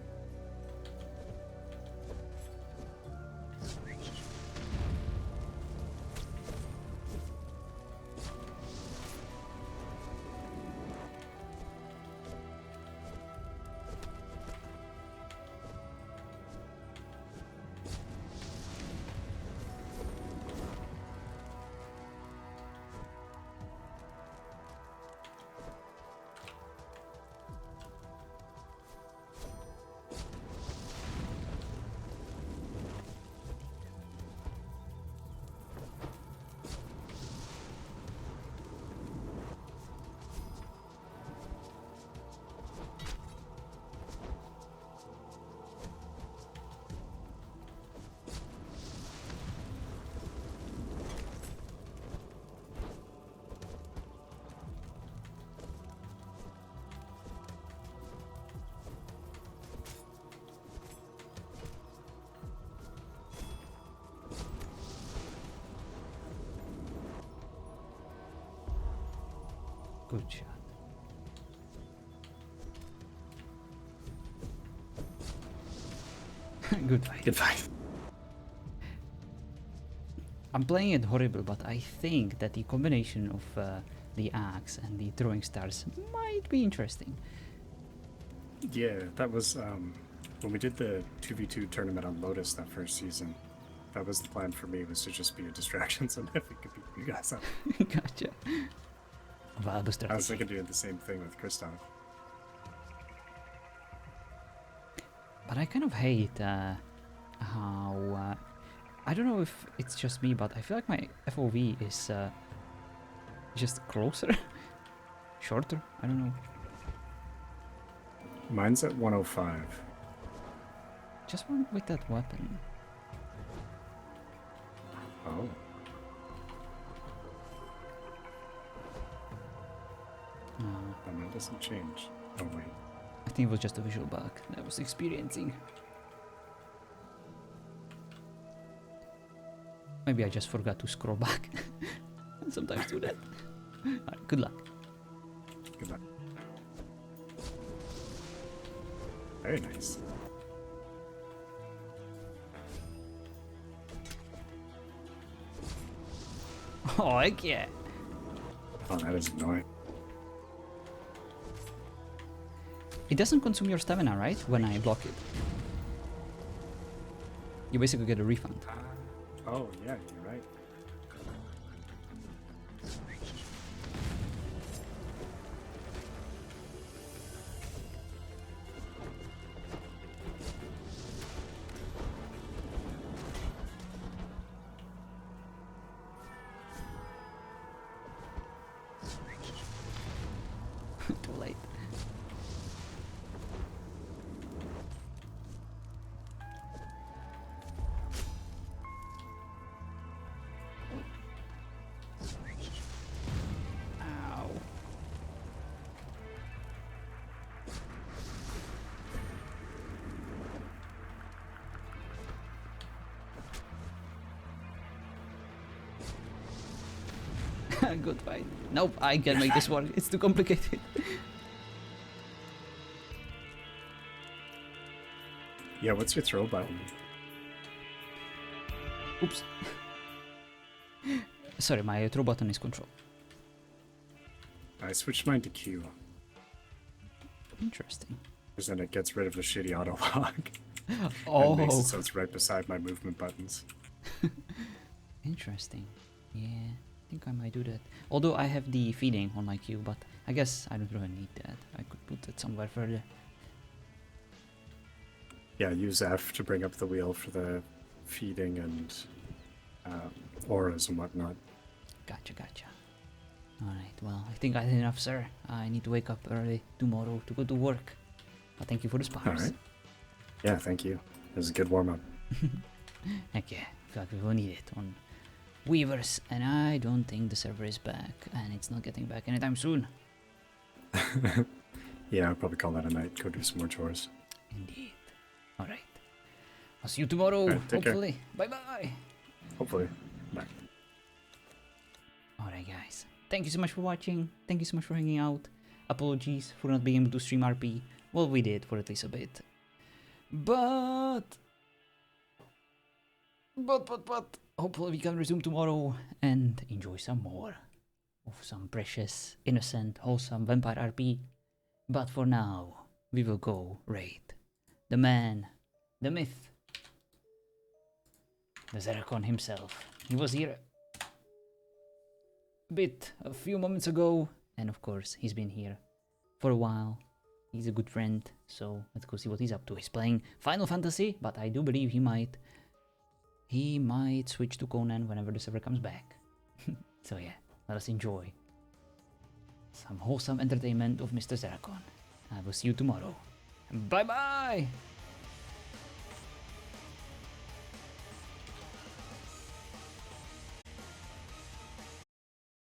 Good shot. Good fight. Good fight. I'm playing it horrible, but I think that the combination of the axe and the throwing stars might be interesting. Yeah, that was when we did the 2v2 tournament on Lotus that first season. That was the plan for me, was to just be a distraction so that we could beat you guys up. Gotcha. Viable I was strategy. thinking doing the same thing with Kristoff. But But I kind of hate how... I don't know if it's just me, but I feel like my FOV is just closer. Shorter? I don't know. Mine's at 105. Just one with that weapon. Oh. And that doesn't change. Oh, wait. I think it was just a visual bug that I was experiencing. Maybe I just forgot to scroll back. Sometimes do that. Alright, good luck. Good luck. Very nice. Oh, heck yeah. Oh, that is annoying. It doesn't consume your stamina, right? When I block it. You basically get a refund. Oh, yeah, you're right. Too late. Ow. Good fight. Nope, I can make this work. It's too complicated. Yeah, what's your throw button? Oops. Sorry, my throw button is control. I switched mine to Q, Interesting. because then it gets rid of the shitty auto lock. Oh, And makes it so it's right beside my movement buttons. interesting. Yeah, I think I might do that. Although I have the feeding on my queue, but I guess I don't really need that. I could put it somewhere further. Yeah, use F to bring up the wheel for the feeding and auras and whatnot. Gotcha, gotcha. Alright, well, I think I had enough, sir. I need to wake up early tomorrow to go to work. But thank you for the spars. Alright. Yeah, thank you. It was a good warm-up. Heck yeah, I feel like we will need it on Weavers, and I don't think the server is back, and it's not getting back anytime soon. Yeah, I'll probably call that a night. Go do some more chores. Indeed. Alright. I'll see you tomorrow, Alright, take care. hopefully. Bye-bye! Hopefully. Bye. Alright guys, thank you so much for watching, thank you so much for hanging out. Apologies for not being able to stream RP. Well, we did for at least a bit. But hopefully we can resume tomorrow and enjoy some more of some precious, innocent, wholesome vampire RP. But for now, we will go raid the man, the myth, the Zerakon himself. He was here a few moments ago, and of course he's been here for a while. He's a good friend, so let's go see what he's up to. He's playing Final Fantasy, but I do believe he might switch to Conan whenever the server comes back. So yeah, let us enjoy some wholesome entertainment of Mr. Zerakon. I will see you tomorrow. Bye bye!